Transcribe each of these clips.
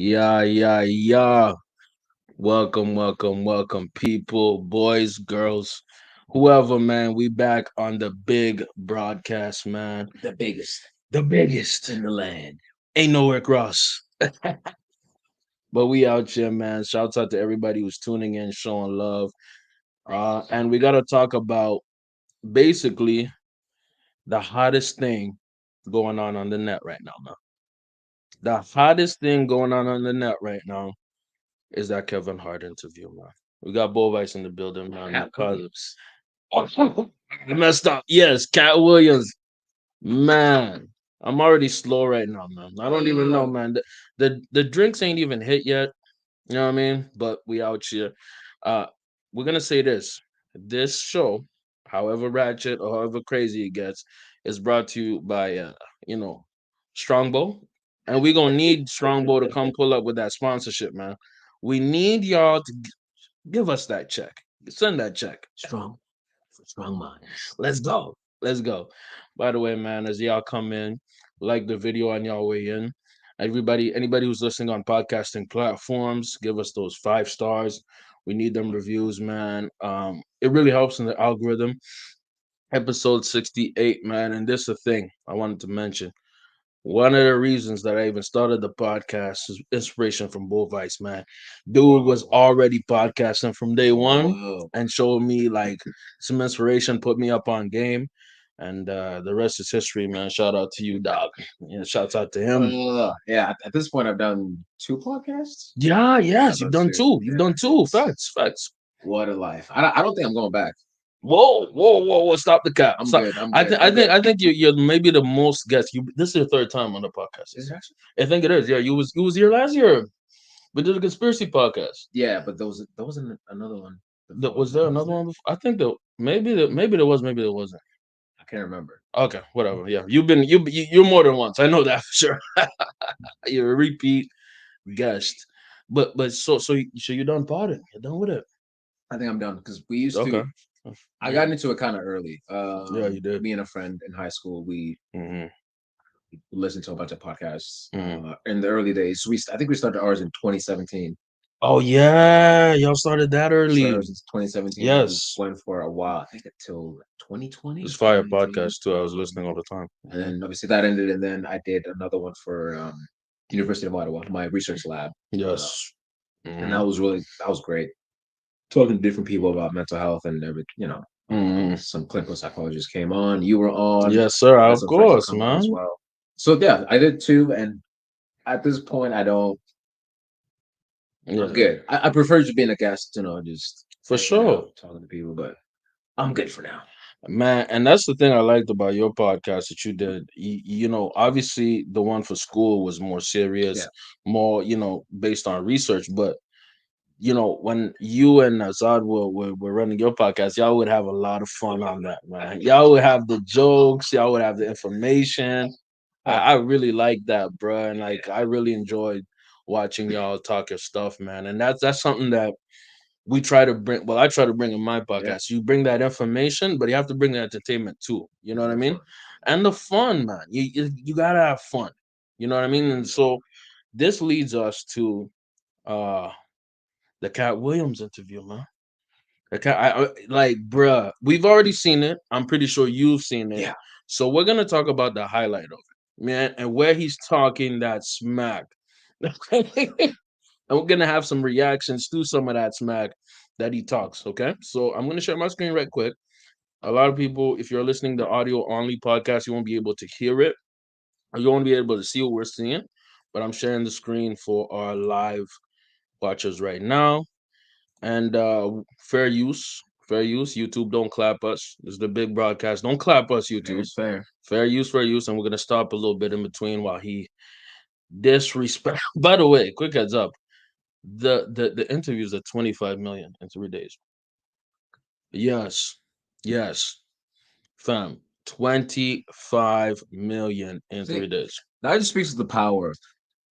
Yeah. Welcome, people, boys, girls, whoever, man. We back on the big broadcast, man. The biggest The biggest. in the land. Ain't nowhere cross. But we out here, man. Shouts out to everybody who's tuning in, showing love. And we gotta talk about basically the hottest thing going on the net right now, man. The hottest thing going on the net right now is that Kevin Hart interview, man. We got Bovice in the building, man. Katt Williams. I messed up. Yes, Cat Williams. Man, I'm already slow right now, man. I don't even know, man. The drinks ain't even hit yet. You know what I mean? But we out here. Uh, we're gonna say this. This show, however ratchet or however crazy it gets, is brought to you by you know, Strongbow. And we're gonna need Strongbow to come pull up with that sponsorship, man. We need y'all to give us that check. Send that check. Strong for strong minds. Let's go. Let's go. By the way, man, as y'all come in, like the video on y'all way in. Anybody who's listening on podcasting platforms, give us those 5 stars. We need them reviews, man. It really helps in the algorithm. Episode 68, man. And this is a thing I wanted to mention. One of the reasons that I even started the podcast is inspiration from Bovice, man. Dude was already podcasting from day one Whoa. and showed me like some inspiration, put me up on game. And the rest is history, man. Shout out to you, dog. Yeah, shouts out to him. Yeah, at this point, I've done 2 podcasts. Yeah, Yeah, yes, you've that's done it. two. You've Yeah, done two. it's Facts. what a life. I don't think I'm going back. Whoa! Stop the cap. I'm Stop. good. I'm I good. think I'm I think good. I think you're maybe the most guest. You this is your third time on the podcast. Is it actually? I think it is. Yeah, you was here last year. We did a conspiracy podcast. Yeah, but there was another one before. Was there another one before? I think that maybe there was, maybe there wasn't. I can't remember. Okay, whatever. Yeah, you're more than once. I know that for sure. You're a repeat guest. But so you're done potting. You're done with it. I think I'm done because we used Okay. to. I got into it kind of early. Yeah, you did. Me and a friend in high school, we Hmm. listened to a bunch of podcasts Hmm. in the early days. I think we started ours in 2017. Oh yeah, y'all started that Started early. ours in 2017 and we Yes, went for a while. I think until 2020, it's fire 2019. podcast too. I was listening all the time. And then obviously that ended, and then I did another one for University of Ottawa, my research lab, Yes. and Hmm. that was great. Talking to different people about mental health and every Hmm. some clinical psychologists came on. You were on. Yes, sir. I had Of some friends who course, come on as man. well. So yeah, I did too. And at this point, I don't. I'm Yeah, good. I prefer just being a guest, just for hanging sure. out, talking to people. But I'm good for now. Man, and that's the thing I liked about your podcast that you did. Obviously the one for school was more serious, Yeah, more, based on research. But, when you and Azad were running your podcast, y'all would have a lot of fun on that, man. Y'all would have the jokes, y'all would have the information. I really like that, bro. And like, I really enjoyed watching y'all talk your stuff, man. And that's something that we try to bring. Well, I try to bring in my yeah, podcast. You bring that information, but you have to bring the entertainment too. You know what I for mean? sure. And the fun, man. You gotta have fun. You know what I mean? And so this leads us to uh the Cat Williams interview, man. The cat, like, bruh, we've already seen it. I'm pretty sure you've seen it. Yeah, So we're gonna talk about the highlight of it, man, and where he's talking that smack. And we're gonna have some reactions to some of that smack that he talks. Okay, so I'm gonna share my screen right quick. A lot of people, if you're listening to audio only podcast, you won't be able to hear it, or you won't be able to see what we're seeing. But I'm sharing the screen for our live watchers right now. And fair use. YouTube, don't clap us. This is the big broadcast. Don't clap us, very YouTube. fair. Fair use. And we're gonna stop a little bit in between while he disrespect. By the way, quick heads up. The interviews at 25 million in 3 days. Yes, yes, fam. 25 million in See, 3 days. that just speaks to the power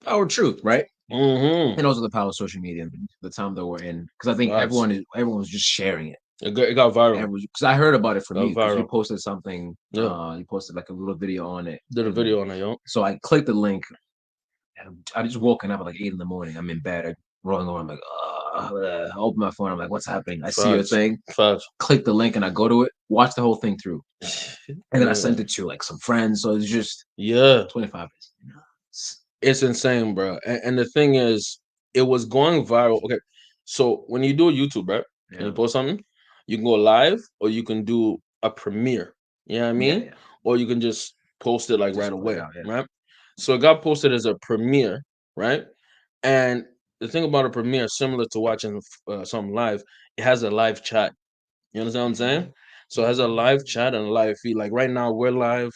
of truth, right? Mm-hmm. And also the power of social media, and the time that we're in. Because I think Facts. everyone's just sharing it. It got viral. Because I heard about it from Got you because you viral. posted something. Yeah. You posted like a little video on it, Did a and video on it, yo. so I clicked the link. I just woken up at like 8 in the morning. I'm in bed, rolling over. I'm like, I open my phone. I'm like, what's happening? I see your Facts. thing. Facts. Click the link and I go to it. Watch the whole thing through, and then I Yeah. sent it to like some friends. So it's just Yeah. 25 minutes. It's insane, bro. And the thing is, it was going viral. Okay, so when you do a YouTube, right, and you Yeah, post something, you can go live or you can do a premiere. You know what I yeah, mean? yeah. Or you can just post it like Just right put it away, out. Yeah. right? So it got posted as a premiere, right? And the thing about a premiere, similar to watching something live, it has a live chat. You understand what I'm saying? So it has a live chat and a live feed. Like right now, we're live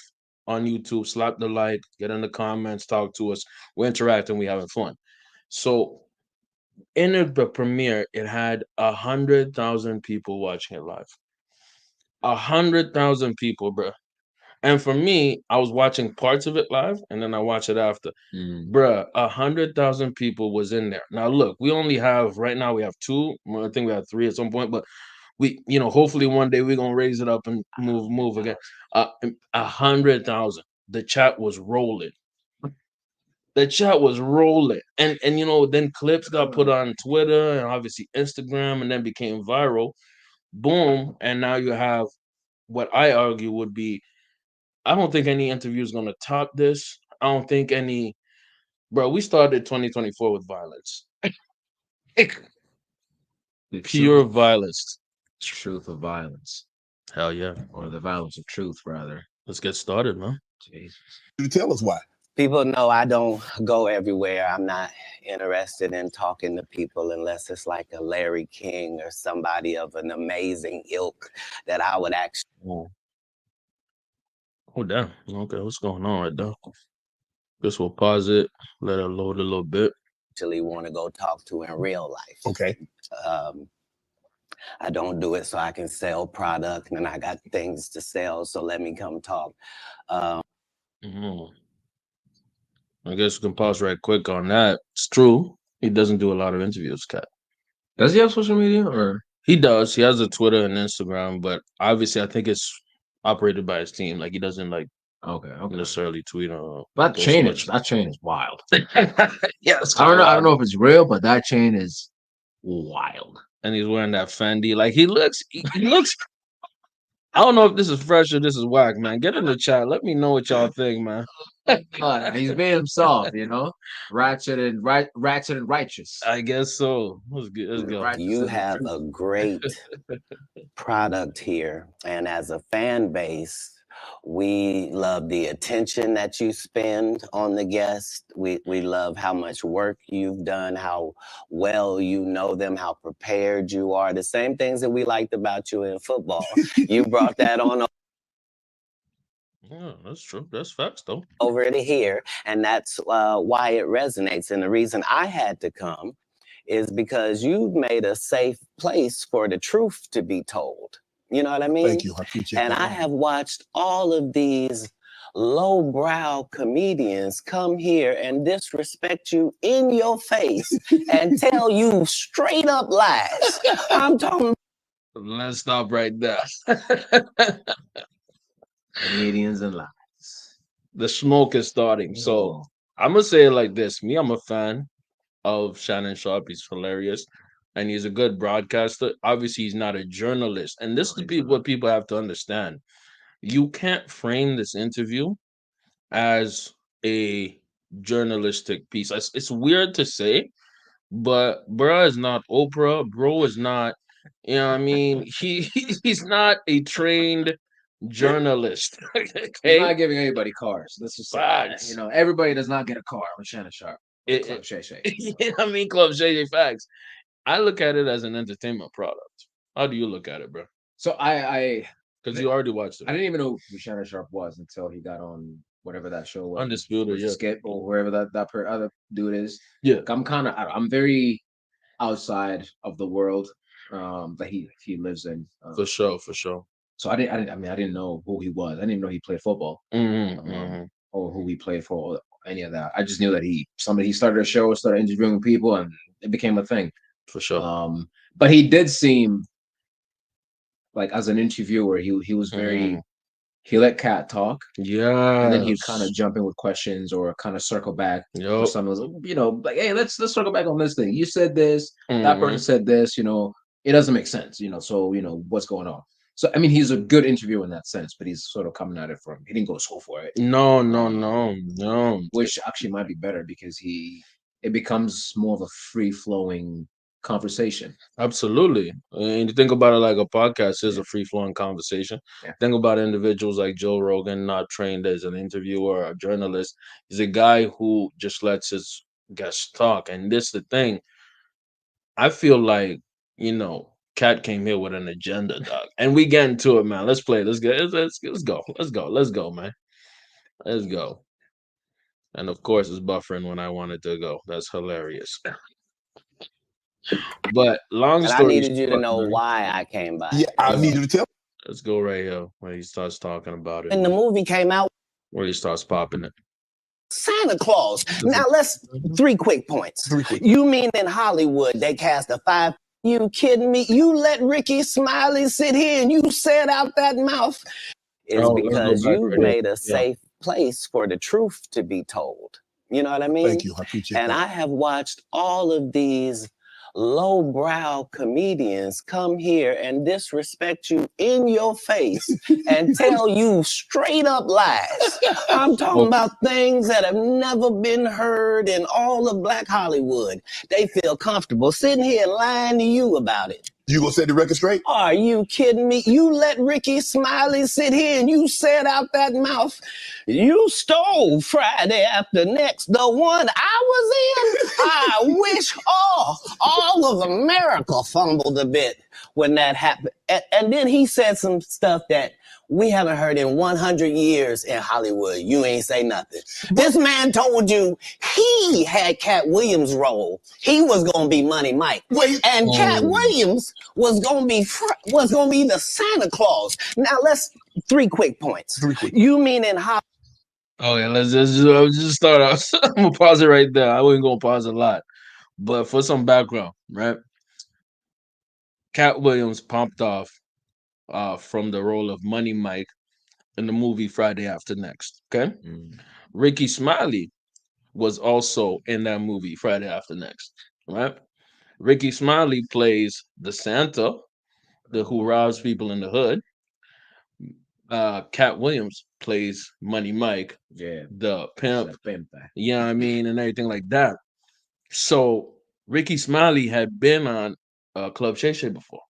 on YouTube. Slap the like, get in the comments, talk to us. We're interacting, we having fun. So in the premiere, it had 100,000 people watching it live. 100,000 people, bro. And for me, I was watching parts of it live, and then I watch it after. Bruh, 100,000 people was in there. Now look, we only have right now we have two. Well, I think we have three at some point, but we, hopefully one day we're gonna raise it up and move again. 100,000. The chat was rolling. The chat was rolling, and then clips got put on Twitter and obviously Instagram, and then became viral. Boom, and now you have what I argue would be. I don't think any interview is gonna top this. I don't think any. Bro, we started 2024 with violence. The Pure truth, violence. truth of violence, Hell yeah. or the violence of truth, rather. Let's get started, man. Jesus. You tell us why. People know I don't go everywhere. I'm not interested in talking to people unless it's like a Larry King or somebody of an amazing ilk that I would Oh, oh damn. Okay, what's going on right there? Guess we'll pause it, let it load a little bit. actually want to go talk to in real life. Okay. Um, I don't do it so I can sell product, and I got things to sell, so let me come talk. Mhm. I guess we can pause right quick on that. It's true. He doesn't do a lot of interviews, Cat. Does he have social media or? He does. He has a Twitter and Instagram, but obviously I think it's operated by his team. Like he doesn't like Okay, okay. necessarily tweet or That post chain much. is that chain is wild. Yeah, it's I don't know. I don't know wild. if it's real, but that chain is wild. And he's wearing that Fendi. Like he looks. I don't know if this is fresh or this is whack, man. Get in the chat. Let me know what y'all think, man. He's being himself, ratchet and ratchet and righteous. I guess so. Let's go. Let's go. Righteous You as the have truth. a great product here, and as a fan base, we love the attention that you spend on the guest. We love how much work you've done, how well you know them, how prepared you are. The same things that we liked about you in football. You brought that on Yeah, that's true. That's facts, though. over to here, and that's why it resonates. And the reason I had to come is because you've made a safe place for the truth to be told. You know what I mean? Thank you. I appreciate And that. I have watched all of these lowbrow comedians come here and disrespect you in your face and tell you straight up lies. I'm talking. Let's stop right there. Comedians and lies. The smoke is starting. So Oh, I'm gonna say it like this. Me, I'm a fan of Shannon Sharp. He's hilarious. And he's a good broadcaster. Obviously, he's not a journalist. And this no, is he's what not. people have to understand. You can't frame this interview as a journalistic piece. It's weird to say, but bro is not Oprah. Bro is not, what I mean? He's not a trained journalist. He's Okay, not giving anybody cars. Let's just say that. facts. Everybody does not get a car with Shannon Sharp. Or It, Club Shay Shay. I mean, Club JJ facts. I look at it as an entertainment product. How do you look at it, bro? So I Because you already watched I it. didn't even know who Shannon Sharp was until he got on whatever that show was. Undisputed, With yeah. Skip or wherever other dude is. Yeah, I'm very outside of the world that he lives in. for sure, for sure. So I didn't know who he was. I didn't even know he played football. Or who he played for, or any of that. I just knew that he started a show, started interviewing people, and it became a thing. For sure. But he did seem like as an interviewer, he was very Mhm. he let Katt talk, and then he'd kind of Yes. jump in with questions or kind of circle back for Yup. something. Like, hey, let's circle back on this thing. You said this, that person Mhm. said this. It doesn't make sense. So what's going on. So I mean, he's a good interviewer in that sense, but he's sort of coming at it from he didn't go to school for it, No, no, um, no, no. which actually might be better because it becomes more of a free flowing conversation. Absolutely. And you think about it like a podcast is Yeah, a free flowing conversation. yeah. Think about individuals like Joe Rogan, not trained as an interviewer or a journalist. He's a guy who just lets his guests talk. And this the thing. I feel like, Cat came here with an agenda, dog. And we get into it, man. Let's play. Let's get let's go. Let's go. Let's go, man. Let's go. And of course it's buffering when I wanted to go. That's hilarious. But long And I story needed you to short, know man. why I came by. Yeah, I need you to tell. Let's go right here where he starts talking about it, When the man. movie came out, Where he starts popping it. Santa Claus. Now let's 3 quick points. 3 quick. You mean in Hollywood they cast a 5? You kidding me? You let Ricky Smiley sit here and you said out that mouth is Oh, let's go because back you've right here. made a Yeah. safe place for the truth to be told. You know what I mean? Thank you. I appreciate And that. I have watched all of these lowbrow comedians come here and disrespect you in your face and tell you straight up lies. I'm talking Oh, about things that have never been heard in all of Black Hollywood. They feel comfortable sitting here lying to you about it. You gonna set the record straight? Are you kidding me? You let Ricky Smiley sit here and you said out that mouth, you stole Friday after next, the one I was in. I wish all of America fumbled a bit when that happened. And then he said some stuff that we haven't heard in 100 years in Hollywood. You ain't say nothing. This man told you he had Katt Williams' role. He was gonna be Money Mike, and Katt Williams was gonna be the Santa Claus. Now let's 3 quick points. 3 quick. You mean in Hollywood? Okay, let's just start off. I'm gonna pause it right there. I wasn't gonna pause a lot. But for some background, right? Cat Williams popped off from the role of Money Mike in the movie Friday After Next. Okay. Ricky Smiley was also in that movie Friday After Next. Right? Ricky Smiley plays the Santa, the who robs people in the hood. Cat Williams plays Money Mike, Yeah, the pimp, la pimpa. I mean, and everything like that. So Ricky Smiley had been on Club Shay Shay before.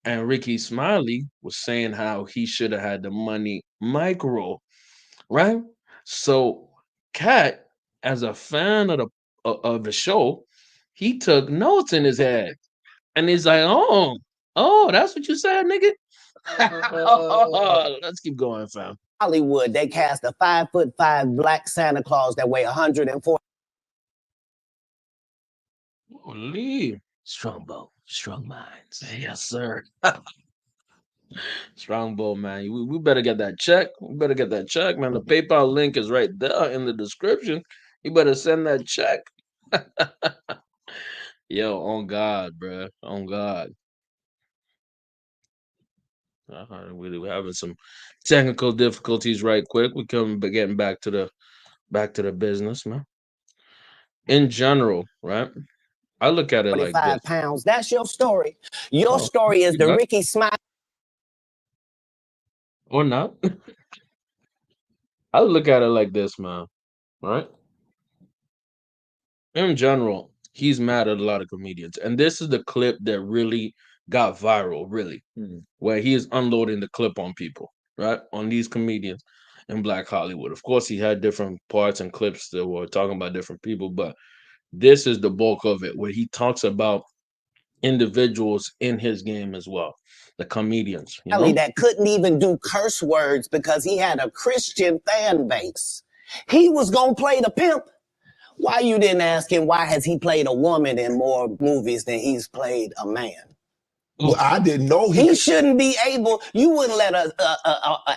And Ricky Smiley was saying how he should have had the Money Mike role, right? So Cat, as a fan of the show, he took notes in his head. And he's like, oh, that's what you said, nigga. Let's keep going, fam. Hollywood, they cast a 5'5" black Santa Claus that weigh 140. Holy. Strong bow, strong minds. Yes, sir. Strong bow, man. We better get that check. We better get that check, man. The PayPal link is right there in the description. You better send that check. Yo, on God, bro. On God. We're having some technical difficulties right quick. We come getting back to the business, man. In general, right? I look at it like this. 45 pounds. That's your story. Your Oh, story is the not- Ricky Smiley. or not. I look at it like this, man. Right? In general, he's mad at a lot of comedians. And this is the clip that really got viral, really, where he is unloading the clip on people, right? On these comedians in Black Hollywood. Of course, he had different parts and clips that were talking about different people, but this is the bulk of it, where he talks about individuals in his game as well, the comedians. That couldn't even do curse words because he had a Christian fan base. He was gonna play the pimp. Why you didn't ask him why has he played a woman in more movies than he's played a man? Well, I didn't know He shouldn't be able. You wouldn't let a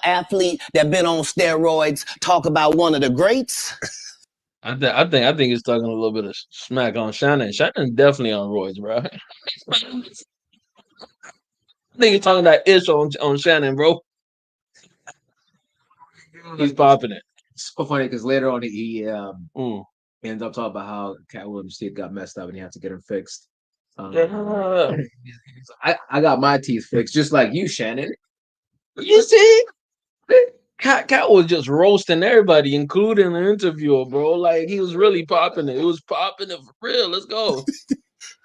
athlete that been on steroids talk about one of the greats. I think he's talking a little bit of smack on Shannon. Shannon's definitely on roids, bro. I think he's talking that ish on Shannon, bro. He's popping it. It's so funny because later on he ends up talking about how Katt Williams' teeth got messed up and he had to get them fixed. I got my teeth fixed just like you, Shannon. You see, Katt was just roasting everybody, including the interviewer, bro. Like he was really popping it. It was popping it for real. Let's go.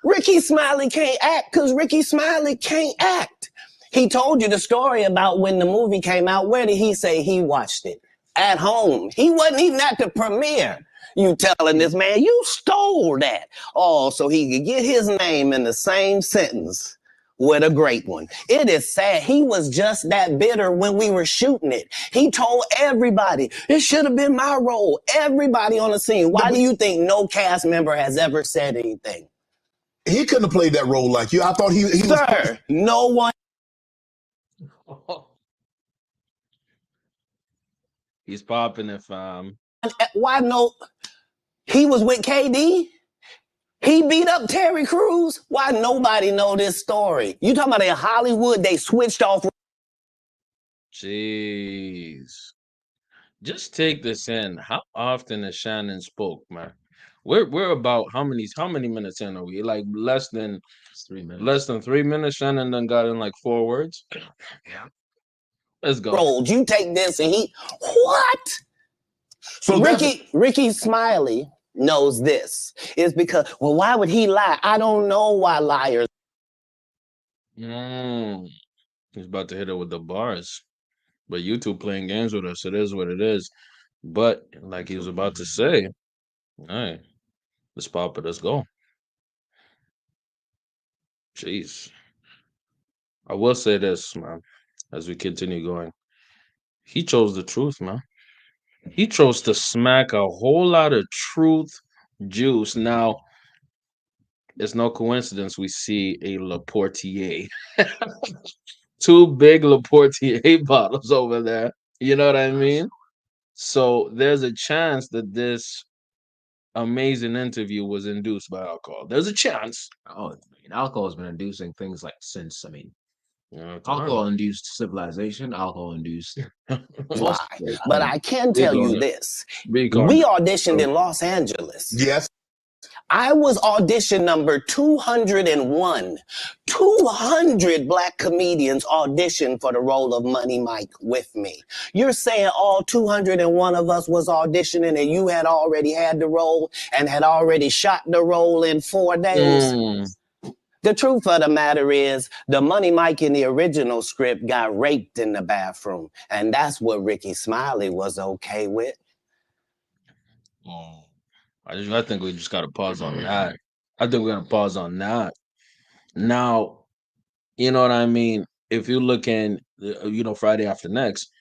Ricky Smiley can't act because Ricky Smiley can't act. He told you the story about when the movie came out. Where did he say he watched it? At home. He wasn't even at the premiere. You telling this man, you stole that. Oh, so he could get his name in the same sentence with a great one. It is sad. He was just that bitter when we were shooting it. He told everybody, it should have been my role. Everybody on the scene. Why do you think no cast member has ever said anything? He couldn't have played that role like you. I thought he was. Sir, no one. He's popping it, fam. Why no? He was with KD. He beat up Terry Crews. Why nobody know this story? You talking about in Hollywood, they switched off. Jeez. Just take this in. How often has Shannon spoke, man? We're about how many minutes in are we? Like less than 3 minutes. Less than 3 minutes. Shannon done got in like 4 words. Yeah. Let's go. Rolled. You take this and he what? So Ricky Smiley knows this. It's because, well, why would he lie? I don't know why liars. He's about to hit it with the bars. But you two playing games with us. It is what it is. But like he was about to say, all right, let's pop it. Let's go. Jeez. I will say this, man, as we continue going. He chose the truth, man. He chose to smack a whole lot of truth juice. Now, it's no coincidence we see a Laportier. 2 big Laportier bottles over there. You know what I mean? So there's a chance that this amazing interview was induced by alcohol. There's a chance. Oh, alcohol has been inducing things like since. Yeah, alcohol-induced civilization, alcohol-induced. Why? But I can tell you this. We auditioned in Los Angeles. Yes. I was audition number 201. 200 black comedians auditioned for the role of Money Mike with me. You're saying all 201 of us was auditioning and you had already had the role and had already shot the role in 4 days? The truth of the matter is, the Money Mike in the original script got raped in the bathroom. And that's what Ricky Smiley was okay with. I think we just got to pause on that. I think we're going to pause on that. Now, you know what I mean? If you look in, Friday After Next,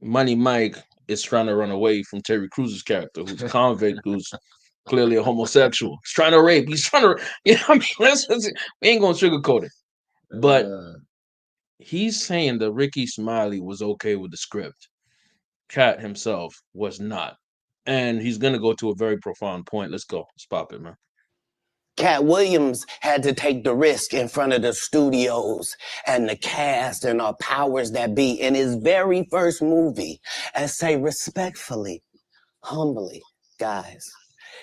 Money Mike is trying to run away from Terry Crews' character, who's a convict, who's clearly a homosexual. He's trying to rape. He's trying to, we ain't going to sugarcoat it. But he's saying that Ricky Smiley was okay with the script. Katt himself was not. And he's going to go to a very profound point. Let's go. Let's pop it, man. Katt Williams had to take the risk in front of the studios and the cast and our powers that be in his very first movie and say respectfully, humbly, guys,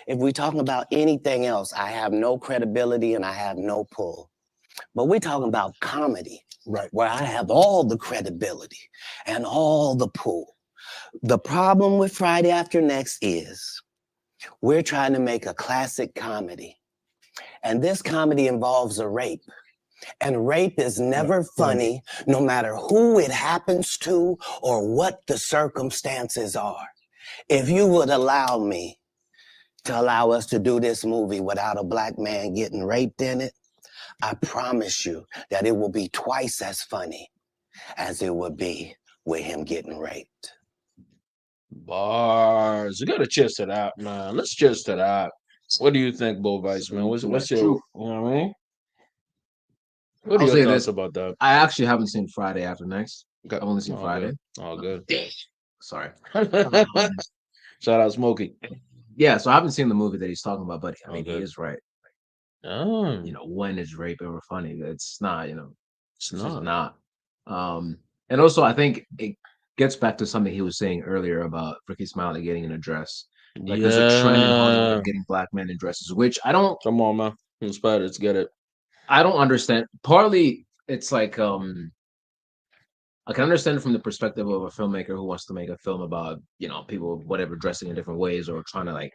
if we're talking about anything else, I have no credibility and I have no pull. But we're talking about comedy, right, where I have all the credibility and all the pull. The problem with Friday After Next is we're trying to make a classic comedy. And this comedy involves a rape. And rape is never funny, no matter who it happens to or what the circumstances are. If you would allow me to allow us to do this movie without a black man getting raped in it, I promise you that it will be twice as funny as it would be with him getting raped. Bars. You gotta cheers to that, man. Let's cheers to that. What do you think, Bovice, man? What's your, you know what I mean? What are your thoughts about that? I actually haven't seen Friday After Next. I've only seen Friday. All good. Sorry. Shout out Smokey. Yeah, so I haven't seen the movie that he's talking about, but I mean, he is right. Oh. When is rape ever funny? It's not, it's not. And also I think gets back to something he was saying earlier about Ricky Smiley getting in a dress. Like there's a trend in Hollywood Yeah. of getting black men in dresses, which I don't Come on, man. Inspired. Let's get it. understand. Partly it's like I can understand it from the perspective of a filmmaker who wants to make a film about, people whatever dressing in different ways or trying to like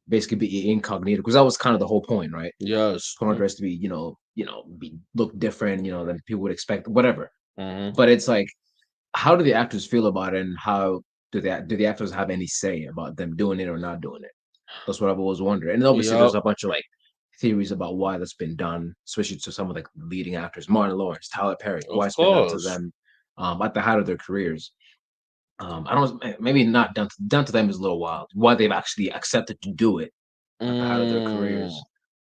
basically be incognito, because that was kind of the whole point, right? Yes. Porn dress to be, be look different, than people would expect, whatever. Mm-hmm. But it's like, how do the actors feel about it, and how do the actors have any say about them doing it or not doing it? That's what I've always wondered. And obviously, Yep. there's a bunch of like theories about why that's been done, especially to some of the leading actors, Martin Lawrence, Tyler Perry, why Of it's been done to course. them at the height of their careers. I don't, maybe not done to them is a little wild. Why they've actually accepted to do it at the height of their Mm. careers.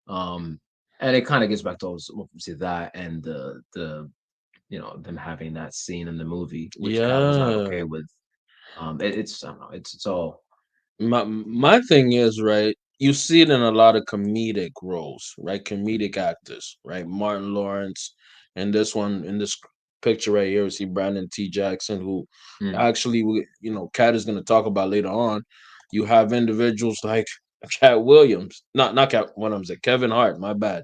Um, and it kind of gets back to obviously that and the them having that scene in the movie, which Kat was not Yeah. okay with. It's I don't know, it's all My thing is, right, you see it in a lot of comedic roles, right? Comedic actors, right? Martin Lawrence, and this one in this picture right here, we see Brandon T. Jackson, who mm, actually, Kat is going to talk about later on. You have individuals like Cat Williams, not Cat. What I'm saying, Kevin Hart. My bad.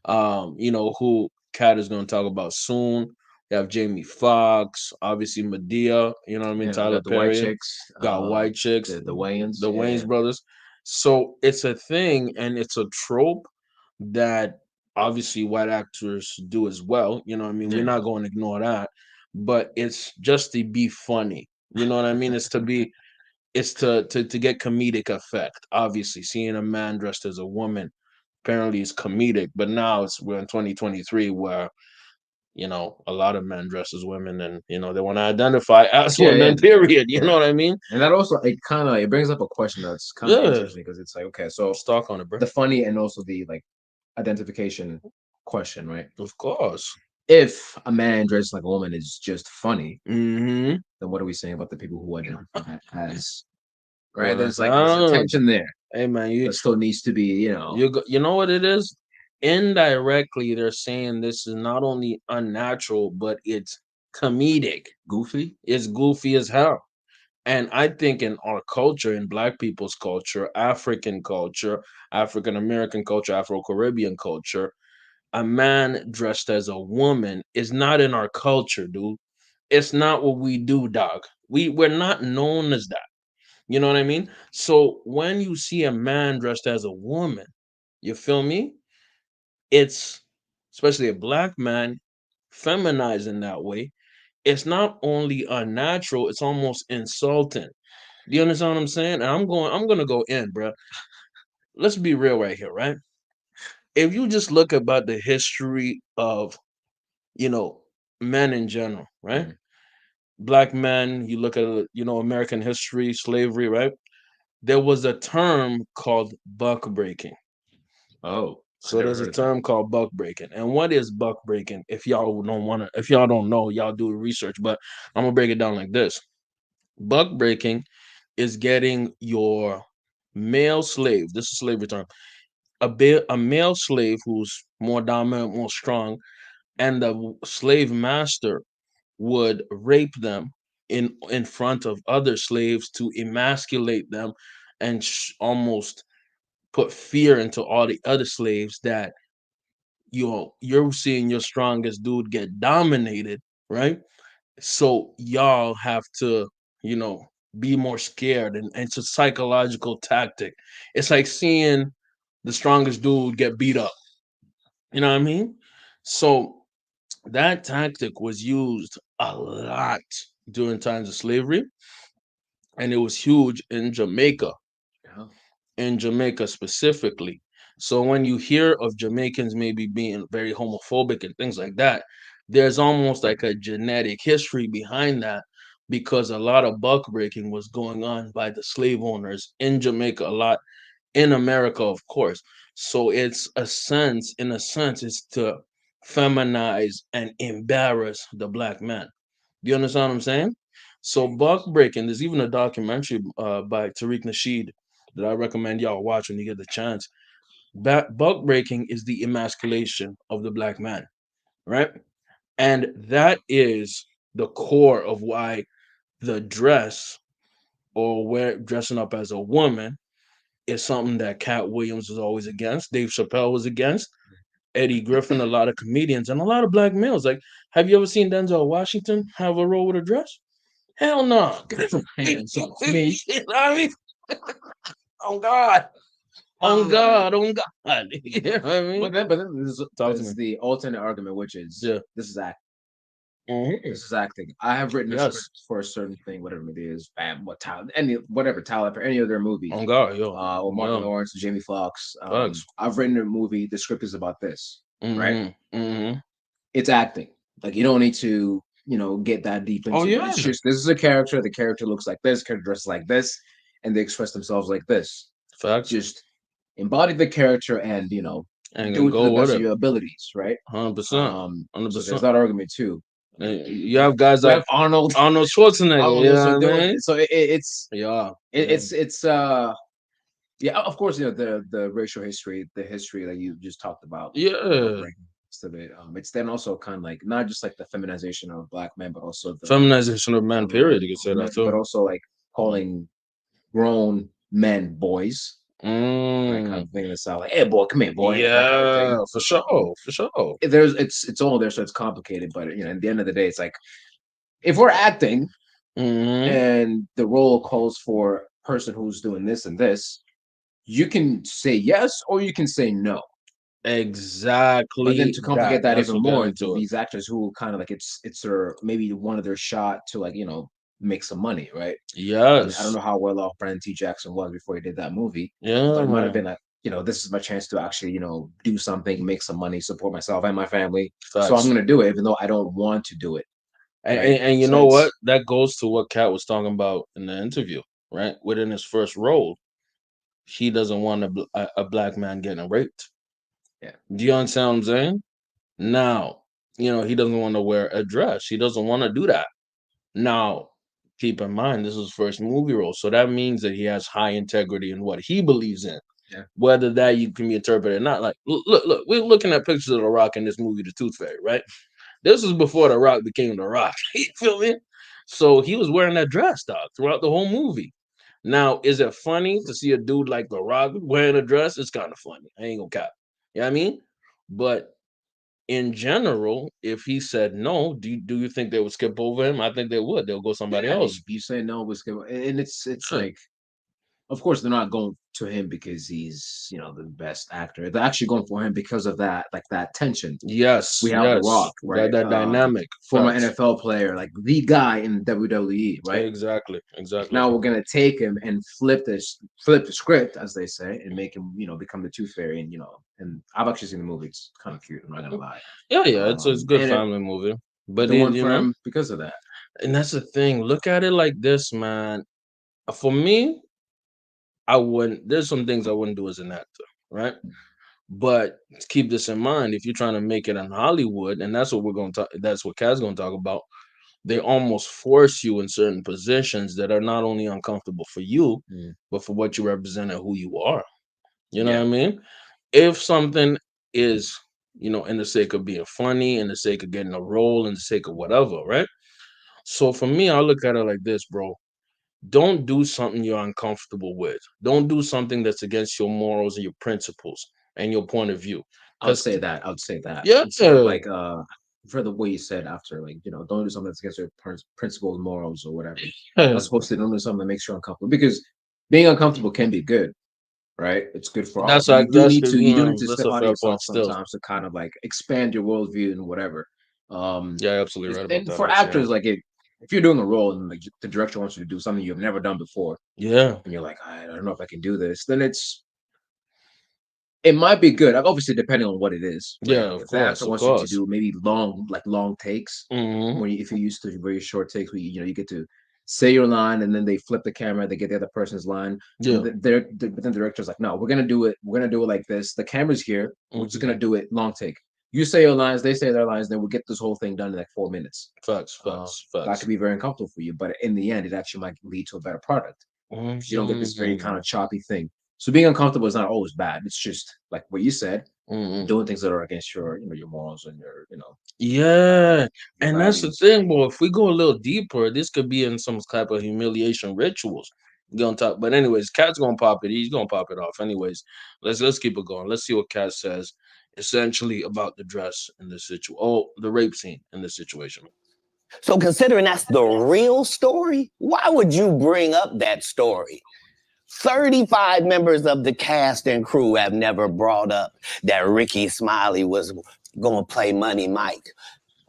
Who Kat is going to talk about soon. You have Jamie Foxx, obviously Medea. You know what I mean? Tyler the white Perry chicks, got white chicks, the Wayans, the yeah, Wayne's brothers. So it's a thing and it's a trope that obviously white actors do as well. You know what I mean? We're yeah, not going to ignore that. But it's just to be funny. You know what I mean? It's to get comedic effect. Obviously, seeing a man dressed as a woman apparently is comedic, but now we're in 2023 where a lot of men dress as women and they want to identify as yeah, yeah, women, period. You yeah. know what I mean? And that also it brings up a question that's kind of Yeah. interesting, because it's like, okay, so Stock on it, bro. the funny and also the like identification question, right? Of course. If a man dressed like a woman is just funny, Mm-hmm. then what are we saying about the people who identify as, right? Well, There's a tension there hey man, that still needs to be, you know what it is? Indirectly, they're saying this is not only unnatural, but it's comedic. goofy. It's goofy as hell. And I think in our culture, in Black people's culture, African American culture, Afro Caribbean culture, a man dressed as a woman is not in our culture, dude. It's not what we do, dog. We're not known as that. You know what I mean? So when you see a man dressed as a woman, you feel me? It's especially a black man feminized in that way. It's not only unnatural, it's almost insulting. Do you understand what I'm saying? And I'm gonna go in, bro. Let's be real right here, right? If you just look about the history of, you know, men in general, right? Mm. Black men, you look at, American history, slavery, right? There was a term called buck breaking. Oh, I So never there's a heard of that. term called buck breaking. And what is buck breaking? If y'all don't know, y'all do research, but I'm gonna break it down like this. Buck breaking is getting your male slave, this is slavery term, a male slave who's more dominant, more strong, and the slave master would rape them in front of other slaves to emasculate them and almost put fear into all the other slaves that you're seeing your strongest dude get dominated, right? So y'all have to, you know, be more scared, and it's a psychological tactic. It's like seeing the strongest dude get beat up. You know what I mean? So that tactic was used a lot during times of slavery, and it was huge Yeah. in Jamaica specifically. So when you hear of Jamaicans maybe being very homophobic and things like that, there's almost like a genetic history behind that, because a lot of buck breaking was going on by the slave owners in Jamaica a lot, in America, of course. So in a sense, it's to feminize and embarrass the black man. Do you understand what I'm saying? So buck breaking, there's even a documentary by Tariq Nasheed that I recommend y'all watch when you get the chance. Buck breaking is the emasculation of the black man, right? And that is the core of why the dress or dressing up as a woman is something that Cat Williams was always against. Dave Chappelle was against. Eddie Griffin, a lot of comedians, and a lot of black males. Like, have you ever seen Denzel Washington have a role with a dress? Hell no. Hands off me. You know what I mean? Oh God. On God, on God. You know what I mean? But then there's, Talk to there's me. the alternate argument, which is Yeah. this is act. Mhm. This is acting. I have written a Yes. script for a certain thing, whatever it is, bam, what talent, any whatever talent for any of their movies, On God, yo. or Martin Yeah. Lawrence, Jamie Foxx. Facts. I've written a movie. The script is about this, right? Mm-hmm. Mm-hmm. It's acting. Like you don't need to, get that deep Oh into it. yeah. It's just this is a character. The character looks like this. Character dresses like this, and they express themselves like this. Facts. Just embody the character and And do it to go the with best of it. your abilities, right? 100%. So there's 100%. that argument too. You have guys We like have Arnold. Arnold Schwarzenegger, Arnold you also know what I doing mean? it. So it's Yeah. it, Yeah. it's yeah, of course, the racial history, the history that you just talked about, Yeah. bringing to it. It's then also kind of like not just like the feminization of black men, but also the Feminization of men, period. You could say that but too. also like calling grown men boys, like kind Mm. of thing that's out like, hey boy, come here, boy, like that kind of Yeah, thing. for sure. For sure. There's it's all there, so it's complicated, but at the end of the day, it's like if we're acting Mm-hmm. and the role calls for a person who's doing this and this, you can say yes or you can say no. But then Exactly to that. complicate that That's even what got more into into it. these actors who kind of like it's their maybe one of their shot to like make some money, right? I don't Yes. know how well off Brandon T. Jackson was before he did that movie, but Yeah, it might have man. been like this is my chance to actually do something, make some money, support myself and my family. So I'm Facts. gonna do it, even though I don't want to do it, And, right? and, and you So know what? it's That goes to what Kat was talking about in the interview, right? Within his first role, he doesn't want a black man getting raped. yeah, Do you understand what I'm saying? Now, he doesn't want to wear a dress. He doesn't want to do that. Now, keep in mind, this is his first movie role. So that means that he has high integrity in what he believes in. yeah. Whether that you can be interpreted or not. Like, look, we're looking at pictures of The Rock in this movie, The Tooth Fairy, right? This was before The Rock became The Rock. You feel me? So he was wearing that dress, dog, throughout the whole movie. Now, is it funny to see a dude like The Rock wearing a dress? It's kind of funny. I ain't gonna cap. You know what I mean? But in general, if he said no, do you think they would skip over him? I think they would. They'll go somebody Yeah, else. if you say no was good, and it's Yeah. like, of course, they're not going to him because he's the best actor. They're actually going for him because of that, like that tension. Yes, We have The yes. Rock, That right? that dynamic. Former Facts. NFL player, like the guy in WWE, right? Exactly. Exactly. Now we're gonna take him and flip the script, as they say, and make him, become the Tooth Fairy, and I've actually seen the movie. It's kind of cute. I'm not gonna lie. Yeah, yeah. It's a good And family movie. But the one you for know, him because of that. and that's the thing. Look at it like this, man. For me, I wouldn't. There's some things I wouldn't do as an actor, right? But keep this in mind: if you're trying to make it in Hollywood, and that's what we're going to talk. That's what Kaz going to talk about. They almost force you in certain positions that are not only uncomfortable for you, Mm. but for what you represent and who you are. You know Yeah. what I mean? If something is, in the sake of being funny, in the sake of getting a role, in the sake of whatever, right? So for me, I look at it like this, bro. Don't do something you're uncomfortable with. Don't do something that's against your morals and your principles and your point of view. I would Because say that. I would say that yeah, instead of like for the way you said after, like don't do something that's against your principles, morals, or whatever. yeah, Not supposed to don't do something that makes you uncomfortable because being uncomfortable can be good, right? It's good for all. that's But like you do need to that's step a out of fair yourself point still. sometimes to kind of like expand your worldview and whatever. Yeah, absolutely right about And that. for Actually, actors, like if you're doing a role and like the director wants you to do something you've never done before, yeah, and you're like, I don't know if I can do this, then it might be good, obviously, depending on what it is, yeah, right? of If the actor course, of wants you to course. do maybe long takes, Hmm. if you're used to very short takes, where you get to say your line and then they flip the camera, they get the other person's line, and Yeah, but then the director's like, no, we're gonna do it like this. The camera's here, we're just hmm, gonna do it long take. You say your lines, they say their lines, then we'll get this whole thing done in like 4 minutes. facts, Uh, facts, that facts. could be very uncomfortable for you, but in the end, it actually might lead to a better product because you don't get this very kind Hmm. of choppy thing. So being uncomfortable is not always bad. It's just like what you said. doing things that are against your your morals and Yeah, your and that's the values. thing. Well, if we go a little deeper, this could be in some type of humiliation rituals. Get on top. But anyways, Cat's gonna pop it. He's gonna pop it off. Anyways, let's keep it going. Let's see what Cat says essentially about the dress in this situation. Oh, the rape scene in this situation. So, considering that's the real story, why would you bring up that story? 35 members of the cast and crew have never brought up that Ricky Smiley was going to play Money Mike.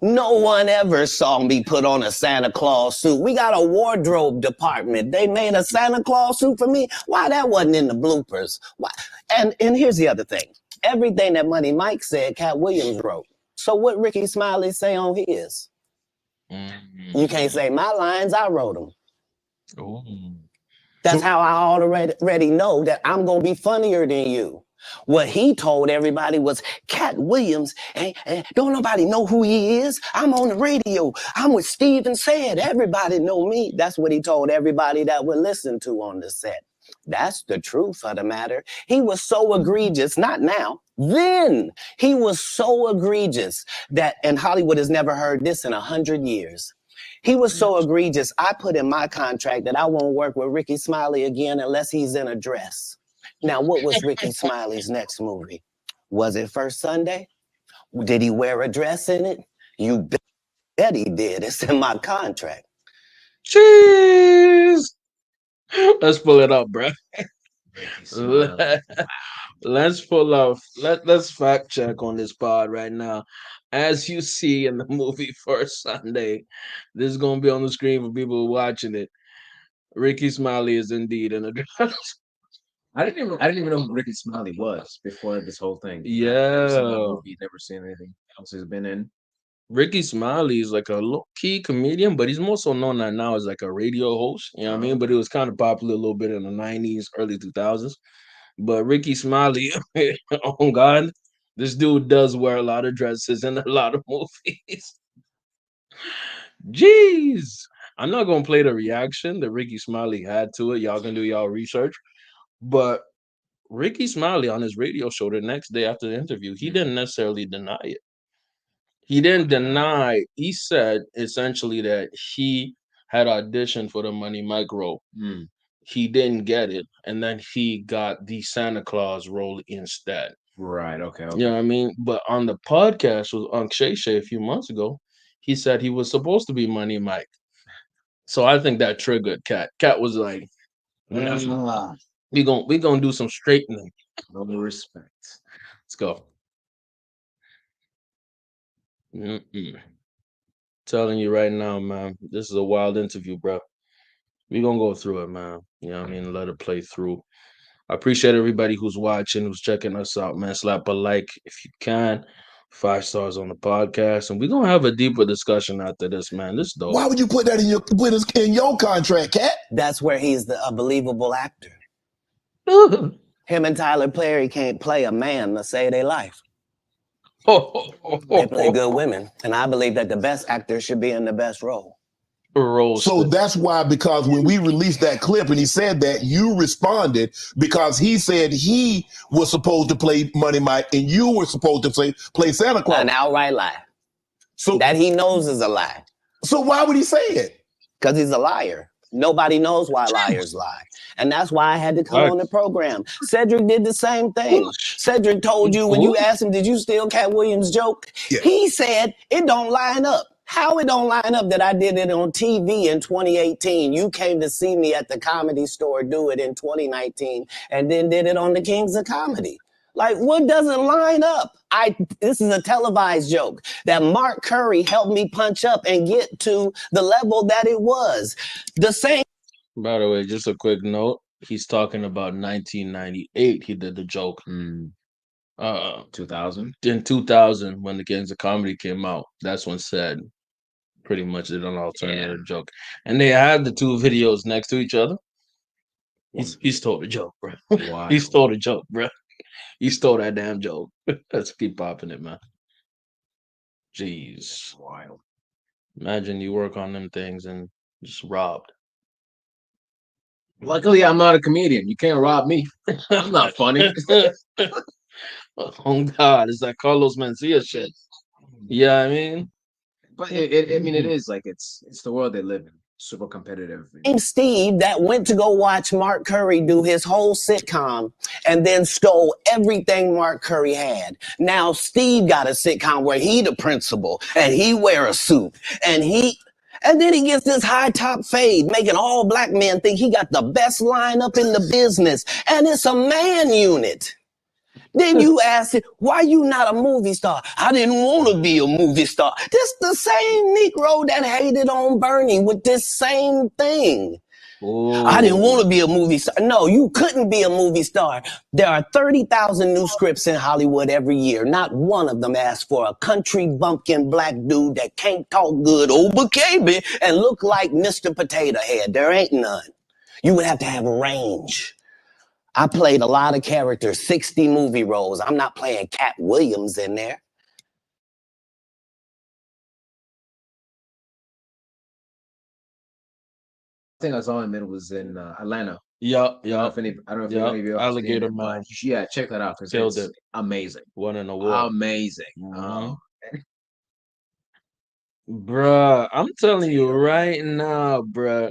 No one ever saw me put on a Santa Claus suit. We got a wardrobe department. They made a Santa Claus suit for me. Why that wasn't in the bloopers? Why? And here's the other thing. Everything that Money Mike said, Katt Williams wrote. So what Ricky Smiley say on his? You can't say my lines, I wrote them. Oh. That's how I already know that I'm going to be funnier than you. What he told everybody was Katt Williams, don't nobody know who he is. I'm on the radio. I'm with Steven Said. Everybody know me. That's what he told everybody that would listen to on the set. That's the truth of the matter. He was so egregious, not now, then he was so egregious that, and Hollywood has never heard this in 100 years. He was so egregious, I put in my contract that I won't work with Ricky Smiley again unless he's in a dress. Now, what was Ricky Smiley's next movie? Was it First Sunday? Did he wear a dress in it? You bet he did. It's in my contract. Jeez. Let's pull it up, bro. Let's pull off. Let's fact check on this pod right now. As you see in the movie First Sunday, this is gonna be on the screen for people watching it. Ricky Smiley is indeed in a dress. I didn't even know who Ricky Smiley was before this whole thing. Never seen that Yeah, movie, never seen anything else he's been in. Ricky Smiley is like a low key comedian, but he's more so known now as like a radio host. You know what I mean? But it was kind of popular a little bit in the '90s, early 2000s. But Ricky Smiley, oh God, this dude does wear a lot of dresses in a lot of movies. Jeez. I'm not gonna play the reaction that Ricky Smiley had to it. Y'all can do y'all research. But Ricky Smiley on his radio show the next day after the interview, he didn't necessarily deny it. He didn't deny, he said essentially that he had auditioned for the Money Mike role. He didn't get it, and then he got the Santa Claus role instead. Right. Okay. You know what I mean? But on the podcast with Unc Shay Shay a few months ago, he said he was supposed to be Money Mike. So I think that triggered Katt. Katt was like, we gonna do some straightening. No respect. Let's go. Mm-mm. Telling you right now, man, this is a wild interview, bro. We gonna go through it, man. You know what I mean? Let it play through. I appreciate everybody who's watching, who's checking us out, man. Slap a like if you can. 5 stars on the podcast, and we're gonna have a deeper discussion after this, man. This dope. Why would you put that in your contract, Katt? That's where he's a believable actor. Him and Tyler Perry can't play a man to save their life. They play good women, and I believe that the best actor should be in the best role. So that's why, because when we released that clip and he said that, you responded because he said he was supposed to play Money Mike and you were supposed to play Santa Claus. An outright lie. So that he knows is a lie. So why would he say it? Because he's a liar. Nobody knows why liars lie. And that's why I had to come on the program. Cedric did the same thing. Cedric told you when you asked him, did you steal Katt Williams' joke? Yeah. He said it don't line up. How it don't line up that I did it on TV in 2018. You came to see me at the Comedy Store do it in 2019 and then did it on the Kings of Comedy. Like, what doesn't line up? This is a televised joke that Mark Curry helped me punch up and get to the level that it was. The same. By the way, just a quick note. He's talking about 1998. He did the joke. 2000? In 2000, when the Kings of Comedy came out, that's when said pretty much did an alternative joke. And they had the two videos next to each other. He stole the joke, bro. Wow. He stole the joke, bro. He stole that damn joke. Let's keep popping it, man. Jeez. Wild. Imagine you work on them things and just robbed. Luckily, I'm not a comedian. You can't rob me. I'm not funny. Oh God, it's like Carlos Mencia shit. Yeah, I mean, But I mean, it is like it's the world they live in. Super competitive. Steve that went to go watch Mark Curry do his whole sitcom and then stole everything Mark Curry had. Now Steve got a sitcom where he the principal and he wear a suit and then he gets this high top fade, making all black men think he got the best lineup in the business. And it's a man unit. Then you ask it, why you not a movie star? I didn't want to be a movie star. This the same Negro that hated on Bernie with this same thing. I didn't want to be a movie star. No, you couldn't be a movie star. There are 30,000 new scripts in Hollywood every year. Not one of them asks for a country bumpkin black dude that can't talk good over KB and look like Mr. Potato Head. There ain't none. You would have to have range. I played a lot of characters, 60 movie roles. I'm not playing Katt Williams in there. I think I saw him. It was in Atlanta. Yeah. I don't know if any of you Alligator Man. Yeah, check that out because it's amazing. Won an award. Amazing. Bruh, I'm telling you right now, bruh.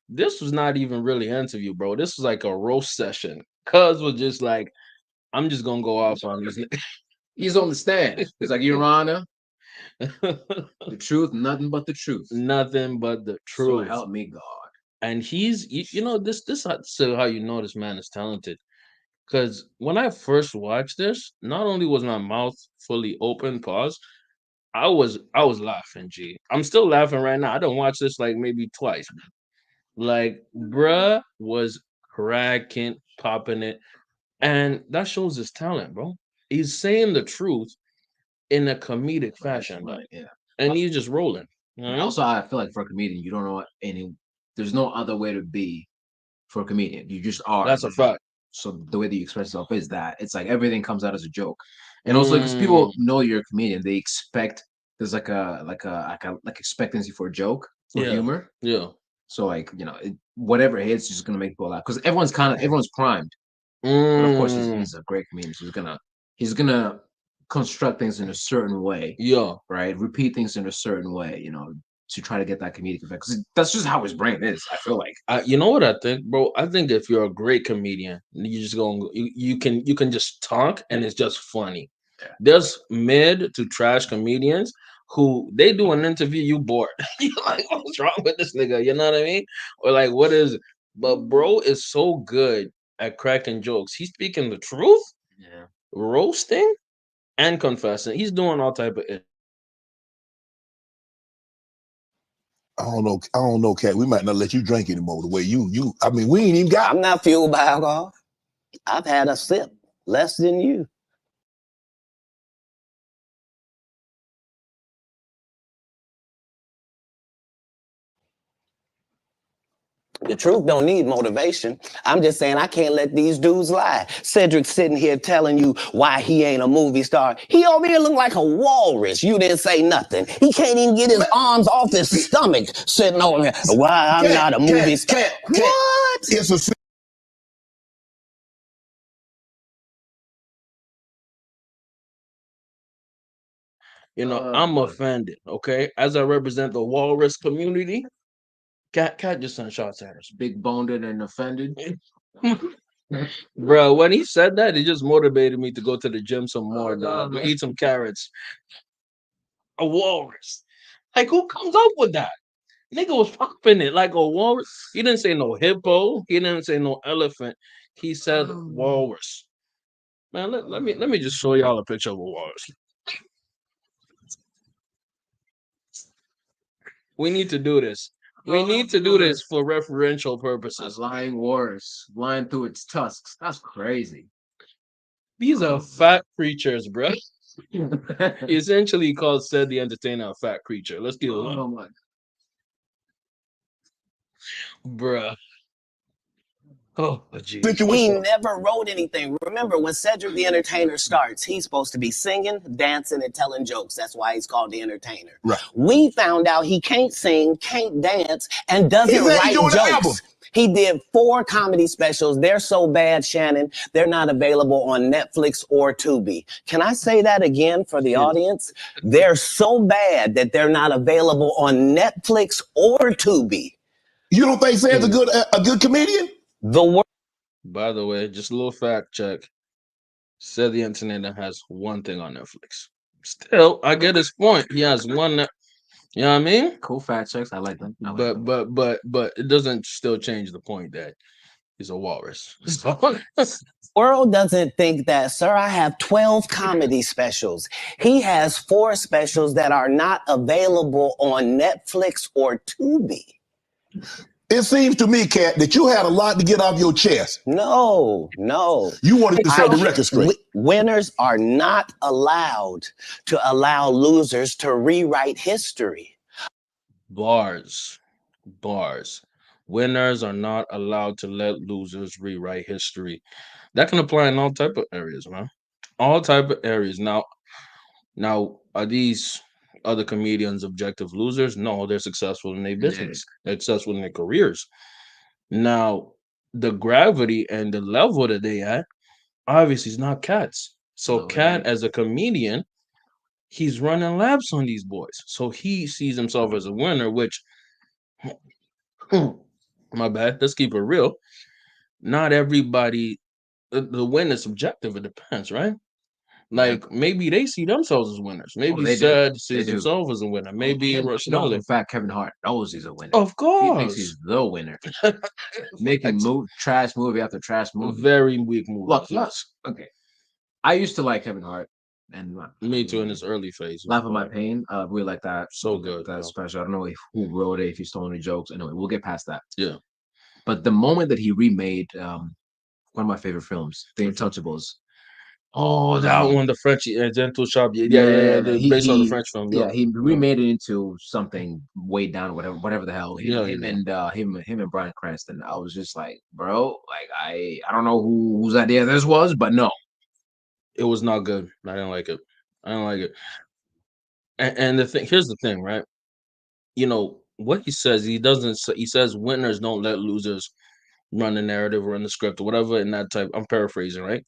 This was not even really an interview, bro. This was like a roast session. Cuz was just like, I'm just gonna go off on this. He's on the stand. It's like, Your Honor, the truth, nothing but the truth. Nothing but the truth. So help me God. And he's, this is how you know this man is talented. Because when I first watched this, not only was my mouth fully open, pause, I was laughing, G. I'm still laughing right now. I don't watch this like maybe twice. Like, bruh was cracking, popping it. And that shows his talent, bro. He's saying the truth in a comedic fashion. Like, yeah. And he's just rolling. Also, I feel like for a comedian, you don't know there's no other way to be for a comedian. You just are. That's a fact. So the way that you express yourself is that it's like everything comes out as a joke. And also because people know you're a comedian, they expect there's like expectancy for a joke or humor. Yeah. So like, whatever hits, just gonna make people laugh. Because everyone's primed. But of course he's a great comedian. So he's gonna construct things in a certain way. Yeah. Right? Repeat things in a certain way, to try to get that comedic effect. Because that's just how his brain is, I feel like. You know what I think, bro? I think if you're a great comedian, you just you can just talk and it's just funny. Yeah. There's mid to trash comedians who they do an interview, you bored. You're like, what's wrong with this nigga? You know what I mean? Or like, what is it? But bro is so good at cracking jokes. He's speaking the truth, roasting, and confessing. He's doing all type of it. I don't know, Katt. We might not let you drink anymore. The way you. I mean, we ain't even got. I'm not fueled by alcohol. I've had a sip, less than you. The truth don't need motivation. I'm just saying I can't let these dudes lie. Cedric's sitting here telling you why he ain't a movie star. He over here look like a walrus. You didn't say nothing. He can't even get his arms off his stomach sitting over here. Why I'm not a movie star. What? It's a I'm offended, okay? As I represent the walrus community, Katt just sent shots at us. Big boned and offended. Bro, when he said that, it just motivated me to go to the gym some more, dog. Eat some carrots. A walrus. Like, who comes up with that? Nigga was popping it like a walrus. He didn't say no hippo. He didn't say no elephant. He said walrus. Man, let me just show y'all a picture of a walrus. We need to do this. We need to do this for referential purposes. Lying walrus, lying through its tusks. That's crazy. These are fat creatures, bro. Essentially, he called Said the Entertainer a fat creature. Let's deal with it. Oh my. Bruh. Oh, geez. He never wrote anything. Remember, when Cedric the Entertainer starts, he's supposed to be singing, dancing, and telling jokes. That's why he's called the Entertainer. Right. We found out he can't sing, can't dance, and doesn't write jokes. He did 4 comedy specials. They're so bad, Shannon, they're not available on Netflix or Tubi. Can I say that again for the audience? They're so bad that they're not available on Netflix or Tubi. You don't think Sam's a good comedian? By the way, just a little fact check. Said the internet has one thing on Netflix. Still, I get his point. He has one. You know what I mean? Cool fact checks. I like that. But it doesn't still change the point that he's a walrus. World doesn't think that, sir. I have 12 comedy specials. He has 4 specials that are not available on Netflix or Tubi. It seems to me, Katt, that you had a lot to get off your chest. No. You wanted to set the record straight. Winners are not allowed to allow losers to rewrite history. Bars. Winners are not allowed to let losers rewrite history. That can apply in all type of areas, man. All type of areas. Now, are these other comedians objective losers? No, they're successful in their business. They're successful in their careers. Now, the gravity and the level that they at, obviously, is not Katt's. So Katt, as a comedian, he's running laps on these boys. So he sees himself as a winner, which, my bad, let's keep it real. Not everybody, the win is subjective. It depends, right? Like, maybe they see themselves as winners. Maybe Sad sees himself as a winner. Maybe in fact, Kevin Hart knows he's a winner. Of course. He thinks he's the winner. Making trash movie after trash movie. Very weak movie. Look, okay. I used to like Kevin Hart. And me too in his early phase. Laugh at My Pain. Really like that. So good. That special. I don't know who wrote it, if he stole any jokes. Anyway, we'll get past that. Yeah. But the moment that he remade one of my favorite films, The Untouchables. Oh, that one, the French Gentle Shop. Yeah. Based on the French film. Yeah, he remade it into something way down, whatever the hell. Him and Bryan Cranston. I was just like, bro, like I don't know whose idea this was, but no. It was not good. I didn't like it. And the thing, here's the thing, right? You know what he says. He says winners don't let losers run the narrative or run the script or whatever. In that type, I'm paraphrasing, right?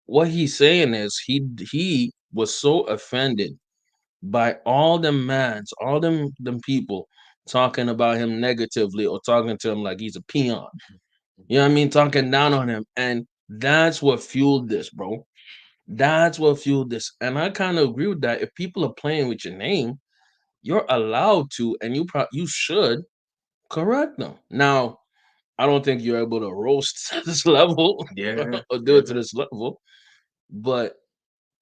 What he's saying is he was so offended by all them people talking about him negatively or talking to him like he's a peon. You know what I mean? Talking down on him, and that's what fueled this, bro. That's what fueled this. And I kind of agree with that. If people are playing with your name, you're allowed to, and you should correct them. Now, I don't think you're able to roast to this level, or do it to this level. But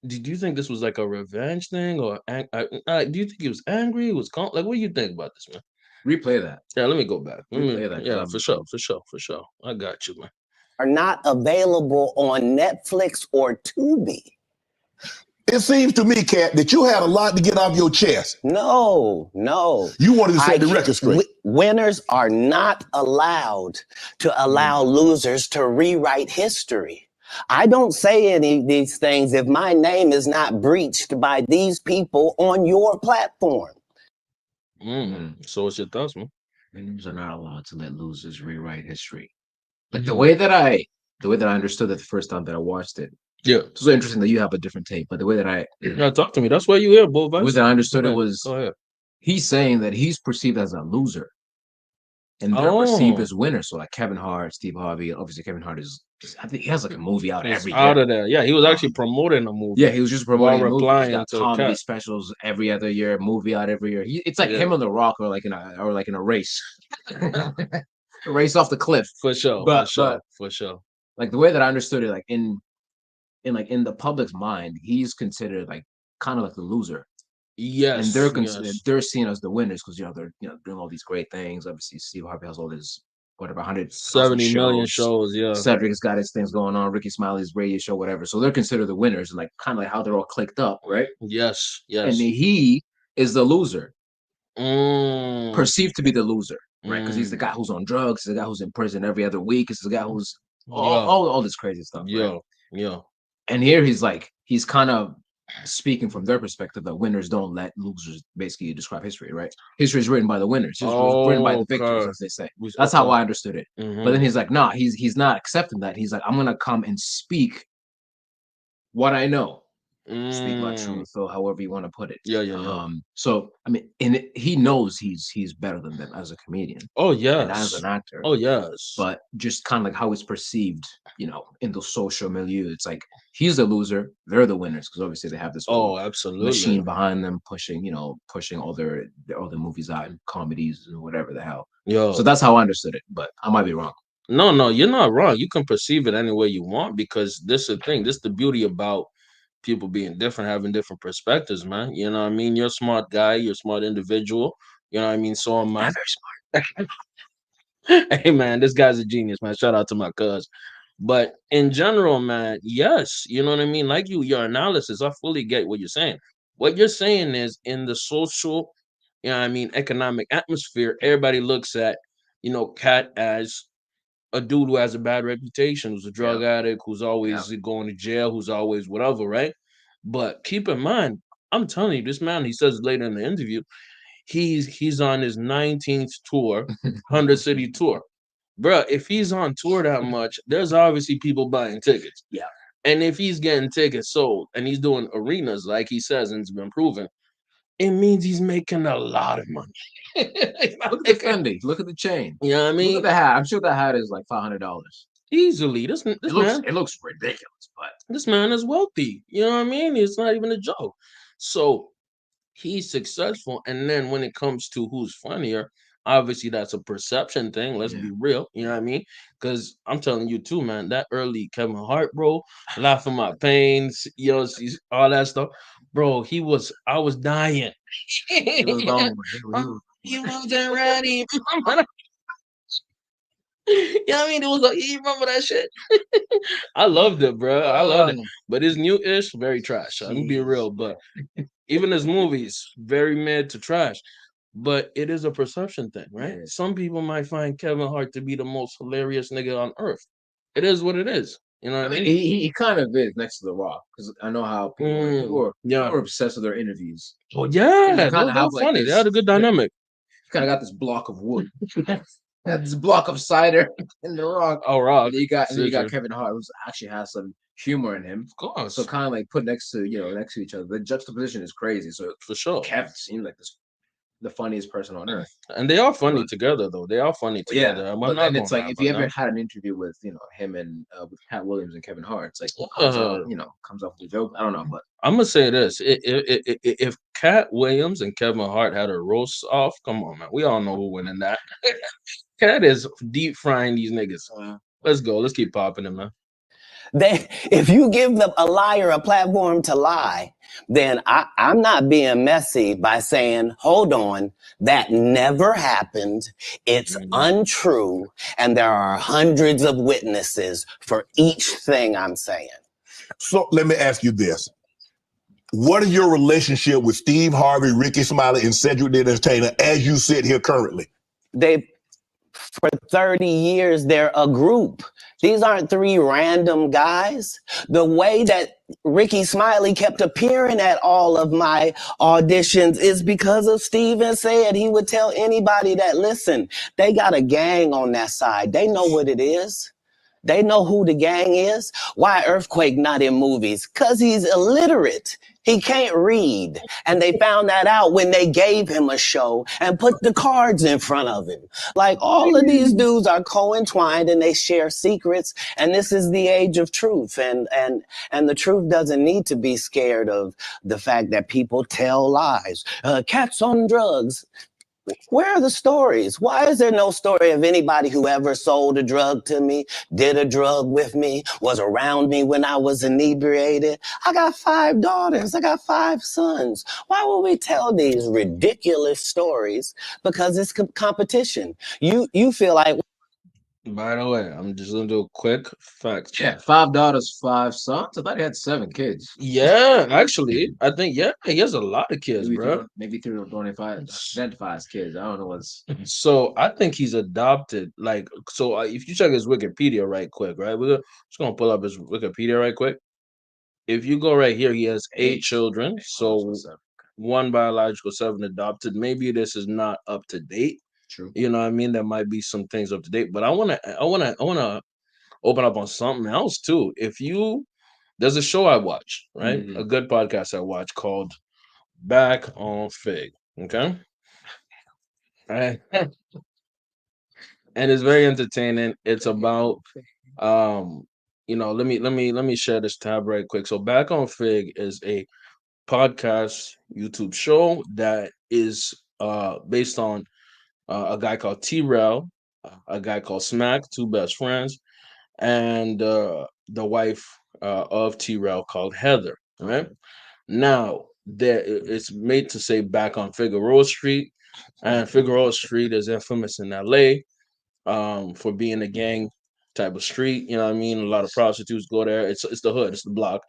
did you think this was like a revenge thing, or do you think he was angry? Was like, what do you think about this, man? Replay that. Yeah, let me go back. Replay that. Yeah, for sure. I got you, man. Are not available on Netflix or Tubi. It seems to me, Katt, that you had a lot to get off your chest. No. You wanted to set the record straight. Winners are not allowed to allow losers to rewrite history. I don't say any of these things if my name is not breached by these people on your platform. So what's your thoughts, man? Winners are not allowed to let losers rewrite history. Like the way that I understood it the first time that I watched it. Yeah. It's so interesting that you have a different take, but the way that talk to me. That's why you here, Bovice. The way that I understood it was go ahead. He's saying that he's perceived as a loser. And they're perceived as winners. So like Kevin Hart, Steve Harvey, obviously Kevin Hart I think he has like a movie out every year. Out of there. Yeah, he was actually promoting a movie. Yeah, he was just promoting a movie. Replying He's got to comedy specials every other year, movie out every year. It's like him on The Rock or like in a race. A race off the cliff. For sure. For sure. Like the way that I understood it, like in the public's mind, he's considered like kind of like the loser. Yes, and they're seen as the winners because they're doing all these great things. Obviously, Steve Harvey has all his 170 million shows. Yeah, Cedric's got his things going on. Ricky Smiley's radio show, whatever. So they're considered the winners, and like kind of like how they're all clicked up, right? Yes. And he is the loser, perceived to be the loser, right? Because he's the guy who's on drugs, he's the guy who's in prison every other week, he's the guy who's all this crazy stuff. Yeah. And here he's kind of speaking from their perspective, that winners don't let losers basically describe history, right? History is written by the winners. History is written by the victors, Okay. as they say. That's how I understood it. But then Mhm. he's like, nah, he's not accepting that. He's like, I'm gonna come and speak what I know. Speak my Mm. truth, or however you want to put it. Yeah. So I mean, he knows he's better than them as a comedian Oh and as yes. an actor, Oh yes. but just kind of like how it's perceived, in the social milieu. It's like he's the loser, they're the winners, because obviously they have this whole Oh, absolutely. machine behind them pushing all their movies out and comedies and whatever the hell. Yo. So that's how I understood it, but I might be wrong. No, you're not wrong. You can perceive it any way you want because this is the thing. This is the beauty about people being different, having different perspectives, man. You know what I mean? You're a smart guy, you're a smart individual. You know what I mean? So am I. Very smart. Hey man, this guy's a genius, man. Shout out to my cuz. But in general, man, yes, you know what I mean? Like your analysis, I fully get what you're saying. What you're saying is in the social, economic atmosphere, everybody looks at, Katt as a dude who has a bad reputation, who's a drug addict, who's always going to jail, who's always whatever, right? But keep in mind, I'm telling you, this man, he says later in the interview, he's on his 19th tour, 100 city tour. Bruh, if he's on tour that much, there's obviously people buying tickets. Yeah. And if he's getting tickets sold and he's doing arenas like he says and it's been proven, it means he's making a lot of money. Look at the Fendi. Look at the chain. You know what I mean? Look at the hat. I'm sure that hat is like $500. Easily. This It man, looks ridiculous, but this man is wealthy. You know what I mean? It's not even a joke. So he's successful. And then when it comes to who's funnier, obviously that's a perception thing. Let's be real. You know what I mean? Because I'm telling you too, man, that early Kevin Hart, bro, laughing my pains, all that stuff. Bro, I was dying. he was going. He wasn't ready. You know what I mean? It was like, you remember that shit? I loved it, bro. I loved it. But his new ish, very trash. I'm gonna be real. But even his movies, very mid to trash. But it is a perception thing, right? Yeah. Some people might find Kevin Hart to be the most hilarious nigga on earth. It is what it is. You know what I mean? He kind of is next to The Rock, because I know how people are obsessed with their interviews. Oh yeah, they they kind of have were like funny. They had a good dynamic. Kind of got this block of wood, this block of cider in The Rock. Oh, Rock. And then you got Kevin Hart, who actually has some humor in him. Of course. So kind of like put next to each other. The juxtaposition is crazy. So for sure, Kev seemed like the funniest person on earth. And they are funny together, though. They are funny together. Yeah, but then it's like if you ever had an interview with him and with Katt Williams and Kevin Hart, it's like comes off with a joke. I don't know, but I'm gonna say this: if Katt Williams and Kevin Hart had a roast off, come on, man, we all know who winning that. Katt is deep frying these niggas. Let's go. Let's keep popping it, man. If you give a liar a platform to lie, then I'm not being messy by saying, hold on, that never happened. It's untrue. And there are hundreds of witnesses for each thing I'm saying. So let me ask you this. What is your relationship with Steve Harvey, Ricky Smiley, and Cedric the Entertainer as you sit here currently? For 30 years, they're a group. These aren't three random guys. The way that Ricky Smiley kept appearing at all of my auditions is because of Steven said he would tell anybody that, listen, they got a gang on that side. They know what it is. They know who the gang is. Why Earthquake not in movies? Because he's illiterate. He can't read. And they found that out when they gave him a show and put the cards in front of him. Like all of these dudes are co-entwined and they share secrets. And this is the age of truth. And the truth doesn't need to be scared of the fact that people tell lies. Cats on drugs. Where are the stories? Why is there no story of anybody who ever sold a drug to me, did a drug with me, was around me when I was inebriated? I got 5 daughters. I got 5 sons. Why would we tell these ridiculous stories? Because it's competition. You feel like... By the way, I'm just gonna do a quick fact check. Yeah, 5 daughters, 5 sons. I thought he had 7 kids. Yeah, actually, I think he has a lot of kids, bro. Maybe 3 or 25 identifies kids. I don't know what's. So I think he's adopted. Like, so if you check his Wikipedia right quick, right? We're just gonna pull up his Wikipedia right quick. if you go right here, he has 8 children. So Biological seven. 1 biological, 7 adopted. Maybe this is not up to date. True. You know what I mean? There might be some things up to date, but I wanna open up on something else too. There's a show I watch, right? Mhm. A good podcast I watch called Back on Fig. Okay. Right. And it's very entertaining. It's about let me share this tab right quick. So Back on Fig is a podcast YouTube show that is based on a guy called T-Rel, a guy called Smack, two best friends, and the wife of T-Rel called Heather. Right now, it's made to say back on Figueroa Street, and Figueroa Street is infamous in LA for being a gang type of street. You know what I mean? A lot of prostitutes go there. It's the hood, it's the block,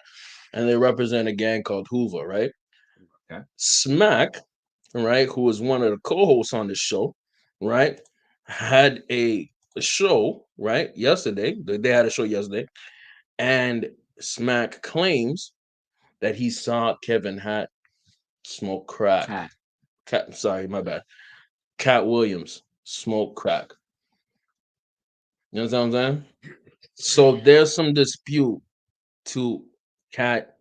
and they represent a gang called Hoover, right? Okay. Smack, right, who was one of the co-hosts on this show, right, had a show, right, yesterday. They had a show yesterday, and Smack claims that he saw Kevin Hart smoke crack. Sorry, my bad. Katt Williams smoke crack. You know what I'm saying? So there's some dispute to Katt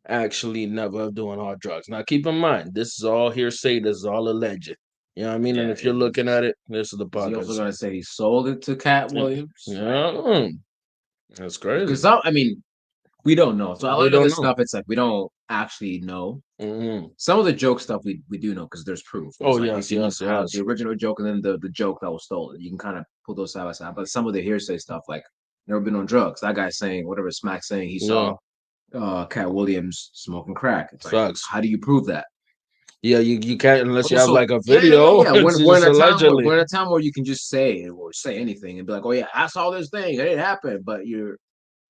actually never doing hard drugs. Now keep in mind, this is all hearsay, this is all alleged. You know what I mean? And Yeah, if you're looking at it, this is the Is he also podcast. gonna say he sold it to Katt Williams? Yeah, that's crazy. Because I mean, we don't know. So a We lot of don't this know. stuff, it's like we don't actually know. Mhm. Some of the joke stuff we do know because there's proof. Oh, Like, yes, you can yes, have yes. the original joke and then the joke that was stolen. You can kind of put those side by side. But some of the hearsay stuff, like never been on drugs. That guy's saying whatever Smack's saying, he Yeah, saw Katt Williams smoking crack. It's like, facts. how do you prove that? Yeah, you can't unless you have Also, like a yeah, video. yeah. It's We're in just a time allegedly. we're in a time where you can just say it or say anything and be like, oh yeah, I saw this thing, it happened. But you're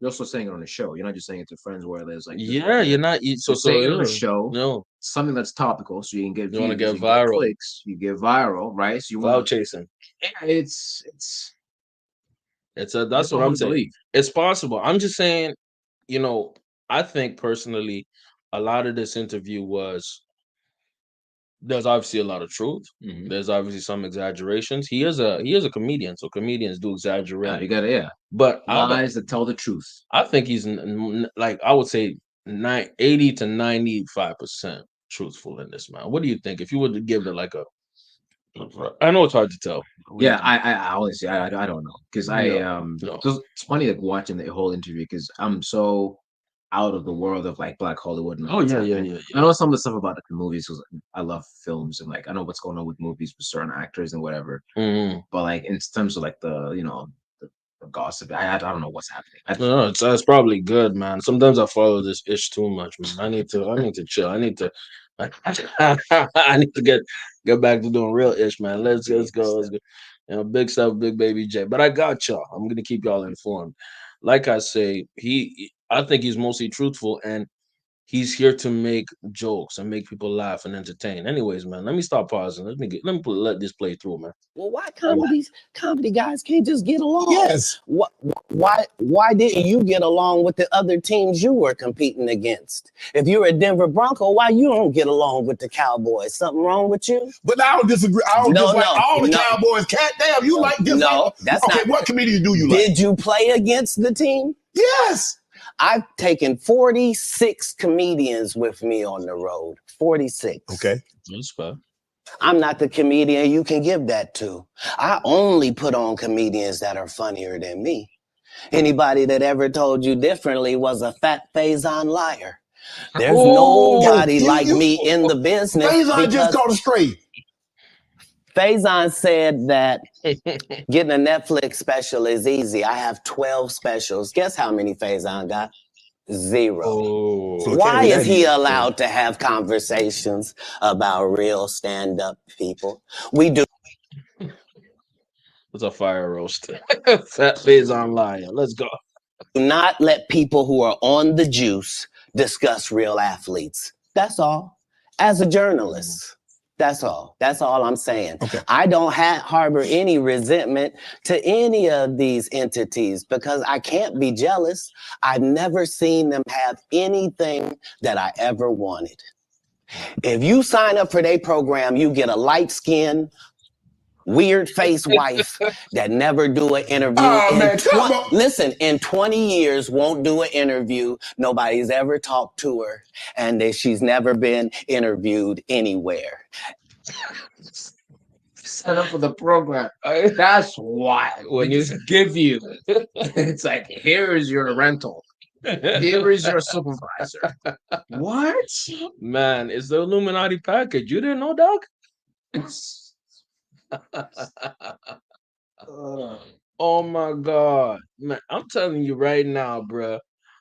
also saying it on the show. You're not just saying it to friends where there's like this right Yeah, there. you're not. You're saying it on the Yeah. show, No, something that's topical, so you can get you want to views, get you can get viral. clicks, you get viral, right? So you Cloud want chasing. yeah, it's That's what hard I'm to saying. believe. It's possible. I'm just saying, you know, I think personally, a lot of this interview was there's obviously a lot of truth. Mhm. There's obviously some exaggerations. He is a comedian, so comedians do Yeah, exaggerate. you gotta But lies that tell the truth. I think he's like I would say 80 to 95% truthful in this, man. What do you think? If you were to give it like a, I know it's hard to tell. What do you Yeah, think? I honestly I don't know because No. it's funny like watching the whole interview because I'm so out of the world of like Black Hollywood and all Oh that's yeah, yeah, happening. yeah, I know some of the stuff about like, the movies because I love films and like I know what's going on with movies with certain actors and whatever. yeah. But like in terms of like the gossip, I don't know what's happening. No, it's probably good, man. Sometimes I follow this ish too much, man. I need to chill. I need to get back to doing real ish, man. Let's go. Let's go. Big stuff, big baby J. But I got y'all. I'm gonna keep y'all informed. Like I say, I think he's mostly truthful and he's here to make jokes and make people laugh and entertain. Anyways, man, let me stop pausing. Let this play through, man. Well, why comedy guys can't just get along? Yes. Why didn't you get along with the other teams you were competing against? If you're a Denver Bronco, why you don't get along with the Cowboys? Something wrong with you? But I don't disagree. I don't dislike all the Cowboys. Cat, damn, you like dislike? No, that's okay, not. what comedians do you like? Did you play against the team? Yes. I've taken 46 comedians with me on the road. 46. Okay. That's fine. I'm not the comedian you can give that to. I only put on comedians that are funnier than me. Anybody that ever told you differently was a fat Faison liar. There's nobody like me in the business. Faison just got it straight. Faison said that getting a Netflix special is easy. I have 12 specials. Guess how many Faison got? 0. Oh. So Why is he allowed to have conversations about real stand-up people? We do It's a fire roast. Fat Faison liar. Let's go. not let people who are on the juice discuss real athletes. That's all. As a journalist. That's all. That's all I'm saying. Okay. I don't harbor any resentment to any of these entities because I can't be jealous. I've never seen them have anything that I ever wanted. If you sign up for their program, you get a light skin, weird face wife that never do an interview. Oh, man, come on. Listen, in 20 years won't do an interview. Nobody's ever talked to her, and she's never been interviewed anywhere. Set up for the program. That's why. When They you- just give you, it's like, here is your rental. Here is your supervisor. What? Man, it's the Illuminati package. You didn't know, dog? Oh my God. Man, I'm telling you right now, bruh.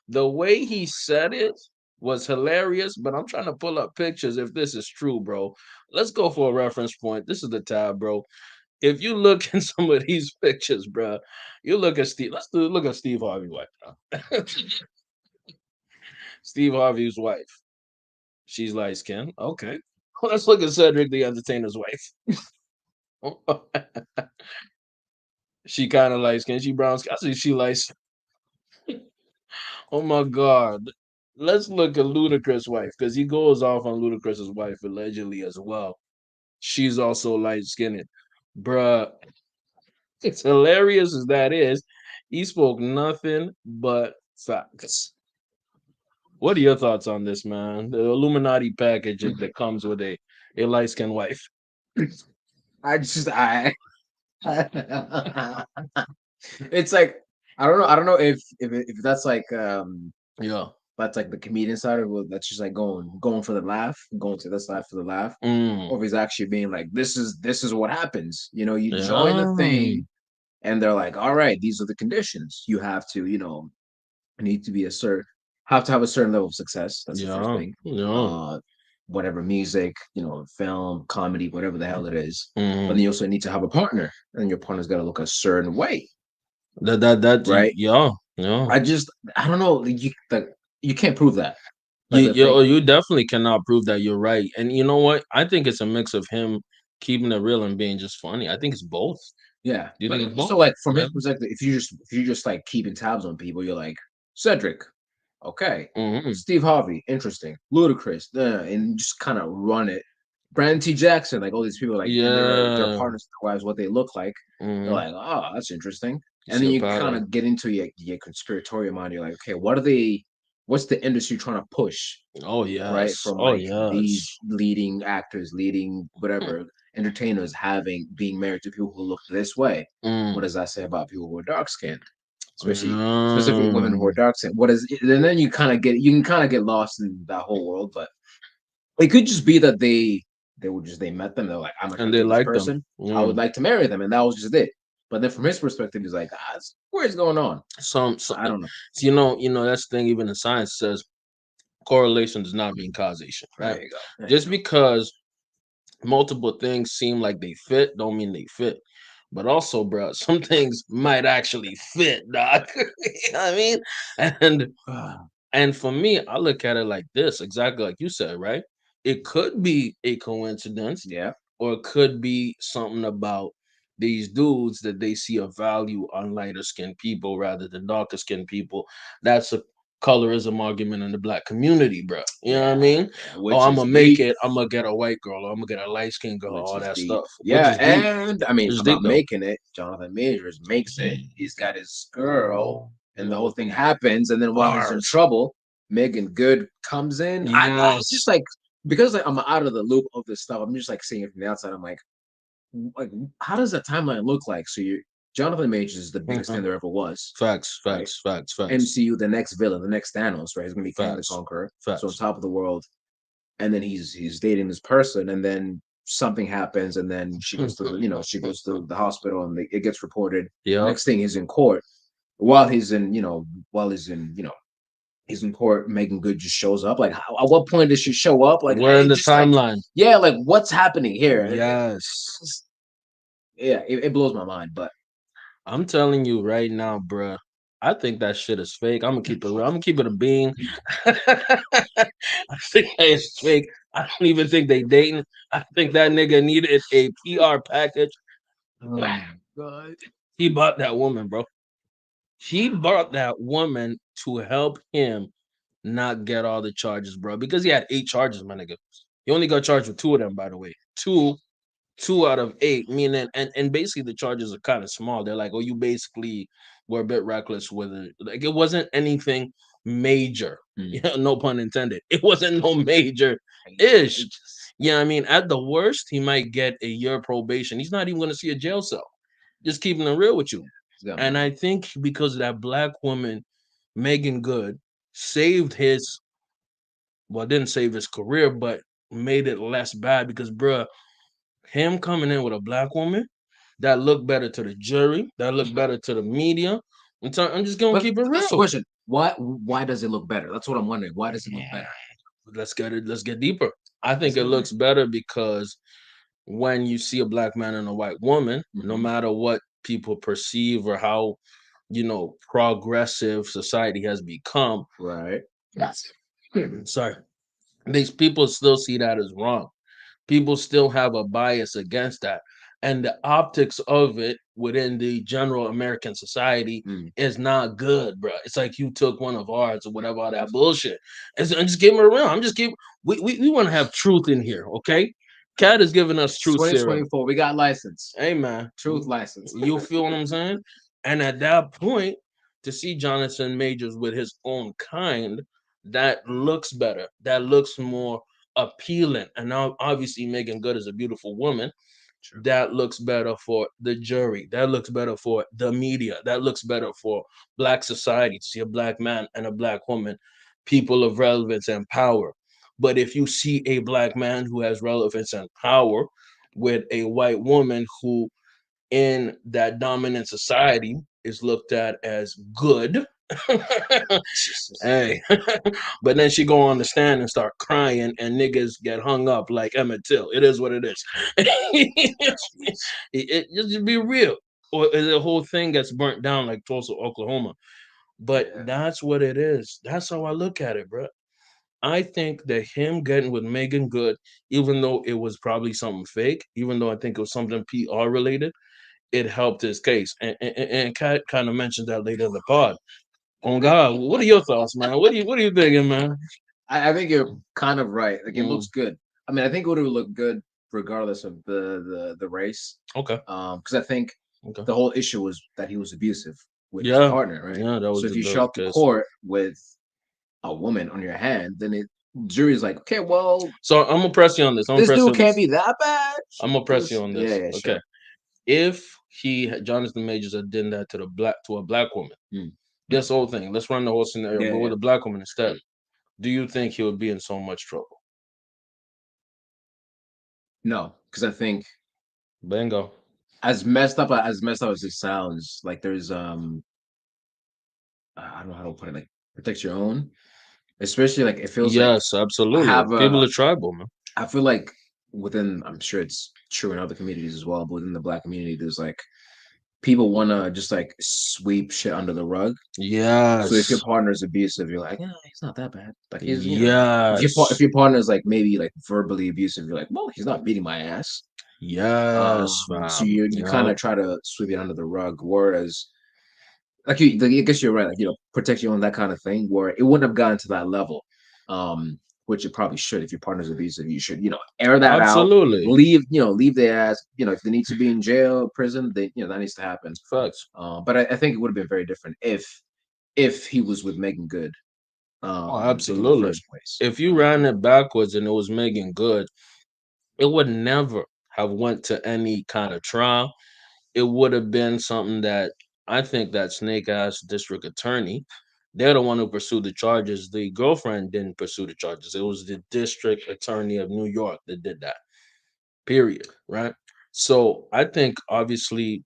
The way he said it was hilarious, but I'm trying to pull up pictures if this is true, bro. Let's go for a reference point. This is the tab, bro. If you look in some of these pictures, bruh, you look at Steve. Look at Steve Harvey's wife. Bro. Steve Harvey's wife. She's light skinned. Okay. Let's look at Cedric the Entertainer's wife. She kind of light skinned. She brown skin. I see she light. Oh my God. Let's look at Ludacris' wife because he goes off on Ludacris' wife allegedly as well. She's also light skinned. Bruh, it's hilarious as that is. He spoke nothing but facts. What are your thoughts on this, man? The Illuminati package that comes with a light skinned wife. I it's like, I don't know if that's like Yeah. that's like the comedian side, or that's just like going for the laugh, going to the side for the laugh, Mm. or if he's actually being like, this is what happens. You know, you join the thing, and they're like, all right, these are the conditions. You have to, need to be have to have a certain level of success. That's the first thing. Yeah. Whatever music, film, comedy, whatever the hell it is. Mhm. But then you also need to have a partner, and your partner's got to look a certain way. That Right? Yeah. I don't know. You can't prove that. Like, You definitely cannot prove that you're right. And you know what? I think it's a mix of him keeping it real and being just funny. I think it's both. yeah. Do you think it's both? So, like, from Yeah. his perspective, if you just like keeping tabs on people, you're like, Cedric, okay, Mhm. Steve Harvey, interesting, Ludacris, and just kind of run it. Brandon T. Jackson, like all these people, like, and their Yeah. partners, their wives, what they look like. Mhm. They're like, oh, that's interesting. You And see then a you pattern. kind of get into your conspiratorial mind. You're like, okay, what's the industry trying to push? Oh yes. Right? From Oh like yes. these leading actors, leading whatever entertainers being married to people who look this way. What does that say about people who are dark skinned? Specifically women who are dark skinned. And then you can kind of get lost in that whole world, but it could just be that they met them, they're like, I'm And attracted they to this like them. person. I would like to marry them, and that was just it. But then from his perspective, he's like, where's going on? Some I don't know. you know that's the thing. Even in science says correlation does not mean causation, right? There you go. There you Just go. because multiple things seem like they fit, don't mean they fit. But also, bro, some things might actually fit, dog. You know what I mean? And for me, I look at it like this, exactly like you said, right? It could be a coincidence, Yeah. or it could be something about these dudes that they see a value on lighter skinned people rather than darker skinned people. That's a colorism argument in the black community, bro. You know what I mean? Which I'm is gonna make deep. it. I'm gonna get a white girl, or I'm gonna get a light skinned girl, Which all is that deep. stuff. Yeah, Which is deep. and I mean, It's I'm deep, not though. making it. Jonathan Majors makes it. He's got his girl, and the whole thing happens. And then while he's in trouble, Megan Good comes in. I Yes. just like, because like, I'm out of the loop of this stuff. I'm just like seeing it from the outside. I'm like, how does that timeline look like? So Jonathan Majors is the biggest thing there ever was. Facts. right? MCU, the next villain, the next Thanos, right? He's gonna be Kang the Facts. Conqueror. Facts. So on top of the world, and then he's dating this person, and then something happens, and then she goes to the hospital, and it gets reported. Yeah. Next thing, he's in court. While he's in he's in court, Megan Good just shows up. Like, at what point does she show up? Like, We're in the just, like, timeline. yeah, like, what's happening here? Yes. Yeah, it blows my mind. But I'm telling you right now, bruh. I think that shit is fake. I'm gonna keep it real. I'm gonna keep it a bean. I think that is fake. I don't even think they dating. I think that nigga needed a PR package. Oh my God. He bought that woman, bro. He bought that woman to help him not get all the charges, bro. Because he had 8 charges, my nigga. He only got charged with 2 of them, by the way. Two out of 8, meaning and basically the charges are kind of small. They're like, oh, you basically were a bit reckless with it. Like it wasn't anything major. Yeah, no pun intended. It wasn't no major ish. Yeah, I mean, at the worst, he might get a year probation. He's not even gonna see a jail cell. Just keeping it real with you. And I think because of that black woman, Megan Good, saved his well, didn't save his career, but made it less bad because bruh, him coming in with a black woman that looked better to the jury, that looked better to the media. I'm just gonna keep it real. That's the question. Why does it look better? That's what I'm wondering. Why does it look better? Let's get deeper. I think it looks better because when you see a black man and a white woman, no matter what people perceive or how progressive society has become, Right. sorry, these people still see that as wrong. People still have a bias against that. And the optics of it within the general American society is not good, bro. It's like you took one of ours or whatever, all that bullshit. I'm just giving it around. I'm just giving, we want to have truth in here, okay? Katt is giving us truth serum. 2024, we got license. Hey, man. Truth license. You feel what I'm saying? And at that point, to see Jonathan Majors with his own kind, that looks better. That looks more appealing. And now, obviously, Megan Good is a beautiful woman. True. That looks better for the jury. That looks better for the media. That looks better for Black society to see a Black man and a Black woman, people of relevance and power. But if you see a Black man who has relevance and power with a white woman who in that dominant society is looked at as good. Hey, but then she go on the stand and start crying, and niggas get hung up like Emmett Till. It is what it is. it just be real, or the whole thing gets burnt down like Tulsa, Oklahoma. But that's what it is. That's how I look at it, bro. I think that him getting with Megan Good, even though it was probably something fake, even though I think it was something PR related, it helped his case. And Katt kind of mentioned that later in the pod. On God, what are your thoughts, man? What are you thinking, man? I think you're kind of right. Like it looks good. I mean, I think it would have looked good regardless of the race. Okay. Because I think the whole issue was that he was abusive with his partner, right? Yeah, that was so if you show up to court with a woman on your hand, then it jury's like, okay, well. So I'm gonna press you on this. This dude can't be that bad. I'm gonna press you on this. Yeah, okay. Sure. If Jonathan Majors had done that to a black woman, this whole thing. Let's run the whole scenario, but with a black woman instead. Do you think he would be in so much trouble? No, because I think bingo. As messed up as it sounds, like there's I don't know how to put it, like protect your own. Especially like it feels like absolutely. People are tribal, man. I feel like within, I'm sure it's true in other communities as well, but within the Black community, there's like people want to just like sweep shit under the rug. Yeah. So if your partner is abusive, you're like, he's not that bad. Like he's if if your partner is like maybe like verbally abusive, you're like, well, he's not beating my ass. Yes. So you kind of try to sweep it under the rug, whereas like I guess you're right, like protect you on that kind of thing, where it wouldn't have gotten to that level. Which it probably should. If your partner's abusive, you should, air that out. Leave their ass. If they need to be in jail, prison, that needs to happen. Facts. But I think it would have been very different if he was with Megan Good. Absolutely. In the first place. If you ran it backwards and it was Megan Good, it would never have went to any kind of trial. It would have been something that I think that snake ass district attorney, they're the one who pursued the charges. The girlfriend didn't pursue the charges. It was the district attorney of New York that did that. Period. Right. So I think obviously,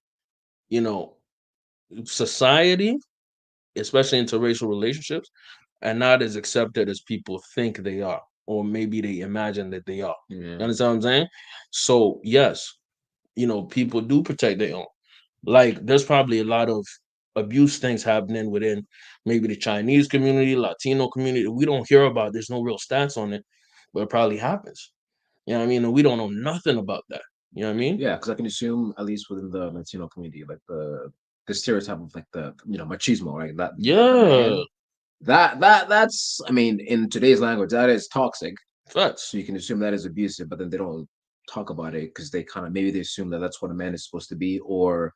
society, especially interracial relationships, are not as accepted as people think they are, or maybe they imagine that they are. You understand what I'm saying? So yes, people do protect their own. Like there's probably a lot of abuse things happening within maybe the Chinese community, Latino community. We don't hear about. There's no real stats on it, but it probably happens. You know what I mean? And we don't know nothing about that. You know what I mean? Yeah, because I can assume, at least within the Latino community, like the stereotype of like the machismo, right? That Yeah. that's, I mean, in today's language, that is toxic. Facts. So you can assume that is abusive, but then they don't talk about it because they kind of, maybe they assume that that's what a man is supposed to be, or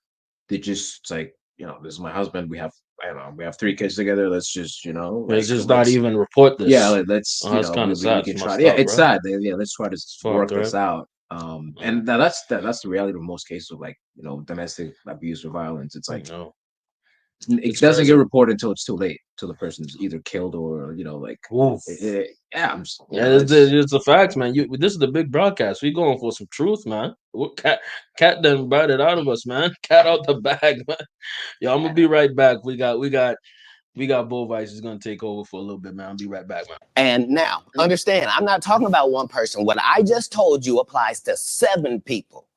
they just, it's like, this is my husband. We have, I don't know, we have 3 kids together. Let's just, Let's just not even report this. yeah, let's, that's kind of sad. we can try. Yeah, it's sad. Yeah, let's try to work fucked, this right? out. And that's the reality of most cases of, like, domestic abuse or violence. It's like, No. it doesn't get reported until it's too late, till the person's either killed or like, Oof. yeah, I'm just, it's the facts, man. This is the big broadcast. We going for some truth, man. Katt done brought it out of us, man. Katt out the bag, man. Yo, I'm gonna be right back. We got Bovice is gonna take over for a little bit, man. I'll be right back, man. And now, understand, I'm not talking about one person. What I just told you applies to 7 people.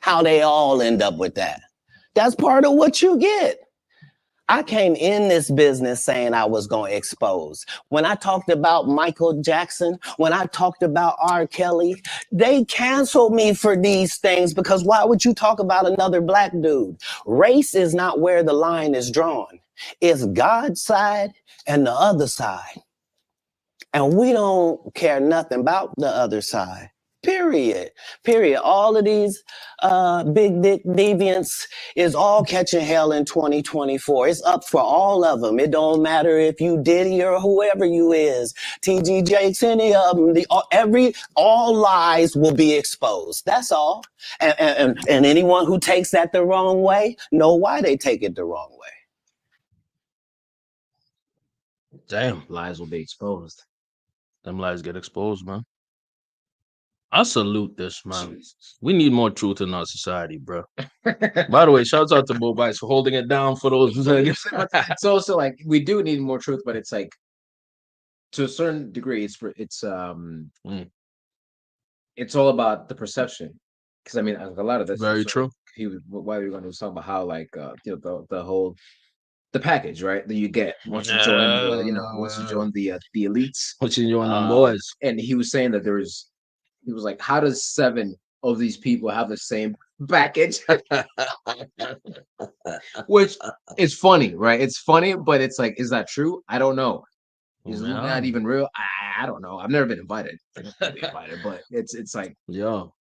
How they all end up with that. That's part of what you get. I came in this business saying I was going to expose. When I talked about Michael Jackson, when I talked about R. Kelly, they canceled me for these things, because why would you talk about another black dude? Race is not where the line is drawn. It's God's side and the other side. And we don't care nothing about the other side. Period. All of these big dick deviants is all catching hell in 2024. It's up for all of them. It don't matter if you Diddy or whoever you is. TG Jakes, any of them. All lies will be exposed. That's all. And anyone who takes that the wrong way, know why they take it the wrong way. Damn, lies will be exposed. Them lies get exposed, man. I salute this, man. Jesus. We need more truth in our society, bro. By the way, shouts out to Bovice for holding it down for those. It's also like, we do need more truth, but it's like, to a certain degree, it's all about the perception. Because I mean, a lot of this very true. Why we going to talk about how, like, the whole package, right, that you get once you join, once you join the elites, once you join the boys. And he was saying that he was like, how does 7 of these people have the same package? Which is funny, right? It's funny, but it's like, is that true? I don't know. Is that even real? I don't know. I've never been invited. But it's like, yo,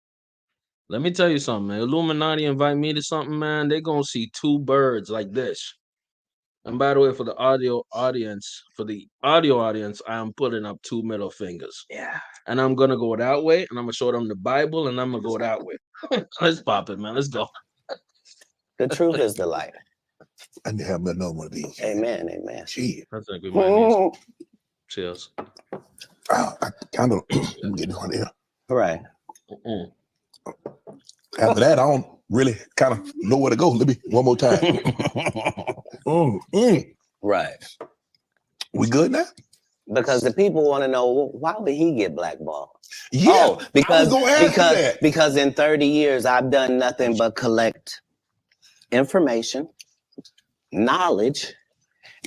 let me tell you something, man. Illuminati invite me to something, man. They're gonna see 2 birds like this. And by the way, for the audio audience, I am putting up 2 middle fingers. Yeah. And I'm gonna go that way, and I'm gonna show them the Bible, and I'm gonna go that way. Let's pop it, man. Let's go. The truth is the light. I need to have another one of these. Amen. Gee. That's a good one. Cheers. I kind of get one here. Right. After that, I don't really kind of know where to go. Let me one more time. Right. We good now? Because the people want to know, why would he get blackballed? Yeah, because in 30 years I've done nothing but collect information, knowledge,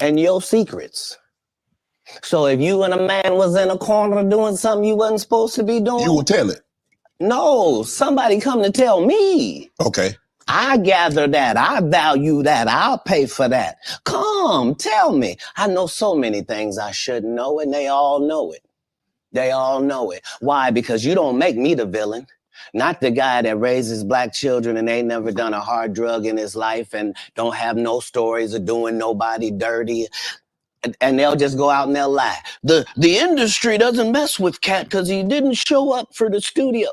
and your secrets. So if you and a man was in a corner doing something you wasn't supposed to be doing, you will tell it. No, somebody come to tell me. Okay. I gather that. I value that. I'll pay for that. Come, tell me. I know so many things I shouldn't know, and they all know it. They all know it. Why? Because you don't make me the villain. Not the guy that raises black children and ain't never done a hard drug in his life and don't have no stories of doing nobody dirty. And they'll just go out and they'll lie. The industry doesn't mess with Katt because he didn't show up for the studio.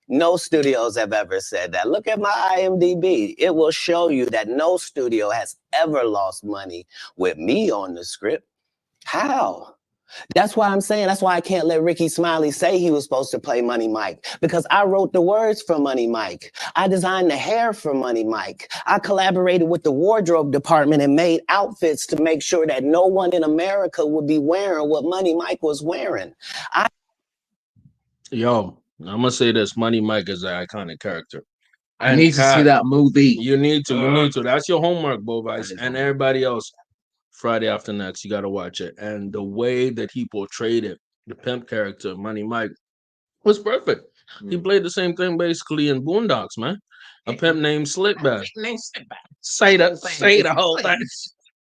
No studios have ever said that. Look at my IMDb. It will show you that no studio has ever lost money with me on the script. How? That's why I'm saying, that's why I can't let Ricky Smiley say he was supposed to play Money Mike, because I wrote the words for Money Mike. I designed the hair for Money Mike. I collaborated with the wardrobe department and made outfits to make sure that no one in America would be wearing what Money Mike was wearing. Yo, I'm gonna say this: Money Mike is an iconic character. I need to see that movie. You need to. You need to. That's your homework, Bovice, and everybody else. Friday after next, you got to watch it. And the way that he portrayed it, the pimp character, Money Mike, was perfect. He played the same thing basically in Boondocks, man. A pimp named Slickback. Say the whole thing.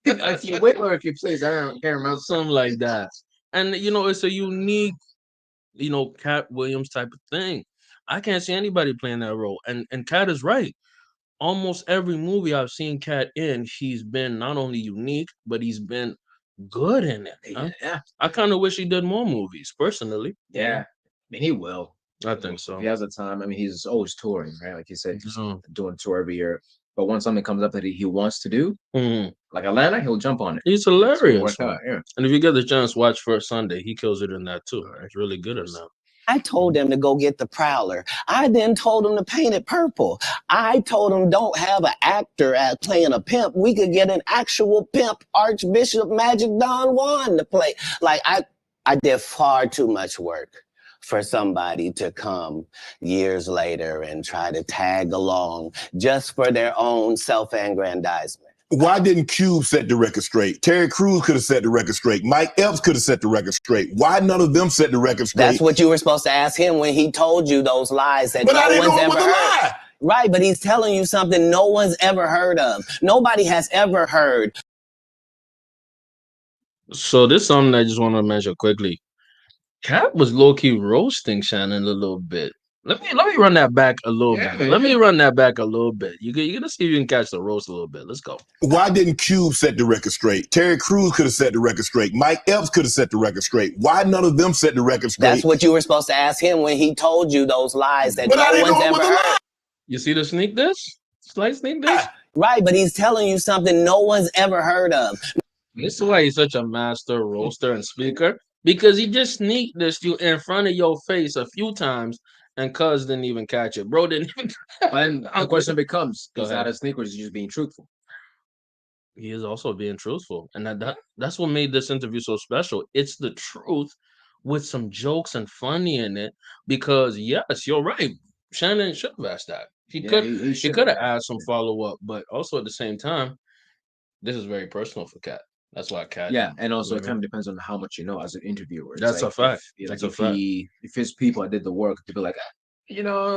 If you wait or if you please, I don't care about Something like that. And it's a unique, Katt Williams type of thing. I can't see anybody playing that role. And Katt is right. Almost every movie I've seen Katt in, he's been not only unique, but he's been good in it. Huh? Yeah. I kind of wish he did more movies, personally. Yeah. I mean, he will. I think so. If he has the time. I mean, he's always touring, right? Like you said, he's doing a tour every year. But when something comes up that he wants to do, like Atlanta, he'll jump on it. He's hilarious. Out, yeah. And if you get the chance, watch First Sunday. He kills it in that too. He's really good in that. I told them to go get the Prowler. I then told them to paint it purple. I told them don't have an actor as playing a pimp. We could get an actual pimp, Archbishop Magic Don Juan, to play. Like I did far too much work for somebody to come years later and try to tag along just for their own self-aggrandizement. Why didn't Cube set the record straight? Terry Crews could have set the record straight. Mike Epps could have set the record straight. Why none of them set the record straight? That's what you were supposed to ask him when he told you those lies that no one's ever heard. Right, but he's telling you something no one's ever heard of. Nobody has ever heard. So this is something I just want to mention quickly. Katt was low-key roasting Shannon a little bit. Let me run that back a little bit. Let me run that back a little bit. You're gonna see if you can catch the roast a little bit. Let's go. Why didn't Cube set the record straight? Terry Crews could have set the record straight. Mike Epps could have set the record straight. Why none of them set the record straight? That's what you were supposed to ask him when he told you those lies that no one's ever heard. You see the sneak dish? Slight sneak dish? Right, but he's telling you something no one's ever heard of. This is why he's such a master roaster and speaker. Because he just sneak this you in front of your face a few times. And Cuz didn't even catch it. Bro didn't even And the question becomes, is that a sneak or is he just being truthful? He is also being truthful. And that's what made this interview so special. It's the truth with some jokes and funny in it. Because yes, you're right. Shannon should have asked that. He could have asked some follow-up, but also at the same time, this is very personal for Katt. That's why Katt. Yeah, and also it kind of depends on how much you know as an interviewer. That's a fact. That's a fact. If his people that did the work to be like,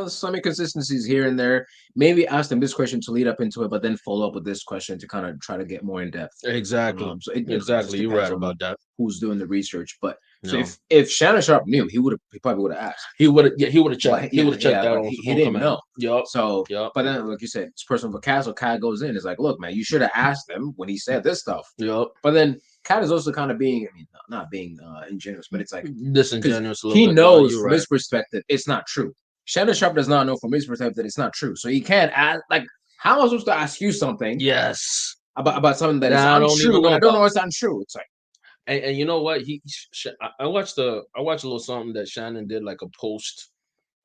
some inconsistencies here and there, maybe ask them this question to lead up into it, but then follow up with this question to kind of try to get more in depth. Exactly. Exactly. You're right about that. Who's doing the research? But so if Shannon Sharp knew, he probably would have asked. He would have checked. He would have checked that on. He didn't know. Yep. So, but then, like you said, it's personal for Katt. So Katt goes in. It's like, look, man, you should have asked them when he said this stuff. Yep. But then Katt is also kind of being, not being ingenuous, but it's like disingenuous. He knows from his perspective it's not true. Shannon Sharp does not know from his perspective that it's not true. So he can't ask. Like, how am I supposed to ask you something? Yes. About something that is untrue. I don't know it's untrue. It's like. And you know what? I watched a little something that Shannon did, like a post,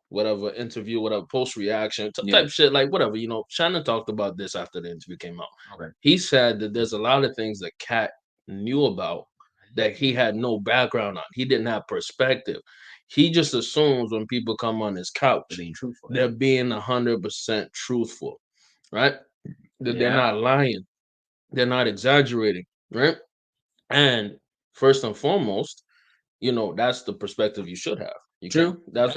whatever interview, whatever post reaction type shit, like whatever. Shannon talked about this after the interview came out. Okay. He said that there's a lot of things that Katt knew about that he had no background on. He didn't have perspective. He just assumes when people come on his couch, they're being 100% truthful, right? That they're not lying, they're not exaggerating, right? And first and foremost, that's the perspective you should have. True. That's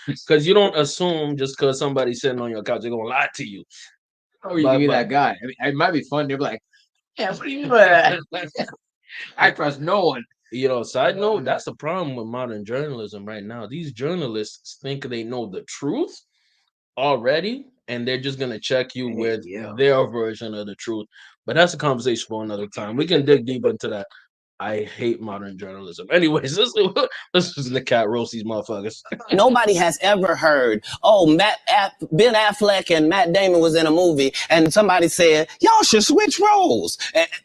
because you don't assume just because somebody's sitting on your couch, they're gonna lie to you. Oh, you can be that guy. I mean, it might be fun. They're like, yeah, what do you mean? I trust no one. Side note, that's the problem with modern journalism right now. These journalists think they know the truth already, and they're just gonna check you with their version of the truth. But that's a conversation for another time. We can dig deep into that. I hate modern journalism. Anyways, this is the Katt roast these motherfuckers. Nobody has ever heard, Ben Affleck and Matt Damon was in a movie, and somebody said, y'all should switch roles.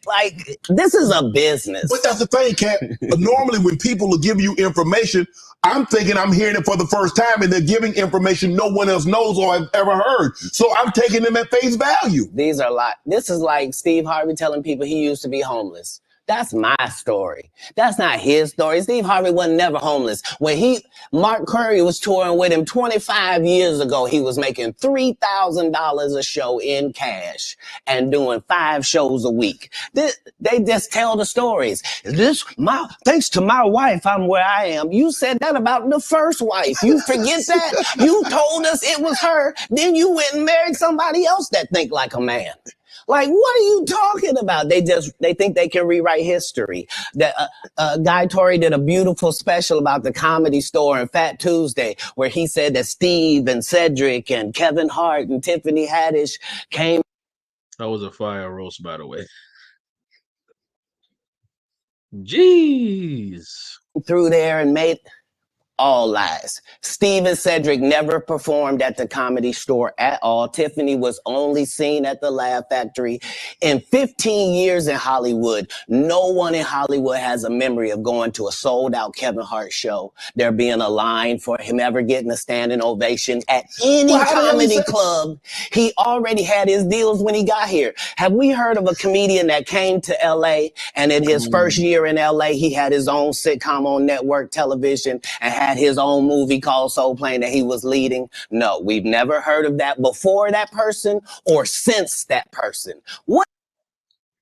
Like, this is a business. But that's the thing, Katt. Normally, when people will give you information, I'm thinking I'm hearing it for the first time, and they're giving information no one else knows or has ever heard. So I'm taking them at face value. This is like Steve Harvey telling people he used to be homeless. That's my story. That's not his story. Steve Harvey was never homeless. When Mark Curry was touring with him 25 years ago, he was making $3,000 a show in cash and doing 5 shows a week. They just tell the stories. Thanks to my wife, I'm where I am. You said that about the first wife. You forget that? You told us it was her. Then you went and married somebody else that think like a man. Like, what are you talking about? They think they can rewrite history. Guy Torrey did a beautiful special about the Comedy Store and Fat Tuesday, where he said that Steve and Cedric and Kevin Hart and Tiffany Haddish came. That was a fire roast, by the way. Jeez. Through there and made all lies. Steve and Cedric never performed at the Comedy Store at all. Tiffany was only seen at the Laugh Factory. In 15 years in Hollywood, no one in Hollywood has a memory of going to a sold-out Kevin Hart show, there being a line for him ever getting a standing ovation at any comedy club. He already had his deals when he got here. Have we heard of a comedian that came to LA and in his first year in LA, he had his own sitcom on network television and had his own movie called Soul Plane that he was leading? No, we've never heard of that before that person or since that person. What?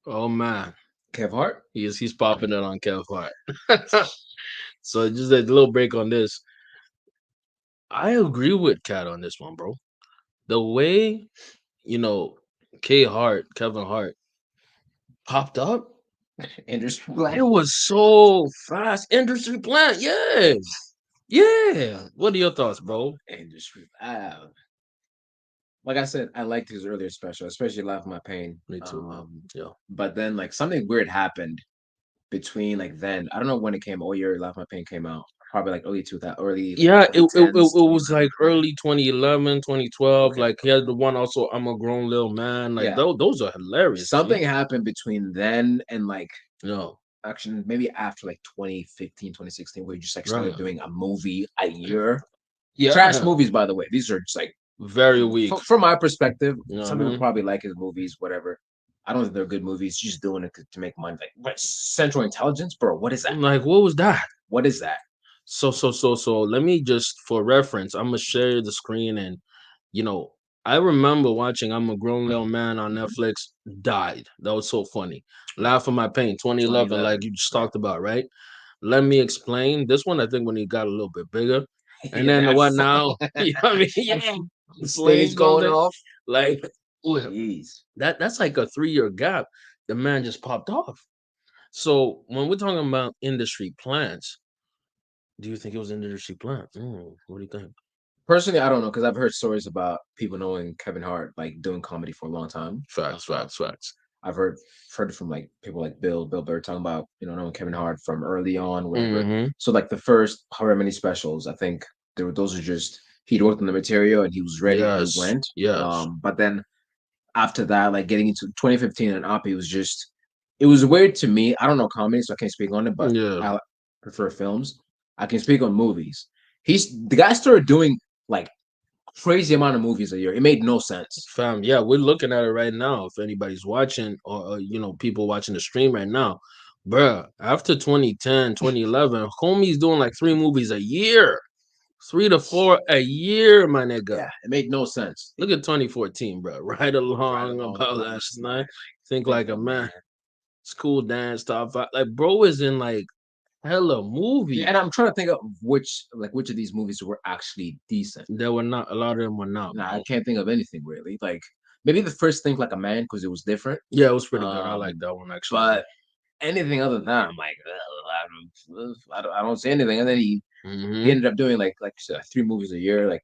Oh man, Kev Hart? he's popping it on Kev Hart. So just a little break on this. I agree with Katt on this one, bro. The way, Kevin Hart popped up, Industry it Plan. was so fast. Industry plant, yeah. Yeah. What are your thoughts, bro? Industry. Like I said, I liked his earlier special, especially Laugh My Pain. Me too, man. Yeah. But then like something weird happened between like then. I don't know when it came. All year Laugh My Pain came out. Probably like early 2000, early. Like, Yeah, it 2010s, was like early 2011, 2012. Okay. Like he had the one also, I'm a Grown Little Man. Like Yeah. those are hilarious. Something happened between then and like No. actually maybe after like 2015, 2016, where you just like started Right. doing a movie a year. Yeah. Trash movies, by the way. These are just like Very weak. from my perspective. You know Some what I people mean? probably like his movies, whatever. I don't think they're good movies. Just doing it to make money. Like what? Central Intelligence, bro. What is that? Like, what was that? What is that? So let me just, for reference, I'm gonna share the screen, and I remember watching I'm a Grown Little Man on Netflix. Died. That was so funny. Laugh at My Pain, 2011, like you just talked about, right? Let me explain. This one, I think, when he got a little bit bigger. And then the what now? You know what I mean? Yeah. Stage going off. Like, Jeez. that's like a 3-year gap. The man just popped off. So when we're talking about industry plans, do you think it was an industry plan? What do you think? Personally, I don't know because I've heard stories about people knowing Kevin Hart like doing comedy for a long time. Facts. I've heard it from like people like Bill Burr talking about knowing Kevin Hart from early on, whatever. Mm-hmm. So like the first however many specials, I think those are just he'd worked on the material and he was ready and he went. Yes. But then after that, like getting into 2015 and up, it was weird to me. I don't know comedy, so I can't speak on it, but Yeah. I prefer films. I can speak on movies. The guy started doing like crazy amount of movies a year. It made no sense. Fam, yeah, we're looking at it right now. If anybody's watching or people watching the stream right now, bruh, after 2010, 2011, homie's doing like 3 movies a year. 3 to 4 a year, my nigga. Yeah, it made no sense. Look at 2014, bro. Right along about last night. Think like a man. School dance, top 5. Like, bro is in like hella movies. Yeah, and I'm trying to think of which of these movies were actually decent. There were not, a lot of them were not. Nah, I can't think of anything really. Like maybe the first Think Like a Man because it was different. Yeah, it was pretty good. I like that one actually. But anything other than that, I'm like, I don't see anything. And then he ended up doing like you said, 3 movies a year, like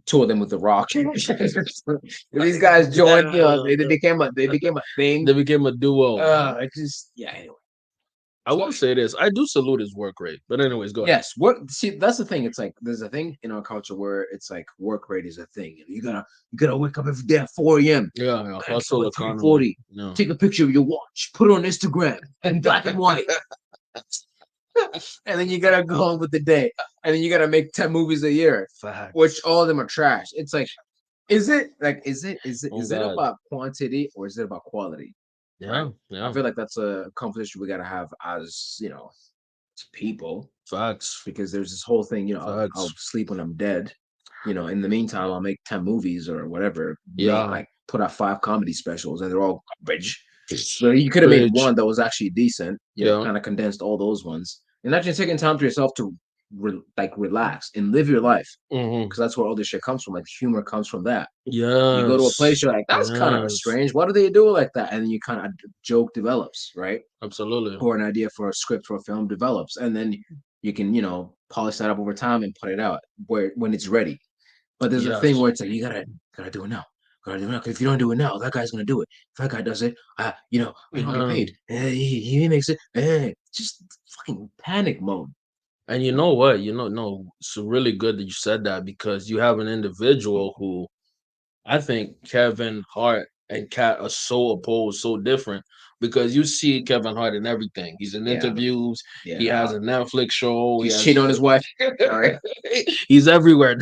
2 of them with The Rock. These guys joined, they became a thing. They became a duo. Anyway. I will say this. I do salute his work rate. But anyways, go ahead. Yes, see, that's the thing. It's like there's a thing in our culture where it's like work rate is a thing. You gotta wake up every day at 4 a.m. Yeah, hustle economy. 40. No. Take a picture of your watch, put it on Instagram in black and white. And then you gotta go on with the day. And then you gotta make 10 movies a year. Facts. Which all of them are trash. It's like, is it about quantity or is it about quality? Yeah, yeah. I feel like that's a conversation we gotta have as as people, Facts. because there's this whole thing, I'll Facts. sleep when I'm dead. In the meantime, I'll make 10 movies or whatever, make Yeah. like put out 5 comedy specials, and they're all garbage. So you could have made Bridge. one that was actually decent, Yeah. kind of condensed all those ones, and actually taking time to yourself to relax and live your life, Mm-hmm. because that's where all this shit comes from. Like humor comes from that. Yes. You go to a place, you're like, that's kind of Yes. strange. Why do they do it like that? And then you kind of joke develops, right? Absolutely. Or an idea for a script for a film develops, and then you can polish that up over time and put it out when it's ready. But there's a thing Yes. where it's like you gotta do it now. Gotta do it now. 'Cause if you don't do it now, that guy's gonna do it. If that guy does it, I don't get paid. He makes it. Just fucking panic mode. And you know what? No, it's really good that you said that, because you have an individual who, I think Kevin Hart and Katt are so opposed, so different, because you see Kevin Hart in everything. He's in Yeah. interviews. Yeah. He has a Netflix show. He's cheating on his wife. All right. He's everywhere,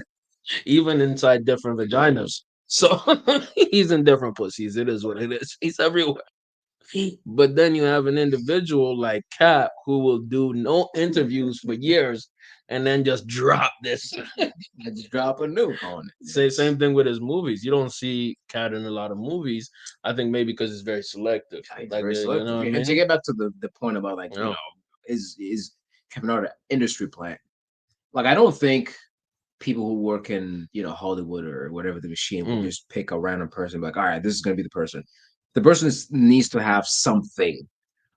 even inside different vaginas. So he's in different pussies. It is what it is. He's everywhere. But then you have an individual like Katt who will do no interviews for years and then just drop this. Just drop a nuke on it. Same thing with his movies. You don't see Katt in a lot of movies. I think maybe because it's very selective. It's Like, very you selective. know what I And mean? to get back to the point about Yeah. is Kevin Hart an industry plant? Like, I don't think people who work in Hollywood or whatever the machine will just pick a random person and be like, all right, this is gonna be the person. The person needs to have something,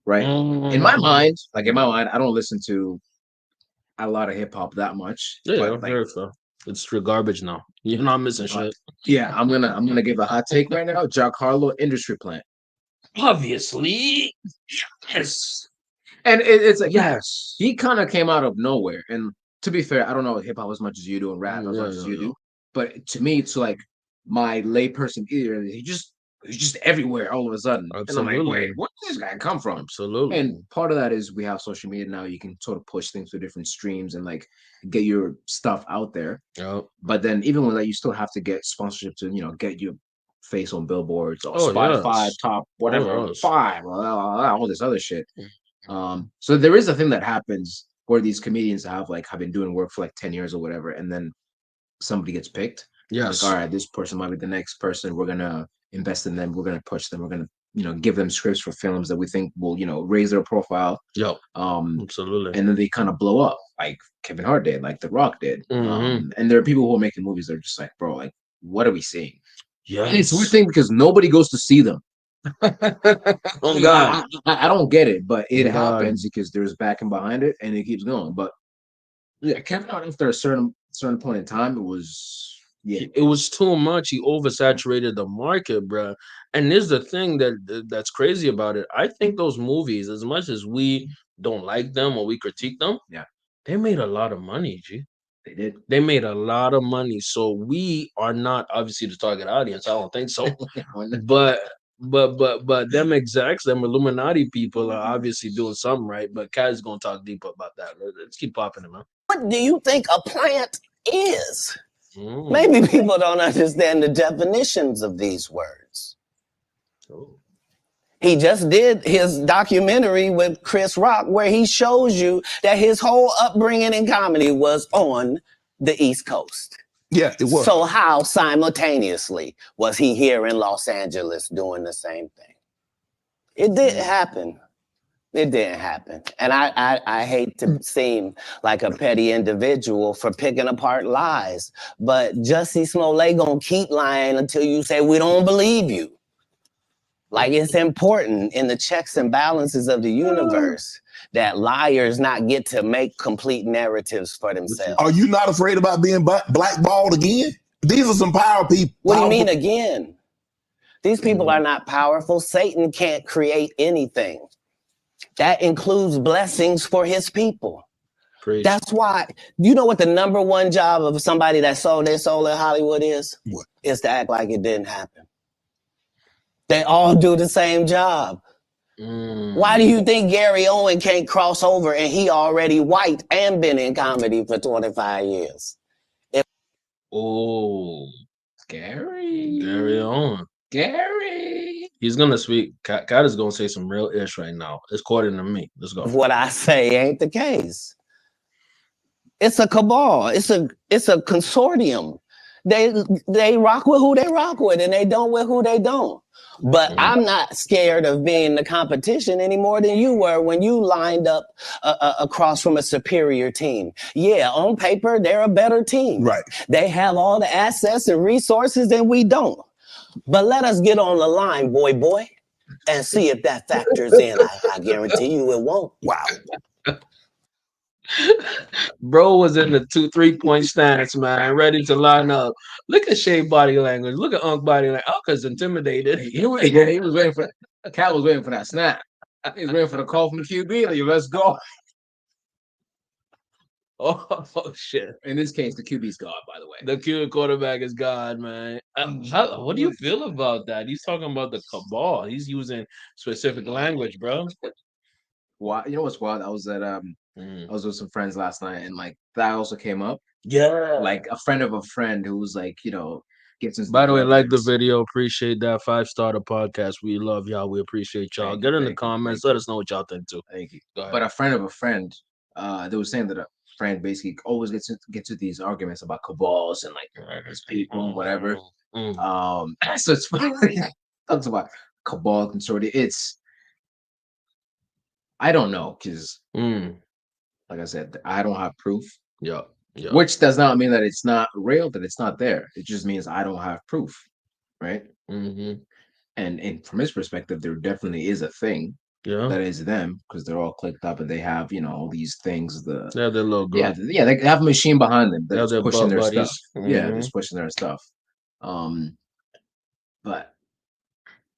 right? In my mind, I don't listen to a lot of hip hop that much. Yeah, But very fair. It's straight garbage now. You're not missing shit. yeah, I'm gonna give a hot take right now. Jack Harlow, industry plant. Obviously, yes. And it's like, yes, he kind of came out of nowhere. And to be fair, I don't know hip hop as much as you do and rap as much as you do. But to me, it's like my layperson ear, he's just everywhere all of a sudden. Absolutely. And I'm like, wait, where did this guy come from? Absolutely. And part of that is we have social media now. You can sort of push things to different streams and like get your stuff out there. Yep. But then even with that, you still have to get sponsorship to get your face on billboards or Oh, Spotify yes. top whatever Oh, yes. 5, all this other shit. So there is a thing that happens where these comedians have been doing work for like 10 years or whatever, and then somebody gets picked. Yes. Like, all right, this person might be the next person. We're gonna invest in them. We're gonna push them. We're gonna give them scripts for films that we think will raise their profile. Yep. Absolutely. And then they kind of blow up, like Kevin Hart did, like The Rock did. And there are people who are making movies that are just like, bro, like, what are we seeing? Yeah. And it's a weird thing because nobody goes to see them. Oh God. I don't get it, but it Oh, God. happens because there's backing behind it and it keeps going. But yeah, Kevin Hart, after a certain point in time, it was too much. He oversaturated the market, bro. And here's the thing that's crazy about it. I think those movies, as much as we don't like them or we critique them, they made a lot of money, G. They did. They made a lot of money. So we are not obviously the target audience. I don't think so. But them execs, them Illuminati people are obviously doing something right. But Katt is gonna talk deeper about that. Let's keep popping it, man. What do you think a plant is? Maybe people don't understand the definitions of these words. Oh. He just did his documentary with Chris Rock where he shows you that his whole upbringing in comedy was on the East Coast. Yeah, it was. So how simultaneously was he here in Los Angeles doing the same thing? It didn't happen. It didn't happen. And I hate to seem like a petty individual for picking apart lies, but Jussie Smollett gonna keep lying until you say we don't believe you. Like, it's important in the checks and balances of the universe that liars not get to make complete narratives for themselves. Are you not afraid about being blackballed again? These are some power people. What do you mean again? These people are not powerful. Satan can't create anything. That includes blessings for his people. Preach. That's why, you know what the number one job of somebody that sold their soul in Hollywood is? What? Is to act like it didn't happen. They all do the same job. Why do you think Gary Owen can't cross over and he already white and been in comedy for 25 years? Oh, Gary Gary Owen. Gary. He's gonna speak. Katt is gonna say some real ish right now. It's according to me. Let's go. What I say ain't the case. It's a cabal. It's a consortium. They rock with who they rock with, and they don't with who they don't. But I'm not scared of being the competition any more than you were when you lined up across from a superior team. Yeah, on paper, they're a better team. Right. They have all the assets and resources and we don't. But let us get on the line, boy, and see if that factors in. I guarantee you it won't. Wow. Bro was in the 2 3 point stance, man, ready to line up. Look at Shay body language. Look at Unc body language. Unc's intimidated. He was waiting for Katt was waiting for that snap. He was waiting for the call from the QB. Like, let's go. Oh shit! In this case, the QB's God, by the way. The Q quarterback is God, man. What do you feel about that? He's talking about the cabal. He's using specific language, bro. Why? You know what's wild? I was with some friends last night, and like that also came up. Yeah. Like a friend of a friend who was like, gets into. By the way, like the arguments. video. Appreciate that 5-star podcast. We love y'all. We appreciate y'all. Thank Get you, in the thank you, comments. thank Let you. us know what y'all think too. Thank you. Go ahead. But a friend of a friend, they were saying that a friend basically always gets to these arguments about cabals and like his people and whatever. So it's funny. Talks about cabal consortium. I don't know because, like I said, I don't have proof. Yeah. Which does not mean that it's not real, that it's not there. It just means I don't have proof, right? Mm-hmm. And from his perspective, there definitely is a thing. Yeah. That is them because they're all clicked up and they have all these things. They have their little Yeah, group. they have a machine behind them They have that's their pushing butt their buddies. stuff. Yeah, that's pushing their stuff. But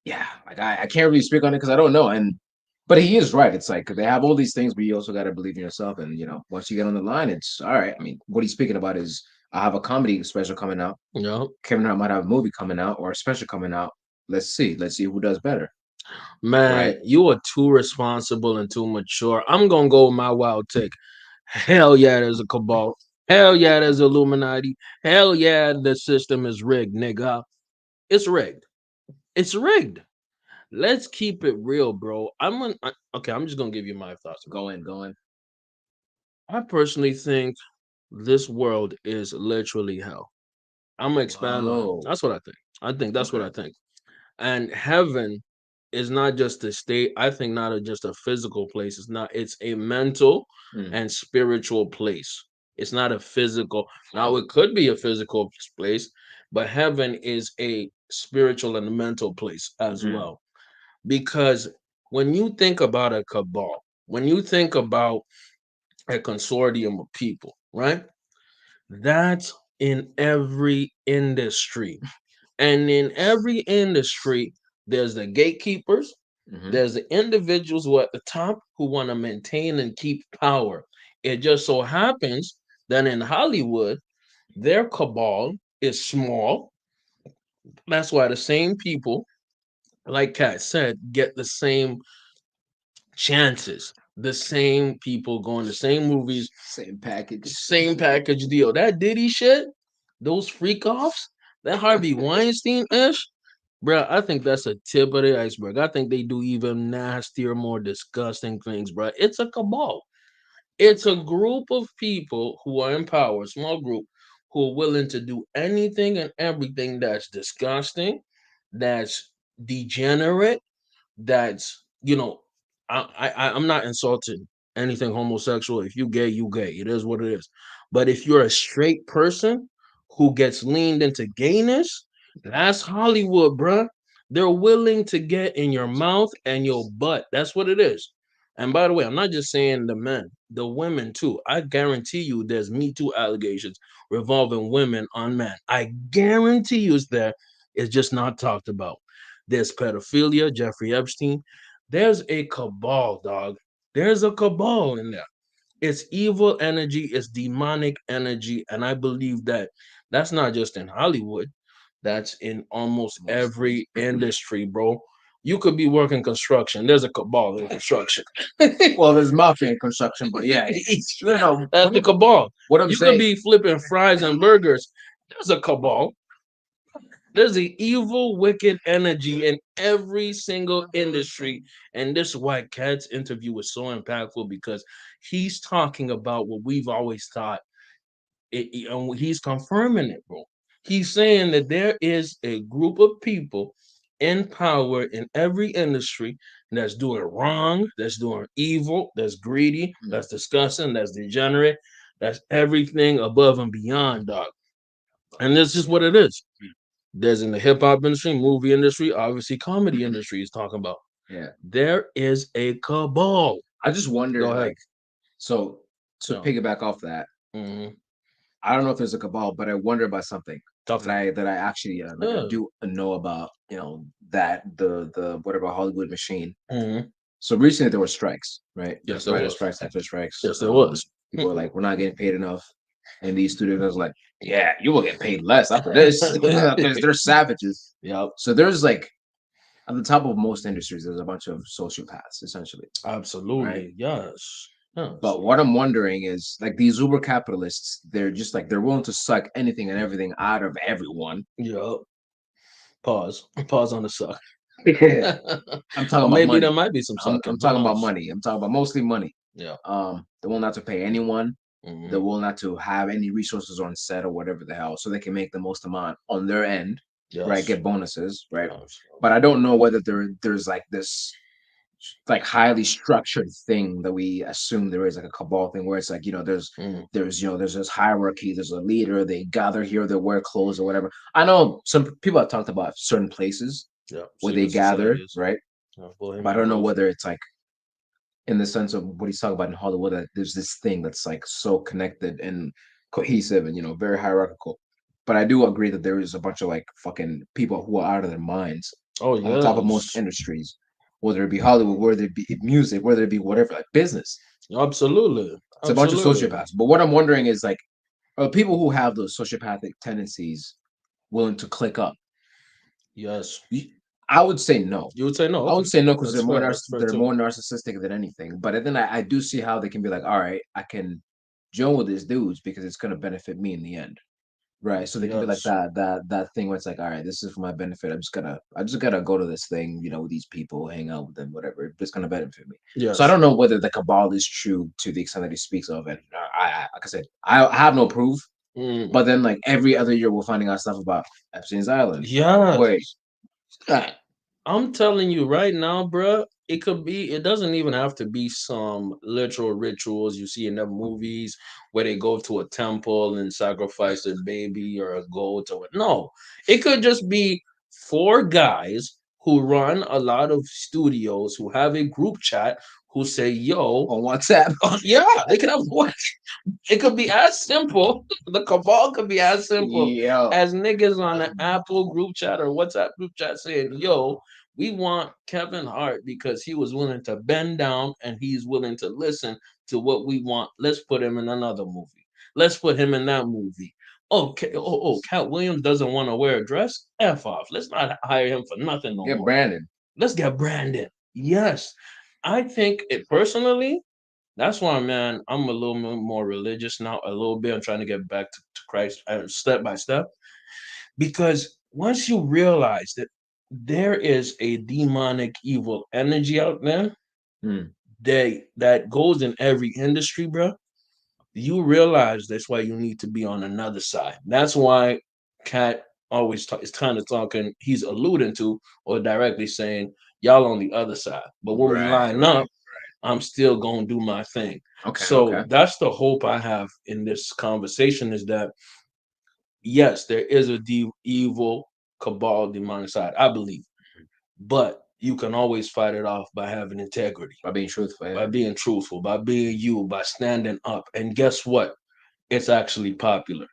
yeah, like I can't really speak on it because I don't know. But he is right. It's like they have all these things, but you also got to believe in yourself. And once you get on the line, it's all right. I mean, what he's speaking about is I have a comedy special coming out. Yeah. Kevin Hart might have a movie coming out or a special coming out. Let's see who does better. Man, Right? you are too responsible and too mature. I'm gonna go with my wild take. Hell yeah, there's a cabal. Hell yeah, there's Illuminati. Hell yeah, the system is rigged, nigga. It's rigged. It's rigged. Let's keep it real, bro. Okay. I'm just gonna give you my thoughts. Go in. I personally think this world is literally hell. I'm gonna expand on it. Whoa. That's what I think. I think that's what I think. And heaven is not just a state. I think not just a physical place. It's a mental and spiritual place. It's not a physical. Now it could be a physical place, but heaven is a spiritual and mental place as well. Because when you think about a cabal, when you think about a consortium of people, right? That's in every industry. And in every industry, there's the gatekeepers, there's the individuals who are at the top who want to maintain and keep power. It just so happens that in Hollywood, their cabal is small. That's why the same people, like Kat said, get the same chances. The same people going the same movies, Same package. same package deal. That Diddy shit, those freak offs, that Harvey Weinstein ish, bro. I think that's a tip of the iceberg. I think they do even nastier, more disgusting things, bro. It's a cabal. It's a group of people who are in power, a small group, who are willing to do anything and everything that's disgusting, that's degenerate, that's I'm not insulting anything homosexual. If you gay, you gay. It is what it is. But if you're a straight person who gets leaned into gayness, that's Hollywood, bruh. They're willing to get in your mouth and your butt. That's what it is. And by the way, I'm not just saying the men, the women too. I guarantee you there's Me Too allegations revolving women on men. I guarantee you it's there. It's just not talked about. There's pedophilia, Jeffrey Epstein. There's a cabal, dog. There's a cabal in there. It's evil energy, it's demonic energy. And I believe that that's not just in Hollywood, that's in almost every industry, bro. You could be working construction. There's a cabal in construction. Well, there's mafia in construction, but yeah, That's the cabal. What I'm You saying, could be flipping fries and burgers. There's a cabal. There's an evil, wicked energy in every single industry. And this is why Katt's interview was so impactful because he's talking about what we've always thought. And he's confirming it, bro. He's saying that there is a group of people in power in every industry that's doing wrong, that's doing evil, that's greedy, that's disgusting, that's degenerate, that's everything above and beyond, dog. And this is what it is. There's in the hip hop industry, movie industry, obviously comedy industry is talking about. Yeah. There is a cabal. I just wonder, Go ahead. like, so to No. piggyback off that, Mm-hmm. I don't know if there's a cabal, but I wonder about something Talk to me. that I actually like, I Yeah. do know about. You know, that the whatever Hollywood machine. Mm-hmm. So recently there were strikes, right? Yes, there Writer was. strikes, actor strikes. Yes, there was. People were like, we're not getting paid enough. And these studios was like, yeah, you will get paid less after this because they're savages. Yep. So there's like at the top of most industries, there's a bunch of sociopaths essentially. Absolutely. Right. Yes. Yes. But what I'm wondering is like these uber capitalists, they're just like they're willing to suck anything and everything out of everyone. Yep. Pause. Pause on the suck. Yeah. I'm talking about maybe money. there might be some sucking. I'm Who talking about knows? money. I'm talking about mostly money. Yeah. They're willing not to pay anyone. Mhm. They're willing not to have any resources on set or whatever the hell, so they can make the most amount on their end, right? Yes. Get bonuses, right? Yes. But I don't know whether there's like this like highly structured thing that we assume there is, like a cabal thing where it's like, you know, Mm. there's you know there's this hierarchy, there's a leader, they gather here, they wear clothes or whatever. I know some people have talked about certain places Yeah. where they Secret gather, societies. right? Yeah, But I don't know Grove. whether it's like in the sense of what he's talking about in Hollywood, that there's this thing that's like so connected and cohesive and, you know, very hierarchical. But I do agree that there is a bunch of like fucking people who are out of their minds Oh on top of most yes. industries, whether it be Hollywood, whether it be music, whether it be whatever, like business. Absolutely. It's a bunch of Absolutely. sociopaths. But what I'm wondering is like, are people who have those sociopathic tendencies willing to click up? Yes. I would say no. You would say no. I would Okay. say no because That's fair. That's fair they're too. more narcissistic than anything. But then I do see how they can be like, all right, I can join with these dudes because it's gonna benefit me in the end. Right. So they can be like Yes. that thing where it's like, all right, this is for my benefit. I just gotta go to this thing, you know, with these people, hang out with them, whatever. It's gonna benefit me. Yes. So I don't know whether the cabal is true to the extent that he speaks of. And like I said, I have no proof. Mm. But then like every other year we're finding out stuff about Epstein's Island. Yes. Wait. Ah, I'm telling you right now, bruh, it could be, it doesn't even have to be some literal rituals you see in the movies where they go to a temple and sacrifice a baby or a goat or what. No, it could just be four guys who run a lot of studios who have a group chat who say, yo, on WhatsApp. yeah, they can have what? It could be as simple. The cabal could be as simple Yeah. as niggas on an Apple group chat or WhatsApp group chat saying, yo, we want Kevin Hart because he was willing to bend down and he's willing to listen to what we want. Let's put him in another movie. Let's put him in that movie. Okay. Cat Williams doesn't want to wear a dress. F off. Let's not hire him for nothing no Get more. Brandon. Let's get Brandon. Yes. I think it personally, that's why, man, I'm a little bit more religious now, a little bit. I'm trying to get back to Christ step by step. Because once you realize that there is a demonic evil energy out there Hmm. that goes in every industry, bro, you realize that's why you need to be on another side. That's why Cat always is kind of talking, he's alluding to or directly saying, y'all on the other side. But when we line up, I'm still gonna do my thing. Okay. So Okay. that's the hope I have in this conversation is that yes, there is a evil cabal demonic side, I believe, but you can always fight it off by having integrity, By being truthful. by being truthful, by being you, by standing up. And guess what? It's actually popular.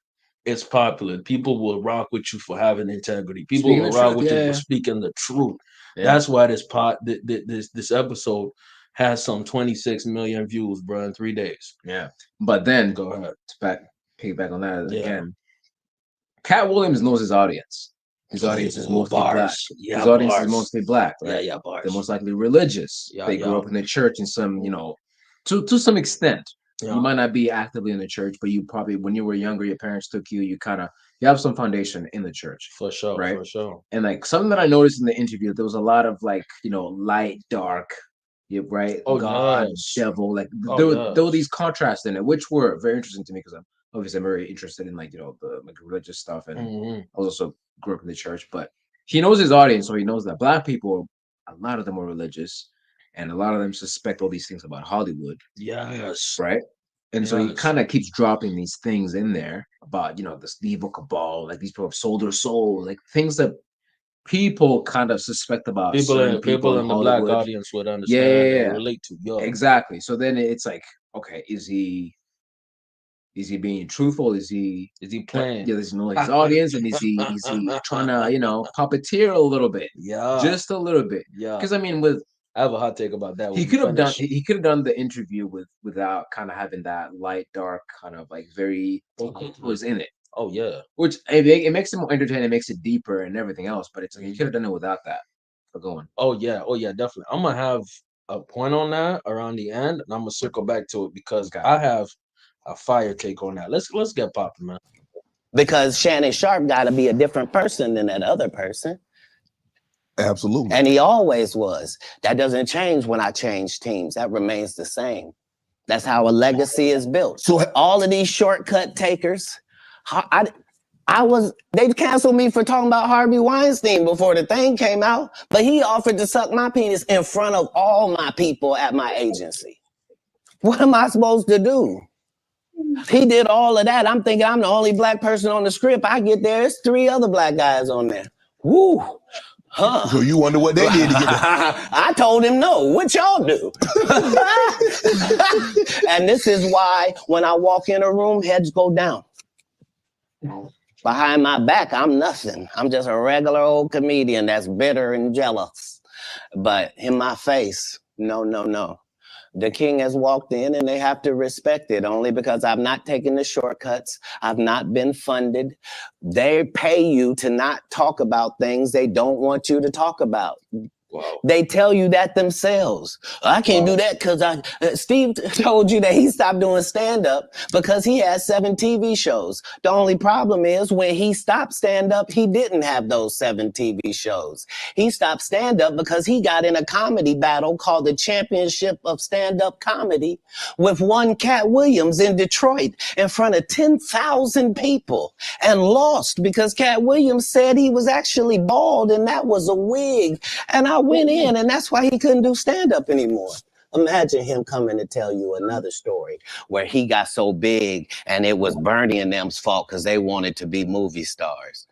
It's popular. People will rock with you for having integrity. People Speaking will the rock truth, with you yeah, for yeah. speaking the truth. Yeah. That's why this episode has some 26 million views, bro, in 3 days. Yeah. But then Go ahead. to piggyback on that Yeah. again, Cat Williams knows his audience. His audience is mostly black. Yeah, His audience is bars. mostly black, Yeah, right? yeah, bars. They're most likely religious. Yeah, They grew yeah. up in the church in some, you know, to some extent. You might not be actively in the church, but you probably, when you were younger, your parents took you. You have some foundation in the church, for sure, right? for sure. And like something that I noticed in the interview, there was a lot of like light, dark, yeah, right? Oh God, yes. devil, like Oh there were yes. these contrasts in it, which were very interesting to me because I'm very interested in like the like religious stuff, and I was also grew up in the church. But he knows his audience, so he knows that black people, a lot of them are religious, and a lot of them suspect all these things about Hollywood, Yes. right? And so he Yes. kind of keeps dropping these things in there about this evil cabal, like these people have sold their soul, like things that people kind of suspect about certain people People in in the black Hollywood. audience would Yeah, yeah, understand and yeah, relate to. Yo. exactly. So then it's like, okay, is he being truthful? Is he Is he playing? does he know his audience, and is he trying to puppeteer a little bit, Yeah. just a little bit? Yeah. Because I mean, with I have a hot take about that. he When we could have done finish. he could have done the interview without kind of having that light, dark kind of like very was in it. Oh yeah. Which it makes it more entertaining, it makes it deeper and everything else. But it's like you could have done it without that. But go on. Oh yeah. Oh yeah. Definitely. I'm gonna have a point on that around the end, and I'm gonna circle back to it because I have a fire take on that. Let's get popping, man. Because Shannon Sharp got to be a different person than that other person. Absolutely. And he always was. That doesn't change when I change teams. That remains the same. That's how a legacy is built. So all of these shortcut takers, they canceled me for talking about Harvey Weinstein before the thing came out, but he offered to suck my penis in front of all my people at my agency. What am I supposed to do? He did all of that. I'm thinking I'm the only black person on the script. I get there, it's 3 other black guys on there. Woo. Huh. So you wonder what they did to get that? I told him no. What y'all do? And this is why when I walk in a room, heads go down. Behind my back, I'm nothing. I'm just a regular old comedian that's bitter and jealous. But in my face, no, no, no. The king has walked in and they have to respect it only because I've not taken the shortcuts. I've not been funded. They pay you to not talk about things they don't want you to talk about. Wow. They tell you that themselves. I can't do that because Steve told you that he stopped doing stand-up because he had 7 TV shows. The only problem is when he stopped stand-up, he didn't have those 7 TV shows. He stopped stand-up because he got in a comedy battle called the Championship of Stand-Up Comedy with one Katt Williams in Detroit in front of 10,000 people and lost because Katt Williams said he was actually bald and that was a wig. And I went in, and that's why he couldn't do stand-up anymore. Imagine him coming to tell you another story where he got so big and it was Bernie and them's fault because they wanted to be movie stars.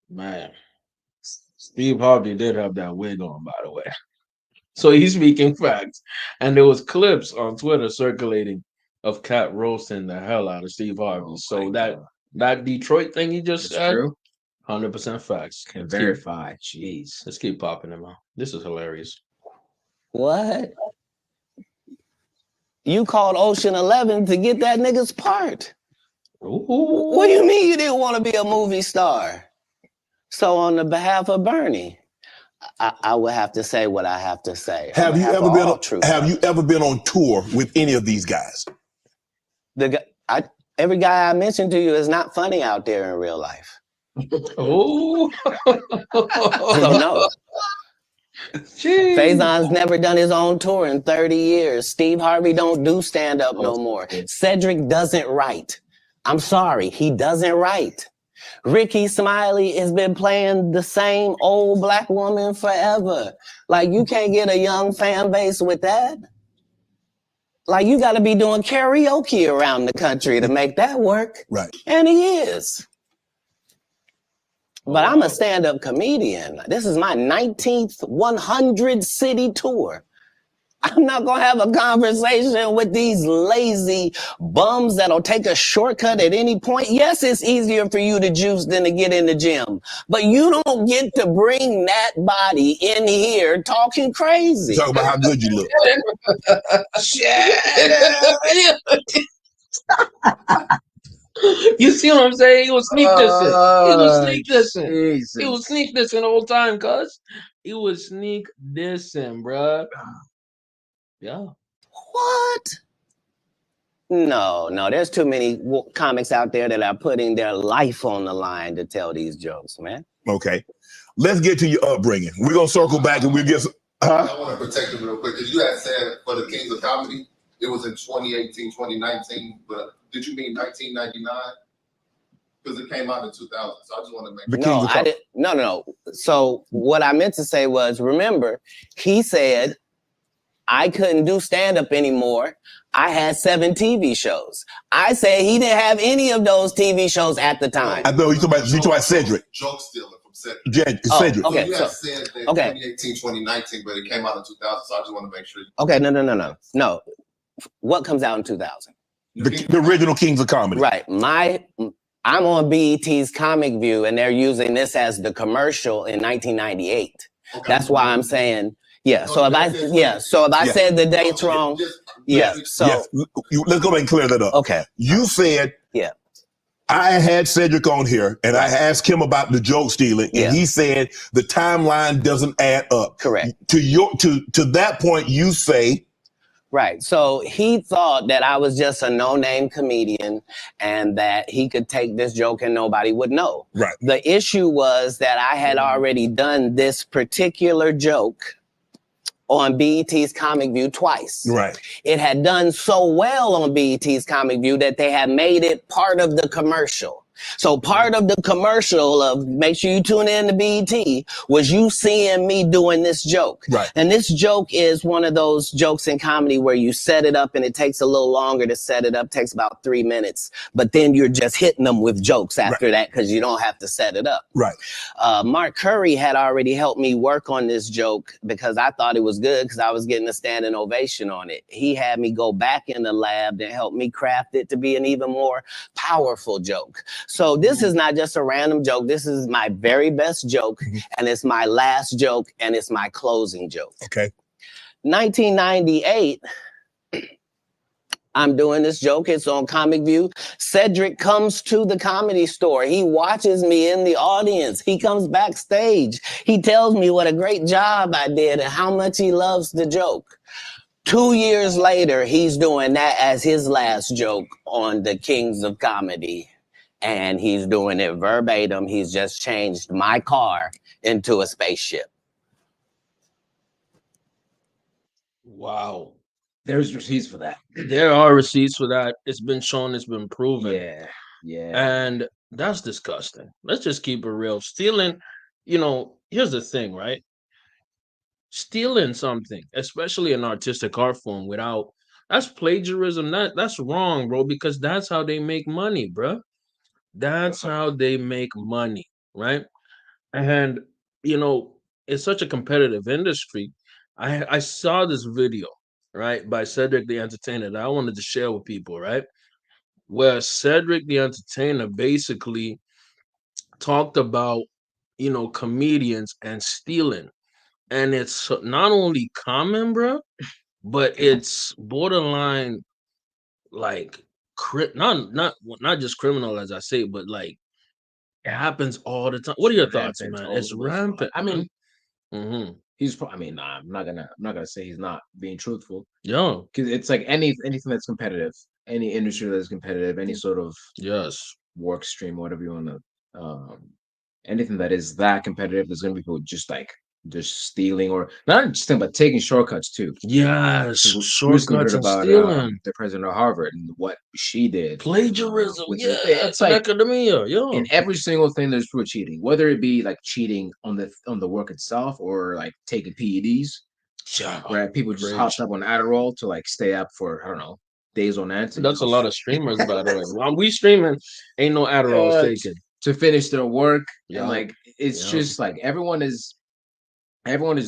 Man, Steve Harvey did have that wig on, by the way. So he's speaking facts. And there was clips on Twitter circulating of Katt roasting the hell out of Steve Harvey. So that Detroit thing he just said, True. 100% facts. Can verify. Jeez. Let's keep popping them out. This is hilarious. What? You called Ocean 11 to get that nigga's part. Ooh. What do you mean you didn't want to be a movie star? So on the behalf of Bernie, I would have to say what I have to say. Have you ever been on tour with any of these guys? Every guy I mentioned to you is not funny out there in real life. Oh. So no. Faison's never done his own tour in 30 years. Steve Harvey don't do stand-up no more. Cedric doesn't write. I'm sorry, he doesn't write. Ricky Smiley has been playing the same old black woman forever. Like, you can't get a young fan base with that. Like, you got to be doing karaoke around the country to make that work. Right. And he is. But I'm a stand-up comedian. This is my 19th 100-city tour. I'm not going to have a conversation with these lazy bums that'll take a shortcut at any point. Yes, it's easier for you to juice than to get in the gym. But you don't get to bring that body in here talking crazy. Talk about how good you look. You see what I'm saying? He was sneak dissing. He was sneak dissing. He was sneak dissing the whole time, cuz. He was sneak dissing, bruh. Yeah. What? No, there's too many comics out there that are putting their life on the line to tell these jokes, man. Okay. Let's get to your upbringing. We're going to circle back and we'll get some. I want to protect him real quick because you had said for the Kings of Comedy, it was in 2018, 2019, but did you mean 1999? Because it came out in 2000, so I just want to make sure. No, I didn't. No. So what I meant to say was, remember, he said I couldn't do stand-up anymore. I had 7 TV shows. I said he didn't have any of those TV shows at the time. I know you talking about Cedric. Joke stealing from Cedric. Cedric. Okay, you had said that 2018, 2019, but it came out in 2000, so I just want to make sure. Okay, no. What comes out in 2000? The original Kings of Comedy. Right. I'm on BET's Comic View, and they're using this as the commercial in 1998. Okay. That's why I'm saying, yeah. So if I said the dates wrong, So let's go back and clear that up. Okay. You said, I had Cedric on here, and I asked him about the joke stealing, and he said the timeline doesn't add up. Correct. To that point, you say. Right. So he thought that I was just a no-name comedian and that he could take this joke and nobody would know. Right. The issue was that I had already done this particular joke on BET's Comic View twice. Right. It had done so well on BET's Comic View that they had made it part of the commercial. So part of the commercial of make sure you tune in to BET was you seeing me doing this joke. Right. And this joke is one of those jokes in comedy where you set it up and it takes a little longer to set it up, takes about 3 minutes, but then you're just hitting them with jokes after that because you don't have to set it up. Right. Mark Curry had already helped me work on this joke because I thought it was good because I was getting a standing ovation on it. He had me go back in the lab and help me craft it to be an even more powerful joke. So this is not just a random joke. This is my very best joke, and it's my last joke, and it's my closing joke. Okay. 1998, I'm doing this joke. It's on Comic View. Cedric comes to the Comedy Store. He watches me in the audience. He comes backstage. He tells me what a great job I did and how much he loves the joke. 2 years later, he's doing that as his last joke on the Kings of Comedy. And he's doing it verbatim. He's just changed my car into a spaceship. Wow. There's receipts for that. There are receipts for that. It's been shown. It's been proven. Yeah. And that's disgusting. Let's just keep it real. Stealing, here's the thing, right? Stealing something, especially an artistic art form that's plagiarism. That's wrong, bro, because that's how they make money, bro. That's how they make money, right? And it's such a competitive industry. I saw this video, right, by Cedric the Entertainer that I wanted to share with people, right? Where Cedric the Entertainer basically talked about, comedians and stealing. And it's not only common, bro, but it's borderline like not just criminal, as I say, but like it happens all the time. What are your thoughts, man? It's rampant. I mean, he's. I mean, nah, I'm not gonna say he's not being truthful. Yeah, because it's like anything that's competitive, any industry that's competitive, any sort of work stream, whatever you want to, anything that is that competitive, there's gonna be people just stealing or not just but taking shortcuts too. Yes, shortcuts and stealing. The president of Harvard and what she did. Plagiarism. It's like academia. In every single thing, there's proof of cheating, whether it be like cheating on the work itself or like taking PEDs. Yeah, right. People just hopped up on Adderall to like stay up for I don't know days on end. That's a lot of streamers, by the way. While we streaming, ain't no Adderall taken to finish their work. Yeah. And like it's just like everyone is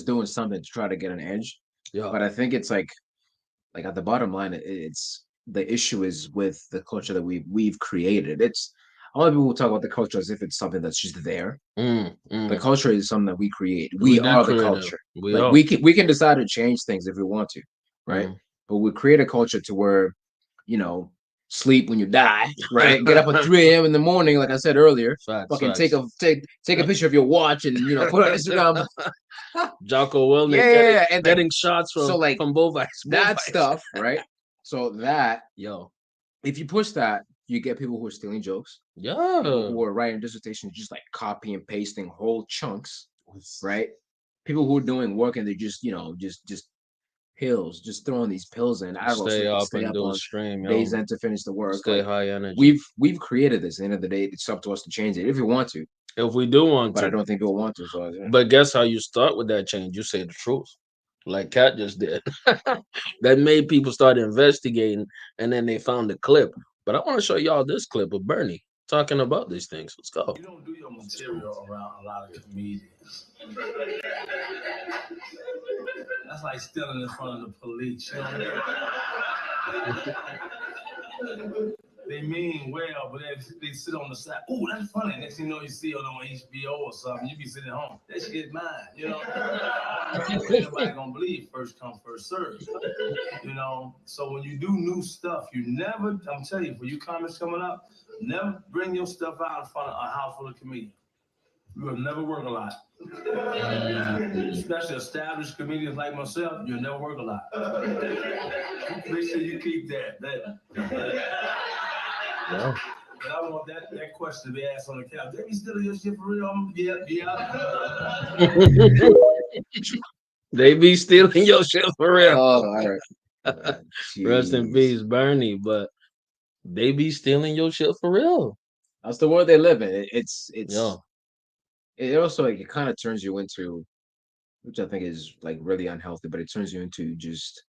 doing something to try to get an edge. Yeah. But I think it's like at the bottom line, it's the issue is with the culture that we've created. It's a lot of people will talk about the culture as if it's something that's just there. The culture is something that we create. We are the culture. We can decide to change things if we want to, right? But we create a culture to where, sleep when you die, right? Get up at 3 a.m. in the morning, like I said earlier. Fucking take a picture of your watch and put it on Instagram. Jocko Willink and getting shots from Bovice. That stuff, right? So that if you push that, you get people who are stealing jokes, Yeah. people who are writing dissertations, just like copy and pasting whole chunks, right? People who are doing work and they're just, just pills, just throwing these pills in. I don't know, so Stay they can up stay and up do a on stream, days yo. end to finish the work. Stay Like, high energy. we've created this. At the end of the day, it's up to us to change it if we want to. If we do want But to. I don't think people want to. So, But guess how you start with that change? You say the truth, like Katt just did. That made people start investigating, and then they found the clip. But I want to show y'all this clip of Bernie talking about these things. Let's go. You don't do your material around a lot of comedians. That's like stealing in front of the police. You know? They mean well, but they sit on the side. Oh, that's funny. Next thing you know, you see it on HBO or something. You be sitting home. That shit mine. You know. Ain't nobody gonna believe first come first serve. You know. So when you do new stuff, you never. I'm telling you, for you comics coming up, never bring your stuff out in front of a house full of comedians. You will never work a lot. Especially established comedians like myself, you'll never work a lot. Make sure you keep that. Yeah. But I want that question to be asked on the couch. They be stealing your shit for real? Yeah. They be stealing your shit for real. all right. Rest in peace, Bernie. But they be stealing your shit for real. That's the world they live in. It's Yeah. it also like, it kind of turns you into, which I think is like really unhealthy, but it turns you into just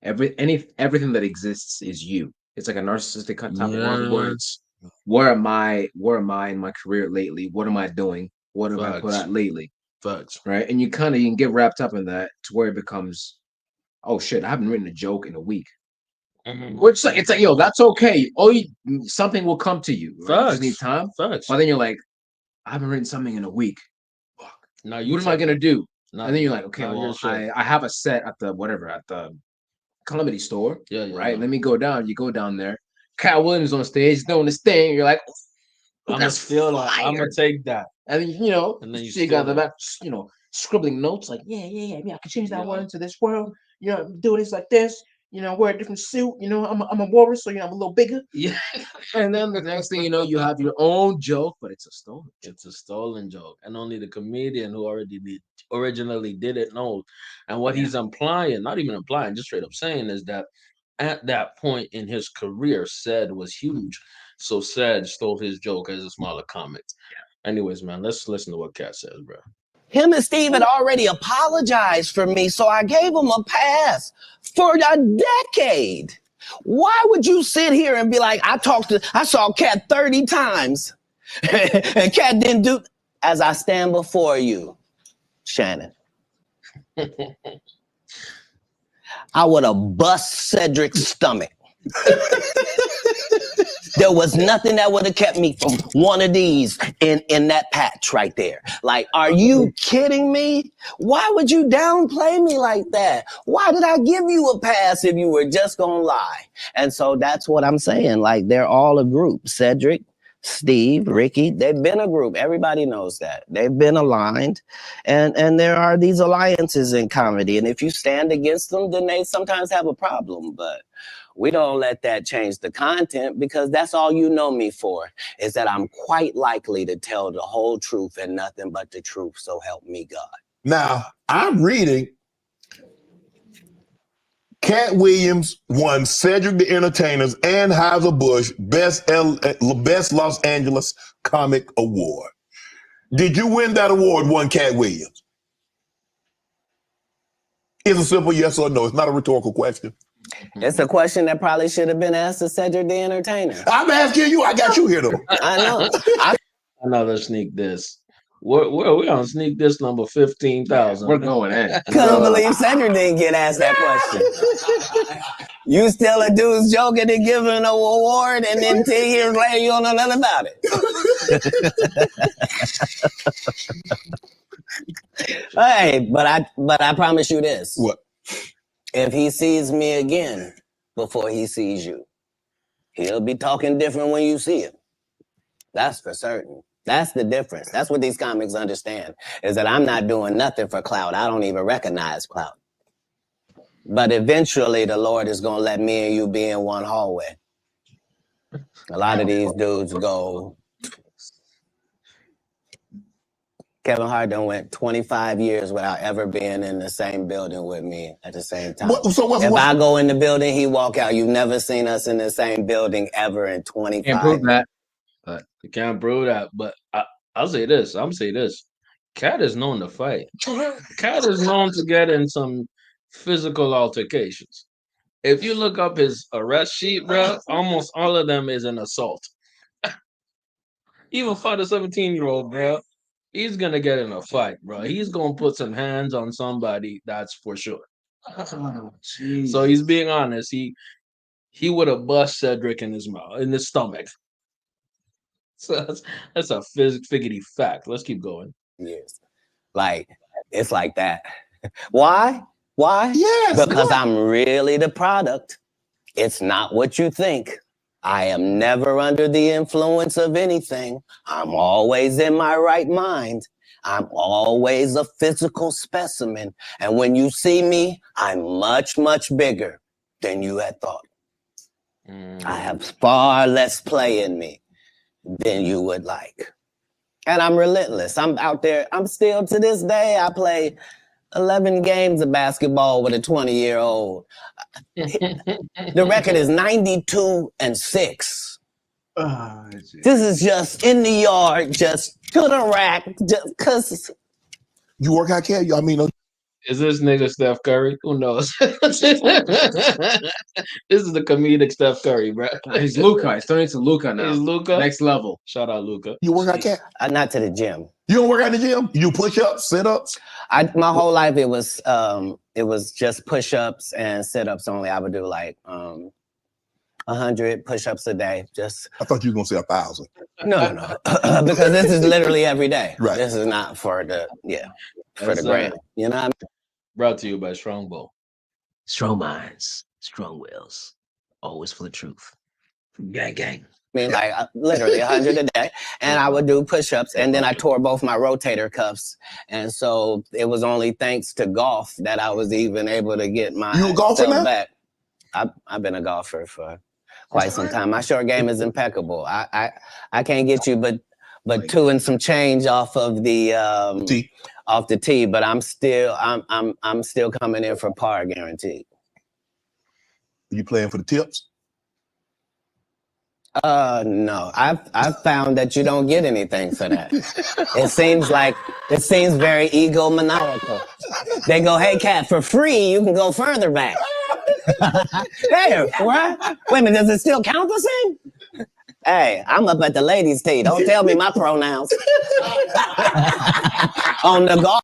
everything that exists is you. It's like a narcissistic type of world where it's where am I in my career lately? What am I doing? What have I put out lately? Facts. Right. And you can get wrapped up in that to where it becomes, oh shit, I haven't written a joke in a week. Which it's like, yo, that's okay. Something will come to you. Right? You just need time. Facts. But then you're like, I haven't written something in a week. Fuck. Now What am I gonna do? Nah, and then you're like, okay, nah, well, I have a set at the comedy store. Yeah, right. Let me go down. You go down there. Katt Williams on stage doing this thing. You're like, I'm gonna feel like I'm gonna take that. and then And then you see got the back, scribbling notes like, yeah, I can change that one into this world. Do this like this. Wear a different suit. I'm a walrus, so I'm a little bigger. Yeah. And then the next thing you know, you have your own joke, but it's a stolen. It's a stolen joke, and only the comedian who originally did it knows. And what he's implying, not even implying, just straight up saying, is that at that point in his career, Said was huge, so Said stole his joke as a smaller comic. Anyways, man, let's listen to what Katt says, bro. Him and Steve had already apologized for me, so I gave him a pass for a decade. Why would you sit here and be like, I saw Katt 30 times and Katt didn't do as I stand before you, Shannon. I would have bust Cedric's stomach. There was nothing that would have kept me from one of these in that patch right there. Like, are you kidding me? Why would you downplay me like that? Why did I give you a pass if you were just gonna lie? And so that's what I'm saying. Like, they're all a group. Cedric, Steve, Ricky, they've been a group. Everybody knows that. They've been aligned. And there are these alliances in comedy. And if you stand against them, then they sometimes have a problem. But we don't let that change the content, because that's all you know me for, is that I'm quite likely to tell the whole truth and nothing but the truth. So help me God. Now, I'm reading Katt Williams won Cedric the Entertainer's Anheuser-Busch Best Los Angeles Comic Award. Did you win that award, won Katt Williams? It's a simple yes or no. It's not a rhetorical question. It's a question that probably should have been asked to Cedric the Entertainer. I'm asking you. I got you here, though. I know. Another sneak diss. We're on sneak diss number 15,000. We're going in. Couldn't believe Cedric didn't get asked that question. You steal a dude's joke and then give him an award, and then 10 years later you don't know nothing about it. Hey, but I promise you this. What? If he sees me again before he sees you, he'll be talking different when you see him. That's for certain. That's the difference. That's what these comics understand, is that I'm not doing nothing for clout. I don't even recognize clout. But eventually the Lord is going to let me and you be in one hallway. A lot of these dudes go. Kevin Hart done went 25 years without ever being in the same building with me at the same time. If I go in the building, he walk out. You've never seen us in the same building ever in 25 Can't prove that. But you can't prove that. But I'll say this. I'm say this. Katt is known to fight. Katt is known to get in some physical altercations. If you look up his arrest sheet, bro, almost all of them is an assault. Even for the 17-year-old, bro, he's gonna get in a fight, bro. He's gonna put some hands on somebody, that's for sure. So he's being honest. He would have bust Cedric in his mouth, in his stomach. So that's a figgity fact. Let's keep going. Yes. Like, it's like that. Why? Yes. Because I'm really the product. It's not what you think. I am never under the influence of anything. I'm always in my right mind. I'm always a physical specimen. And when you see me, I'm much, much bigger than you had thought. I have far less play in me than you would like. And I'm relentless. I'm out there. I'm still, to this day, I play 11 games of basketball with a 20-year-old. The record is 92-6. This is just in the yard, just to the rack, just because. You work out, Katt? I mean, is this nigga Steph Curry? Who knows? This is the comedic Steph Curry, bro. He's Luka. He's turning into Luka now. He's Luka. Next level. Shout out Luka. you work out, Katt? Not to the gym. You don't work out in the gym? You push-ups, sit-ups? My whole life it was just push-ups and sit-ups only. I would do like 100 push-ups a day. Just I thought you were gonna say 1,000. no, because this is literally every day. Right. This is not for the for That's the gram. You know what I mean? Brought to you by Strongbow. Strong minds, strong wills, always for the truth. Gang, gang. I mean, like literally 100 a day, and I would do push-ups, and then I tore both my rotator cuffs, and so it was only thanks to golf that I was even able to get my You a golfer now? back. I've been a golfer for quite some time. My short game is impeccable. I can't get you but 2 and some change off of the off the tee, but I'm still coming in for par guaranteed. You playing for the tips? No. I've found that you don't get anything for that. It seems very egomaniacal. They go, hey, Katt, for free, you can go further back. Hey, what? Wait a minute, does it still count the same? Hey, I'm up at the ladies' tee. Don't tell me my pronouns. On the golf.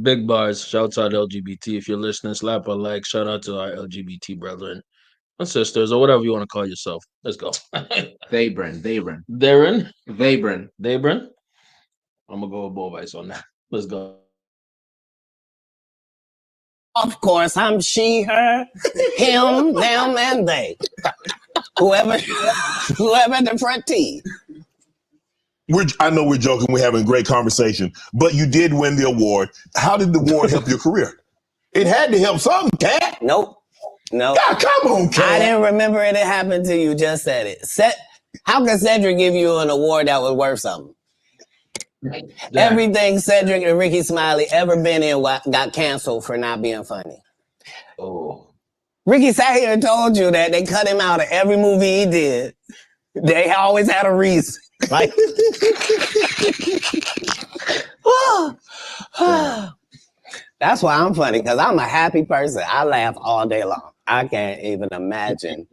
Big bars. Shouts out LGBT. If you're listening, slap a like. Shout out to our LGBT brethren and sisters, or whatever you want to call yourself. Let's go. They'bren. Darren. They'bren. I'm gonna go with Bovice on that. Let's go. Of course, I'm she, her, him, them, and they. Whoever the front tee. I know we're joking. We're having a great conversation, but you did win the award. How did the award help your career? It had to help something, Katt. Nope. God, come on, Katt. I didn't remember it happened to you. Just said it. How can Cedric give you an award that was worth something? Everything Cedric and Ricky Smiley ever been in got canceled for not being funny. Oh. Ricky sat here and told you that they cut him out of every movie he did. They always had a reason. Like, that's why I'm funny, because I'm a happy person. I laugh all day long. I can't even imagine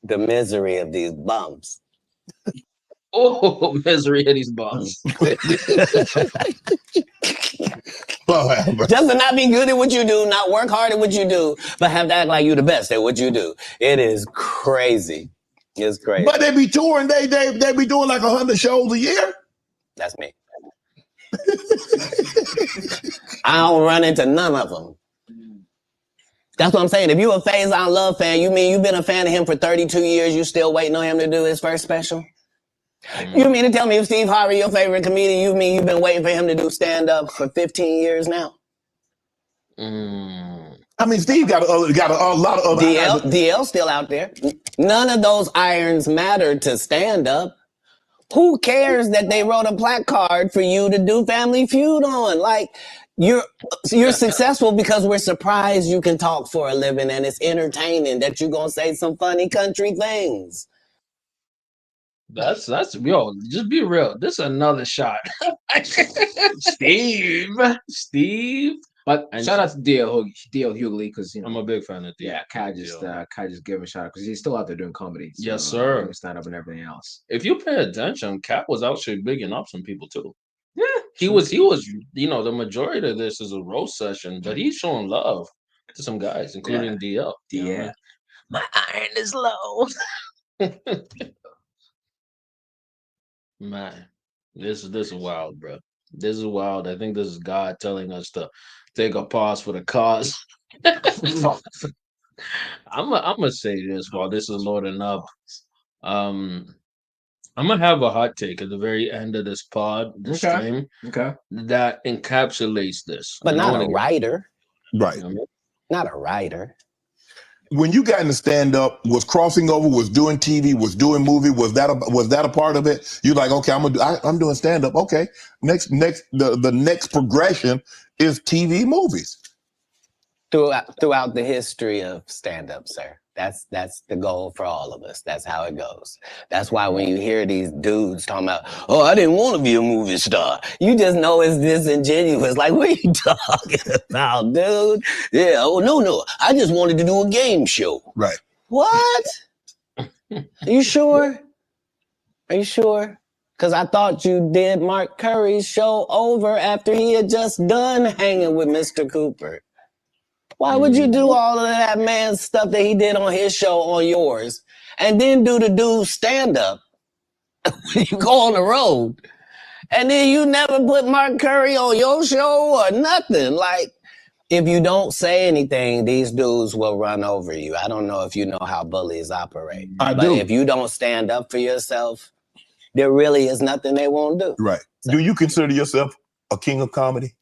the misery of these bums. Oh, misery of these bums. Just to not be good at what you do, not work hard at what you do, but have to act like you the best at what you do. It is crazy. It's crazy. But they be touring. They be doing like 100 shows a year. That's me. I don't run into none of them. That's what I'm saying. If you a Faison Love fan, you mean you've been a fan of him for 32 years, you still waiting on him to do his first special? You mean to tell me if Steve Harvey your favorite comedian, you mean you've been waiting for him to do stand-up for 15 years now? I mean, Steve got a lot of other DL still out there. None of those irons matter to stand up. Who cares that they wrote a placard for you to do Family Feud on? Like, you're successful because we're surprised you can talk for a living and it's entertaining that you're gonna say some funny country things. That's yo. Just be real. This is another shot. Steve. But And shout out to DL Hughley because I'm a big fan of DL. Yeah, Katt just gave him a shout out because he's still out there doing comedy. So, yes, sir. Stand up and everything else. If you pay attention, Katt was actually bigging up some people too. Yeah, he was. The majority of this is a roast session, but he's showing love to some guys, including DL. Yeah, my iron is low. Man, this is wild, bro. This is wild. I think this is God telling us to take a pause for the cause. I'm gonna say this while this is loading up. I'm gonna have a hot take at the very end of this stream. Okay. That encapsulates this, but not a writer. Right. You know what I mean? Not a writer. When you got into stand up, was crossing over, was doing TV, was doing movie, was that a part of it? You're like, okay, I'm doing stand up. Okay, the next progression is TV movies. Throughout the history of stand up, sir. That's the goal for all of us. That's how it goes. That's why when you hear these dudes talking about, oh, I didn't want to be a movie star, you just know it's disingenuous. Like, what are you talking about, dude? Yeah, oh, no. I just wanted to do a game show. Right. What? Are you sure? Are you sure? Because I thought you did Mark Curry's show over after he had just done hanging with Mr. Cooper. Why would you do all of that man's stuff that he did on his show on yours and then do the dude stand-up when you go on the road? And then you never put Mark Curry on your show or nothing. Like, if you don't say anything, these dudes will run over you. I don't know if you know how bullies operate. I but do. If you don't stand up for yourself, there really is nothing they won't do. Right. Do you consider yourself a king of comedy?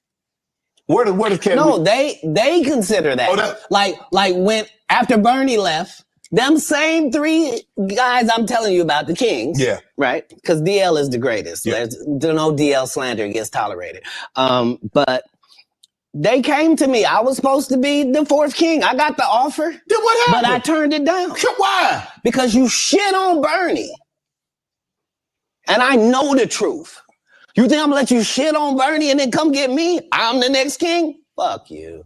Where does Katt? No, they consider that. Oh, like when after Bernie left, them same three guys I'm telling you about, the Kings. Yeah. Right? Because DL is the greatest. Yeah. There's no DL slander gets tolerated. But they came to me. I was supposed to be the fourth king. I got the offer. Then what happened? But I turned it down. Why? Because you shit on Bernie. And I know the truth. You think I'm gonna let you shit on Bernie and then come get me? I'm the next king? Fuck you.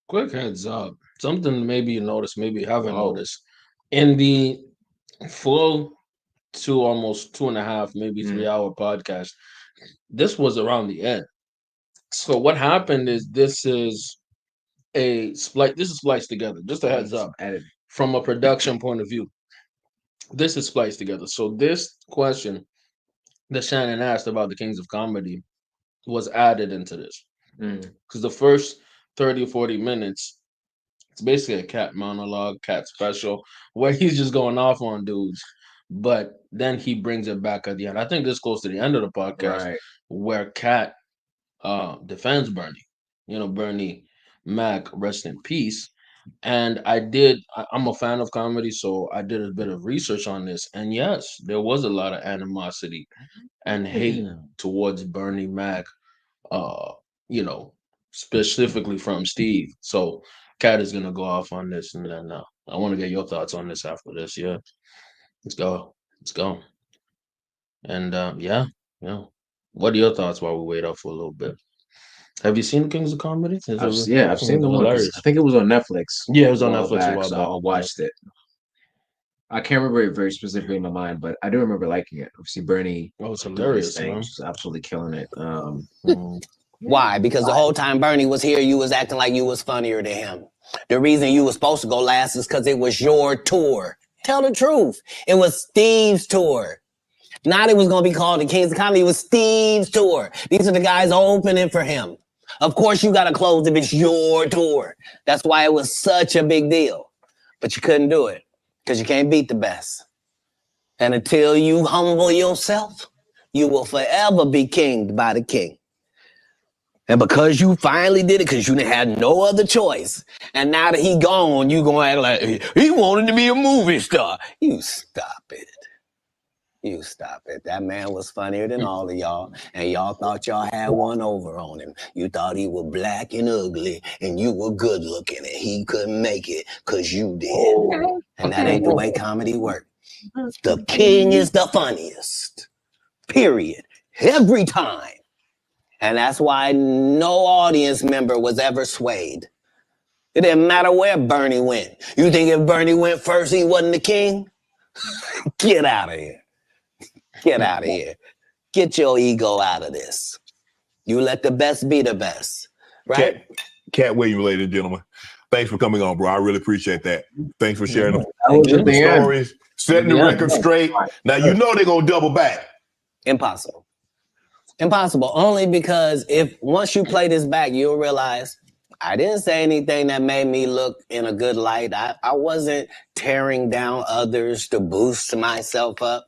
Quick heads up. Something maybe you noticed, maybe you haven't noticed. In the full almost 2.5, maybe 3-hour podcast, this was around the end. So what happened is this is spliced together. Just a heads up. From a production point of view. This is spliced together. So this question that Shannon asked about the Kings of Comedy was added into this. Because the first 30 or 40 minutes, it's basically a Katt monologue, Katt special, where he's just going off on dudes. But then he brings it back at the end. I think this goes to the end of the podcast where Katt defends Bernie. Bernie Mac, rest in peace. And I'm a fan of comedy, so I did a bit of research on this. And yes, there was a lot of animosity and hate towards Bernie Mac, specifically from Steve. So Katt is gonna go off on this, and then I want to get your thoughts on this after this. Yeah, let's go. And what are your thoughts while we wait up for a little bit? Have you seen Kings of Comedy? I've seen the one. I think it was on Netflix. Yeah, it was on Netflix a while so back. I watched it. I can't remember it very specifically in my mind, but I do remember liking it. Obviously, Bernie. Oh, it's hilarious. Was absolutely killing it. Why? Because the whole time Bernie was here, you was acting like you was funnier than him. The reason you was supposed to go last is because it was your tour. Tell the truth. It was Steve's tour. Not it was going to be called the Kings of Comedy. It was Steve's tour. These are the guys opening for him. Of course, you got to close if it's your tour. That's why it was such a big deal. But you couldn't do it because you can't beat the best. And until you humble yourself, you will forever be kinged by the king. And because you finally did it, because you had no other choice, and now that he gone, you gonna act like he wanted to be a movie star. You stop it. You stop it. That man was funnier than all of y'all, and y'all thought y'all had one over on him. You thought he was black and ugly, and you were good looking, and he couldn't make it because you did. And that ain't the way comedy works. The king is the funniest. Period. Every time. And that's why no audience member was ever swayed. It didn't matter where Bernie went. You think if Bernie went first, he wasn't the king? Get out of here. Get out of here. Get your ego out of this. You let the best be the best, right? Katt Williams, ladies and gentlemen. Thanks for coming on, bro. I really appreciate that. Thanks for sharing the stories, setting the record straight. Now, you know they're going to double back. Impossible. Impossible. Only because if once you play this back, you'll realize I didn't say anything that made me look in a good light. I wasn't tearing down others to boost myself up.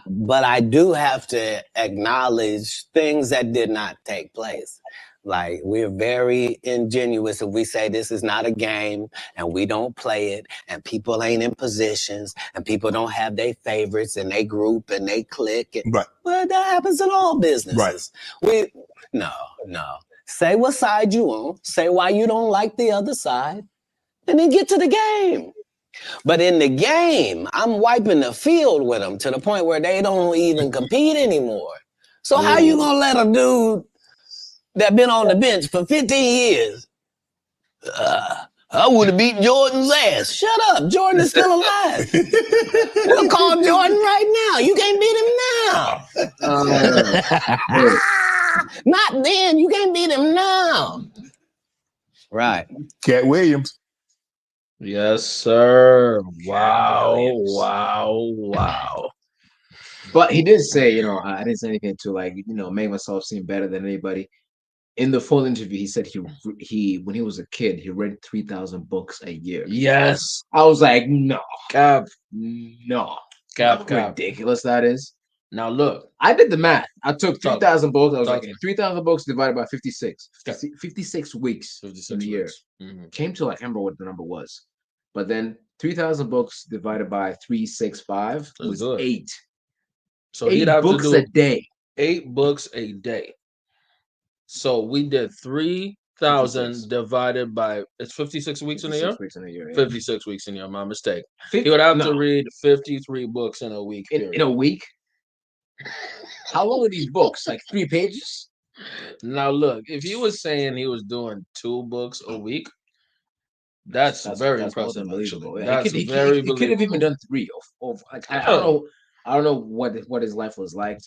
But I do have to acknowledge things that did not take place. Like, we're very ingenuous if we say this is not a game and we don't play it and people ain't in positions and people don't have their favorites and they group and they click. Right. Well, that happens in all businesses. Right. No. Say what side you on. Say why you don't like the other side. And then get to the game. But in the game, I'm wiping the field with them to the point where they don't even compete anymore. So how you gonna let a dude that been on the bench for 15 years, I would have beat Jordan's ass. Shut up. Jordan is still alive. We'll call Jordan right now. You can't beat him now. Not then. You can't beat him now. Right. Katt Williams. Yes, sir. Wow. But he did say, I didn't say anything to make myself seem better than anybody. In the full interview, he said he when he was a kid, he read 3,000 books a year. Yes. I was like, no. Cap. No. Cap. Ridiculous that is. Now look. I did the math. I took 3,000 books. I was like, 3,000 books divided by 56. 56 weeks in a year. Mm-hmm. Came to, I can't remember what the number was. But then 3,000 books divided by 365 was 8. So he'd have books to do a day. 8 books a day. So we did 3,000 divided by, it's 56 weeks in a year? 56 weeks in a year, my mistake. He would have to read 53 books in a week. In a week? How long are these books? Like 3 pages? Now look, if he was saying he was doing 2 books a week, that's very impressive. Unbelievable. That's he very could have even done 3. I don't know what his life was like.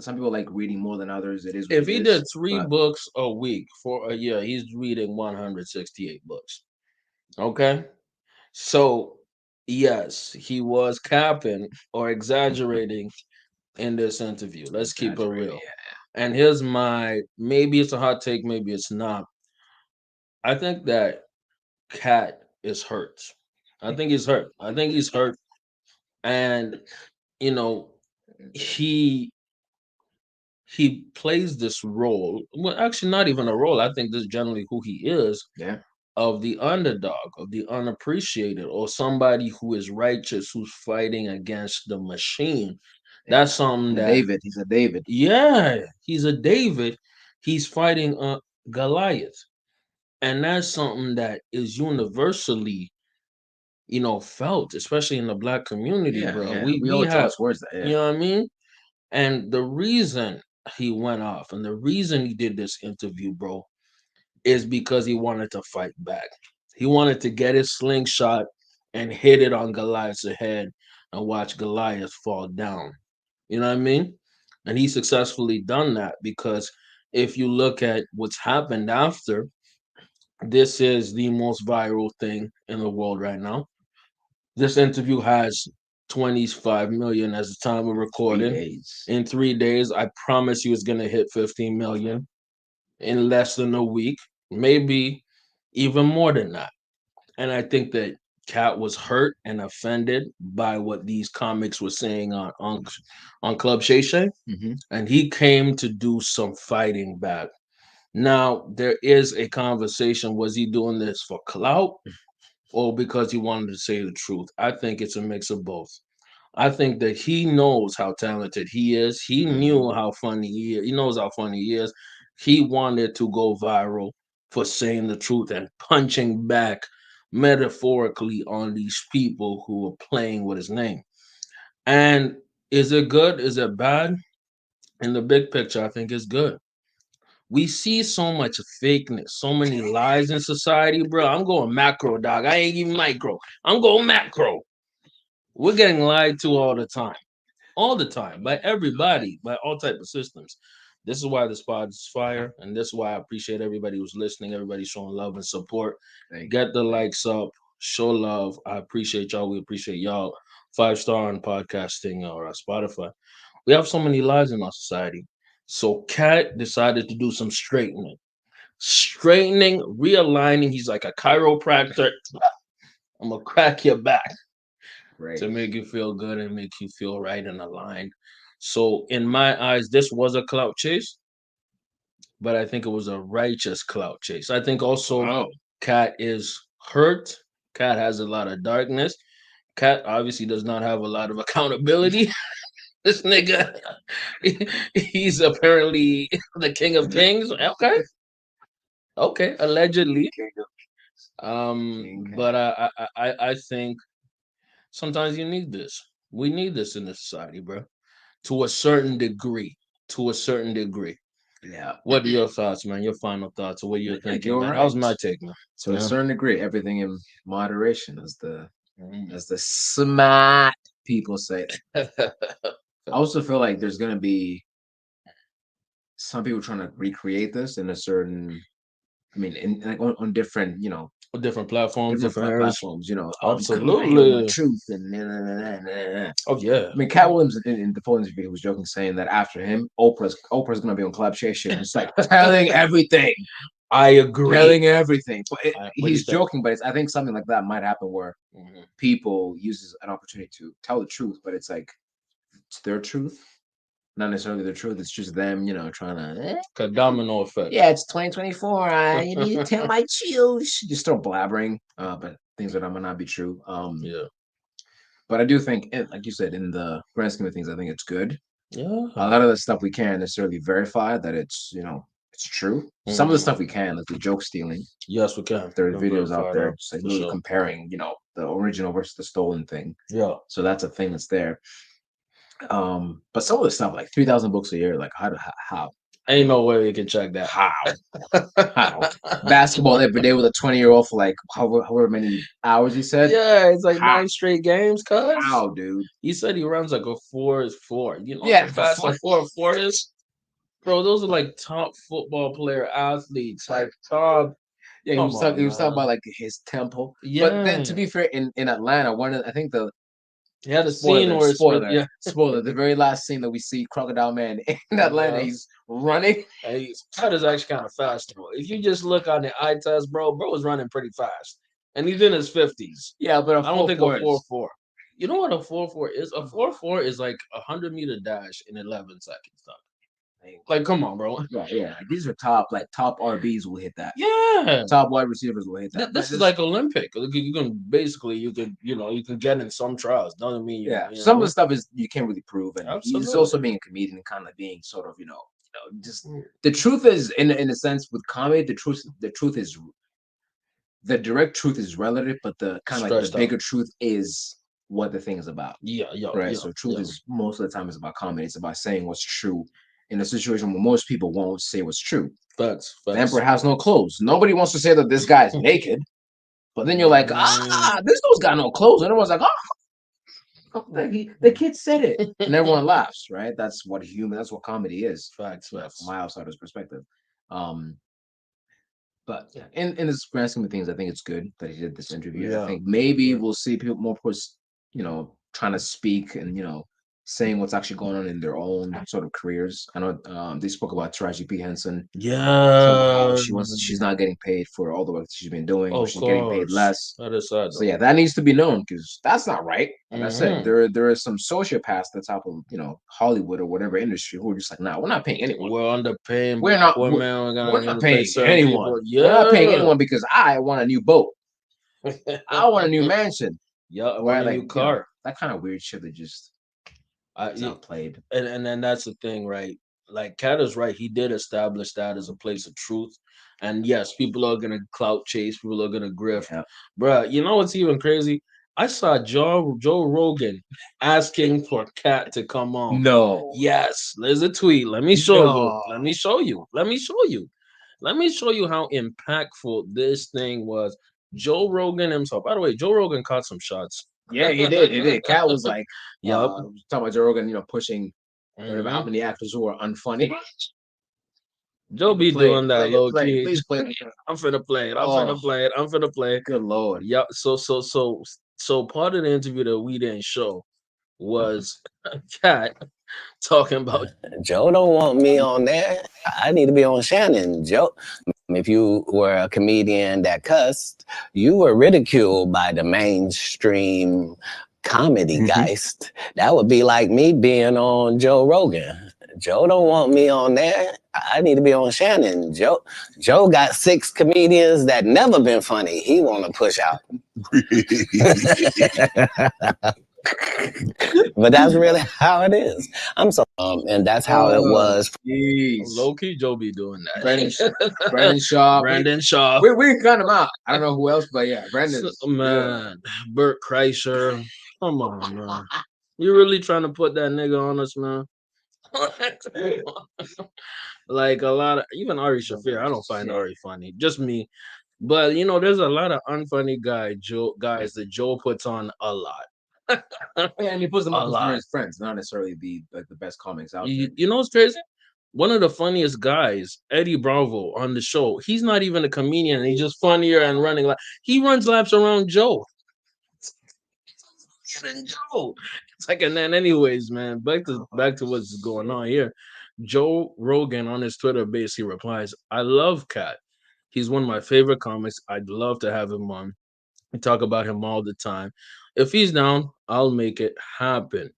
Some people like reading more than others. It is. If he did 3 books a week for a year, he's reading 168 books. Okay, so yes, he was capping or exaggerating in this interview. Let's keep it real. Yeah. And here's maybe it's a hot take, maybe it's not. I think that Katt is hurt. I think he's hurt. And he plays this role. Well, actually, not even a role. I think this is generally who he is. Yeah. Of the underdog, of the unappreciated, or somebody who is righteous, who's fighting against the machine. That's something that David. He's a David. Yeah, he's a David. He's fighting Goliath, and that's something that is universally, felt, especially in the Black community, bro. Yeah. We all have words that. Yeah. You know what I mean? And the reason he went off, and the reason he did this interview, bro, is because he wanted to fight back. He wanted to get his slingshot and hit it on Goliath's head and watch Goliath fall down. You know what I mean? And he successfully done that, because if you look at what's happened after, this is the most viral thing in the world right now. This interview has 25 million as the time of recording. In 3 days, I promise you it's going to hit 15 million in less than a week, maybe even more than that. And I think that Katt was hurt and offended by what these comics were saying on Club Shay Shay. Mm-hmm. And he came to do some fighting back. Now there is a conversation: was he doing this for clout or because he wanted to say the truth? I think it's a mix of both. I think that he knows how talented he is. He knew how funny he is. He knows how funny he is. He wanted to go viral for saying the truth and punching back metaphorically on these people who are playing with his name. And is it good? Is it bad? In the big picture, I think it's good. We see so much fakeness, so many lies in society, bro. I'm going macro, dog. I ain't even micro. I'm going macro. We're getting lied to all the time, by everybody, by all type of systems. This is why this pod is fire, and this is why I appreciate everybody who's listening, everybody showing love and support. Get the likes up, show love. I appreciate y'all. We appreciate y'all. 5-star on podcasting or Spotify. We have so many lies in our society. So Katt decided to do some straightening, realigning. He's like a chiropractor. I'm gonna crack your back to make you feel good and make you feel right and aligned. So in my eyes, this was a clout chase, but I think it was a righteous clout chase. I think also Katt is hurt. Katt has a lot of darkness. Katt obviously does not have a lot of accountability. This nigga, he's apparently the king of kings. Okay, okay, allegedly. But I think sometimes you need this. We need this in the society, bro. To a certain degree. To a certain degree. Yeah. What are your thoughts, man? Your final thoughts, or what you're thinking, you're man? right. How's my take, man? To a certain degree, everything in moderation, as the Mm. smart people say. I also feel like there's gonna be some people trying to recreate this in a certain, I mean, in like on different, Different platforms, different areas. platforms, Absolutely. truth and Oh yeah. I mean, Cat Williams in the full interview was joking, saying that after him, Oprah's gonna be on Club Chase shit. It's like telling everything, I agree. telling everything. But What do you he's think? joking, but I think something like that might happen where Mhm. people uses an opportunity to tell the truth, but it's like it's their truth, not necessarily the truth. It's just them, trying to. A domino effect. Yeah, it's 2024. You need to tell my truth. Just start blabbering, but things that might not be true. Yeah. But I do think, like you said, in the grand scheme of things, I think it's good. Yeah. A lot of the stuff we can't necessarily verify that it's true. Some of the stuff we can, like the joke stealing. Yes, we can. There's We can videos out verify there that, just like for really sure. comparing, the original versus the stolen thing. Yeah. So that's a thing that's there. But some of the stuff, like 3,000 books a year, like how? Ain't no way you can check that. How? How? Basketball every day with a 20-year-old for like however many hours he said. Yeah, it's like How? 9 straight games, cuz. How, dude? He said he runs like a 4 is 4. Yeah, how fast a 4 is? Bro, those are like top football player athletes. Like top. Yeah, he Come was talking. He on, was talking man. about like his tempo. Yeah. But then, to be fair, in Atlanta, I think the He had a scene where it's spoiler. The very last scene that we see Crocodile Man in Atlanta, Yeah. he's running. Hey, Katt is actually kind of fast, bro. If you just look on the eye test, bro was running pretty fast, and he's in his 50s. Yeah, but I don't think a 4.4. You know what a 4.4 is? A 4.4 is like a 100-meter dash in 11 seconds, dog. Like, come on, bro. Yeah. These are top RBs will hit that. Yeah. Top wide receivers will hit that. This is like Olympic. You can basically you can get in some trials. Doesn't mean you. Yeah. You know Some what I of mean? the stuff is you can't really prove, and he's Absolutely. also being a comedian and kind of being sort of just the truth is in a sense with comedy the truth is the direct truth is relative, but the kind of like the Stretched out. bigger truth is what the thing is about. Yeah. Right. So truth is most of the time is about comedy. It's about saying what's true in a situation where most people won't say what's true. Facts. The emperor has no clothes. Nobody wants to say that this guy's naked. But then you're like, this dude's got no clothes. And everyone's like, the kid said it. And everyone laughs, right? That's what comedy is. Facts. From my outsider's perspective. But yeah, in this grand scheme of things, I think it's good that he did this interview. Yeah. I think maybe we'll see more trying to speak and saying what's actually going on in their own sort of careers. I know they spoke about Taraji P. Henson. Yeah, She's not getting paid for all the work that she's been doing, or of she's getting paid course. less. That is sad So though. yeah, that needs to be known because that's not right. Like I said, Hmm. there are some sociopaths at the top of Hollywood or whatever industry who are just like, nah, we're not paying anyone. We're underpaying We're not poor we're, man. We're we're gonna not pay paying certain anyone. people. We're not paying Yeah. anyone because I want a new boat. I want a new mansion. Yeah, I Why want a like new car. that kind of weird shit that just is Yeah, outplayed. and then that's the thing, right? Like Cat is right. He did establish that as a place of truth, and yes, people are gonna clout chase. People are gonna grift, Yeah. bruh. You know what's even crazy? I saw Joe Rogan asking for Cat to come on. No. Yes, there's a tweet. Let me show you. No. Let me show you. Let me show you. Let me show you how impactful this thing was. Joe Rogan himself. By the way, Joe Rogan caught some shots. Yeah, he did. He did. Cat was like, Yup. talking about Joe Rogan, pushing whatever, how Mhm. many actors who are unfunny. Joe be Play doing that play it, low play it. key. Please play it. I'm finna play it. I'm Oh, finna play it. I'm finna play it. good lord. Yep. So part of the interview that we didn't show was Cat talking about Joe don't want me on there. I need to be on Shannon. Joe, if you were a comedian that cussed, you were ridiculed by the mainstream comedy geist. That would be like me being on Joe Rogan. Joe don't want me on there. I need to be on Shannon. Joe got 6 comedians that never been funny. He want to push out. But that's really how it is. I'm so and that's how it was. Jeez. low key. Joe be doing that. Brandon Shaw. Brandon Shaw. We cut him out. I don't know who else, but yeah, Brandon's Man, Burt Kreischer. Come on, man. You really trying to put that nigga on us, man? Like a lot of even Ari Shafir. I don't find Ari funny. Just me. But there's a lot of unfunny guys that Joe puts on a lot. Yeah, and he puts them A up as lot. his friends, not necessarily the best comics out You, there. you know what's crazy? One of the funniest guys, Eddie Bravo, on the show. He's not even a comedian. He's just funnier and running like he runs laps around Joe. Joe. It's like, and then anyways, man, back to what's going on here. Joe Rogan on his Twitter base, he replies, "I love Cat. He's one of my favorite comics. I'd love to have him on. We talk about him all the time. If he's down, I'll make it happen."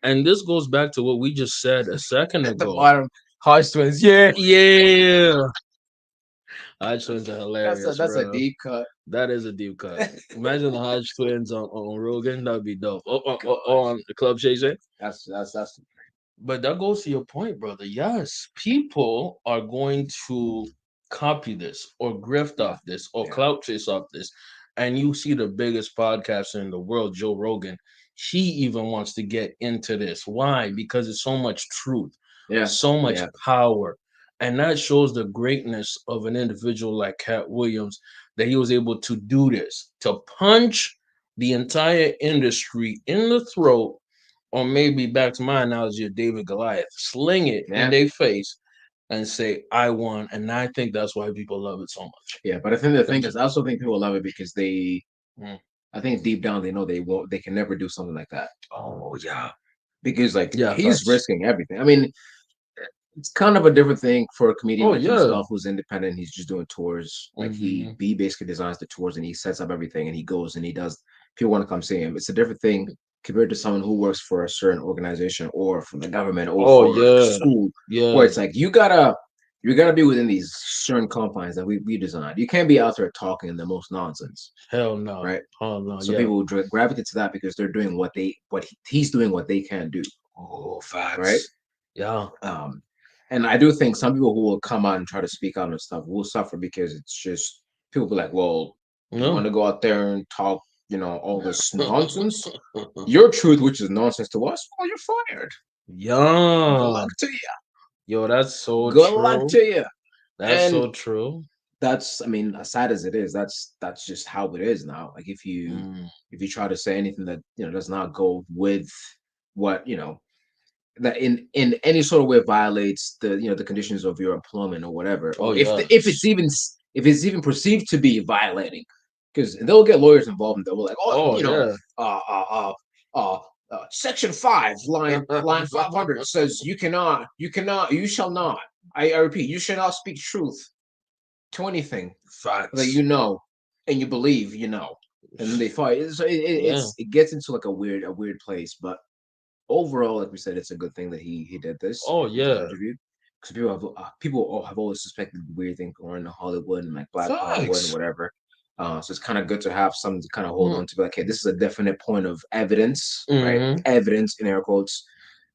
And this goes back to what we just said a second At the ago. bottom, Hodge twins. Yeah, Yeah. Hodge twins are hilarious. that's a bro. deep cut. That is a deep cut. Imagine the Hodge twins on Rogan. That would be dope. On the Club Shay Shay. That's But that goes to your point, brother. Yes, people are going to copy this or grift off this or clout chase off this. And you see the biggest podcaster in the world, Joe Rogan. He even wants to get into this. Why? Because it's so much truth, so much power. And that shows the greatness of an individual like Cat Williams that he was able to do this, to punch the entire industry in the throat, or maybe back to my analogy of David Goliath, sling it in their face and say, "I won." And I think that's why people love it so much. Yeah, but I think the thing is, I also think people love it because I think deep down they know they can never do something like that. Oh yeah, because he's risking everything. I mean, it's kind of a different thing for a comedian like himself who's independent. He's just doing tours. Like he basically designs the tours and he sets up everything and he goes and he does. People want to come see him. It's a different thing compared to someone who works for a certain organization or from the government or for school. Yeah, where it's like you gotta be within these certain confines that we designed. You can't be out there talking the most nonsense. Hell no, right? Hell no. So people gravitate to that because they're doing he's doing what they can't do. Oh, facts. Right? Yeah. And I do think some people who will come out and try to speak out and stuff will suffer because it's just people be like, well, you want to go out there and talk, all this nonsense. Your truth, which is nonsense to us, well, you're fired. Yeah. Good luck to you. Yo, that's so good true. luck to you. That's so true. That's, I mean, as sad as it is, that's just how it is now. Like if you try to say anything that does not go with what that in any sort of way violates the the conditions of your employment or whatever, or if it's even perceived to be violating, because they'll get lawyers involved and they'll be like, Section 5, line 500 says you shall not. I repeat, you shall not speak truth to anything Facts. that you know and you believe you know. And then they fight. So it gets into like a weird place. But overall, like we said, it's a good thing that he did this. Oh yeah. Interview. Because people have always suspected weird things going in Hollywood and like Black Hollywood and whatever. So it's kind of good to have something to kind of hold on to. Like, okay, this is a definite point of evidence, right? Evidence in air quotes,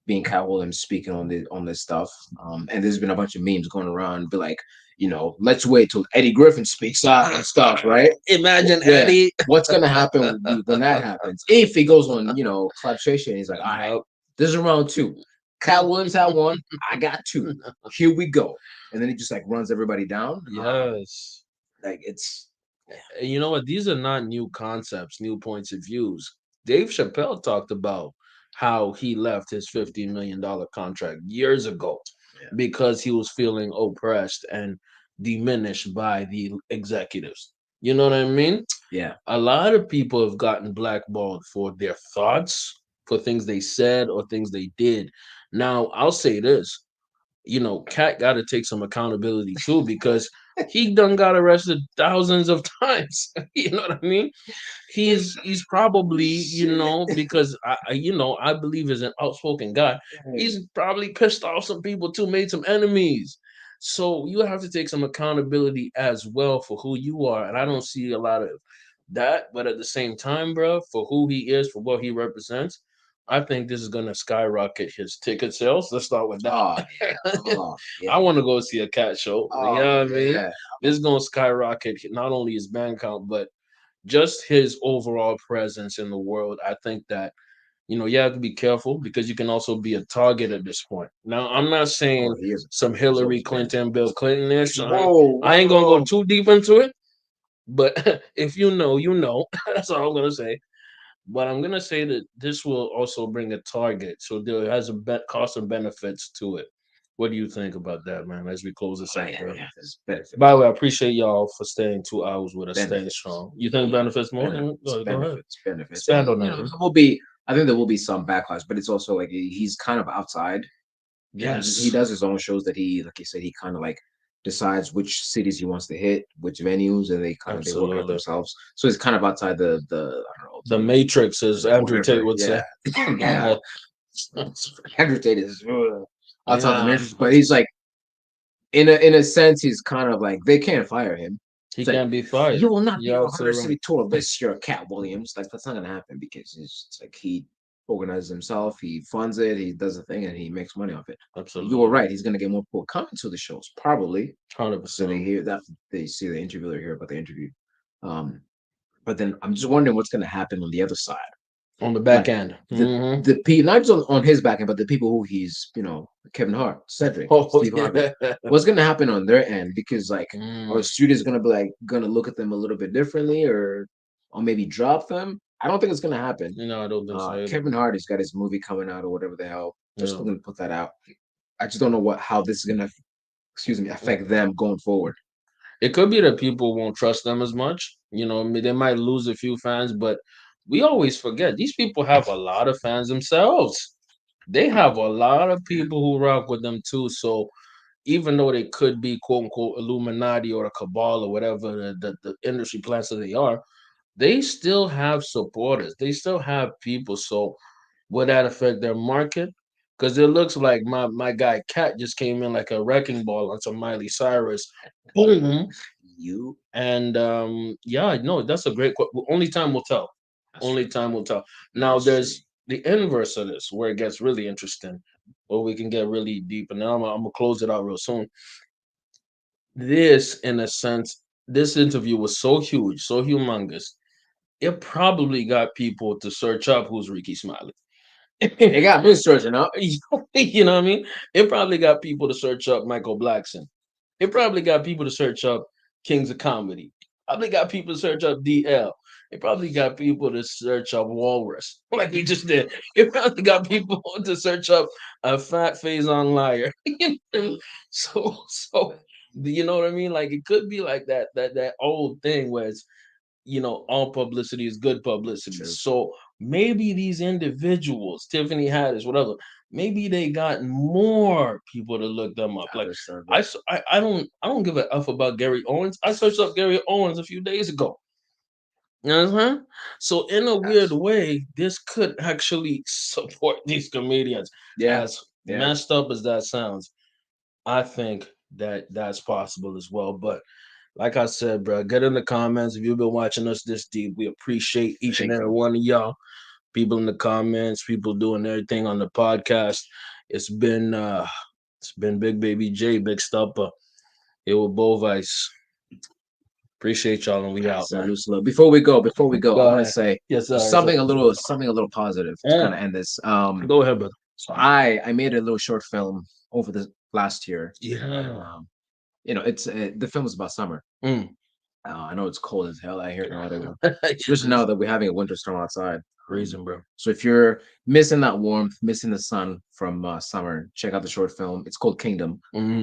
being Katt Williams speaking on this stuff. And there's been a bunch of memes going around, be like, let's wait till Eddie Griffin speaks out and stuff, right? Imagine Eddie. What's gonna happen when that happens? If he goes on, Club Station, he's like, all right, this is round 2. Katt Williams had 1, I got 2. Here we go. And then he just like runs everybody down. Yes. Like it's You know what? These are not new concepts, new points of views. Dave Chappelle talked about how he left his $50 million contract years ago because he was feeling oppressed and diminished by the executives. You know what I mean? Yeah. A lot of people have gotten blackballed for their thoughts, for things they said or things they did. Now, I'll say this, Katt got to take some accountability too because he done got arrested thousands of times. You know what I mean? He's probably, because I believe is an outspoken guy. He's probably pissed off some people too, made some enemies. So you have to take some accountability as well for who you are. And I don't see a lot of that, but at the same time, bro, for who he is, for what he represents, I think this is gonna skyrocket his ticket sales. Let's start with that. I want to go see a Katt show. You know what I mean? This is gonna skyrocket not only his bank count, but just his overall presence in the world. I think that you have to be careful because you can also be a target at this point. Now, I'm not saying some Hillary Clinton, Bill Clinton ish. I ain't gonna go too deep into it, but if you know, you know. That's all I'm gonna say. But I'm gonna say that this will also bring a target, so there has a cost and benefits to it. What do you think about that, man? As we close this out, bro. By the way, I appreciate y'all for staying 2 hours with us, staying strong. You think benefits more? Go ahead. Benefits. Expand on that. I think there will be some backlash, but it's also like he's kind of outside. Yes, he does his own shows that like you said, he kind of like decides which cities he wants to hit, which venues, and they kind of they work out themselves. So it's kind of outside the I don't know, the matrix, as Andrew Tate would say. Yeah. Andrew Tate is outside the matrix, but he's like in a sense, he's kind of like they can't fire him. He can't be fired. You will not be on 100 City Tour this year, Katt Williams. Like that's not gonna happen because it's like he organizes himself, he funds it, he does the thing, and he makes money off it. Absolutely, you were right. He's gonna get more people coming to the shows, probably. 100%. So they hear that, they see the interview, they hear about the interview. But then I'm just wondering what's gonna happen on the other side. On the back end, the people, not just on his back end, but the people who he's, Kevin Hart, Cedric, Steve Harvey. What's gonna happen on their end? Because like, are studios gonna be like gonna look at them a little bit differently, or maybe drop them? I don't think it's gonna happen. I don't think so. Kevin Hart has got his movie coming out or whatever the hell. They're still gonna put that out. I just don't know how this is gonna, affect them going forward. It could be that people won't trust them as much. They might lose a few fans, but we always forget these people have a lot of fans themselves. They have a lot of people who rock with them too. So even though they could be quote unquote Illuminati or a cabal or whatever the industry plans that they are, they still have supporters. They still have people. So would that affect their market? Because it looks like my guy Katt just came in like a wrecking ball on some Miley Cyrus. Boom. No, that's a great question. Only time will tell. Only time will tell. Now there's the inverse of this where it gets really interesting, or we can get really deep. And now I'm gonna close it out real soon. This, in a sense, this interview was so huge, so humongous. It probably got people to search up who's Ricky Smiley. It got me searching up. You know what I mean? It probably got people to search up Michael Blackson. It probably got people to search up Kings of Comedy. Probably got people to search up DL. It probably got people to search up Walrus, like we just did. It probably got people to search up a fat face on liar. so you know what I mean? Like it could be like that old thing where it's all publicity is good publicity. True. So maybe these individuals, Tiffany Haddish, whatever, maybe they got more people to look them up. Like I don't give a f about Gary Owens. I searched up Gary Owens a few days ago. You know what I'm saying? So in a weird way, this could actually support these comedians. As messed up as that sounds, I think that that's possible as well. But like I said, bro, get in the comments if you've been watching us this deep. We appreciate each and every one of y'all. People in the comments, people doing everything on the podcast. It's been Big Baby J, Big Stopper. Here with Bovice. Appreciate y'all, and we out, man. Before we go, I want to say something a little positive to kind of end this. Go ahead, brother. So I made a little short film over the last year. Yeah. It's the film is about summer. I know it's cold as hell out here now, especially now that we're having a winter storm outside. Reason, bro. So if you're missing that warmth, missing the sun from summer, check out the short film. It's called Kingdom.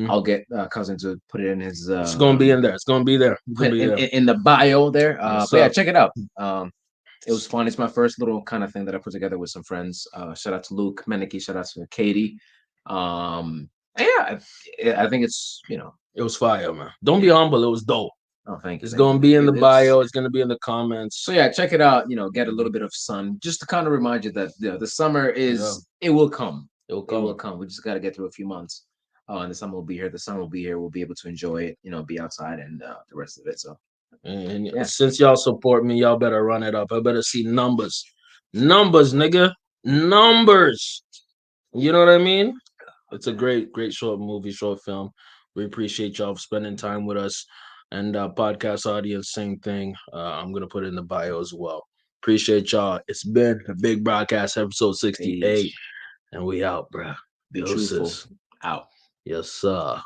I'll get cousin to put it in his. It's gonna be in there. It's gonna be there. In the bio there. But yeah, check it out. It was fun. It's my first little kind of thing that I put together with some friends. Shout out to Luke Menike. Shout out to Katie. Yeah, I think it's it was fire, man. Don't be humble. It was dope. Oh, thank you. It's gonna be in the bio. It's gonna be in the comments. So yeah, check it out. Get a little bit of sun, just to kind of remind you that the summer is it will come. It will come. We just got to get through a few months. And the summer will be here. The sun will be here. We'll be able to enjoy it. Be outside and the rest of it. So, and since y'all support me, y'all better run it up. I better see numbers, nigga, numbers. You know what I mean? It's a great short movie, short film. We appreciate y'all for spending time with us. And podcast audience, same thing. I'm going to put it in the bio as well. Appreciate y'all. It's been a big broadcast, episode 68. And we out, bro. Be truthful. Out. Yes, sir.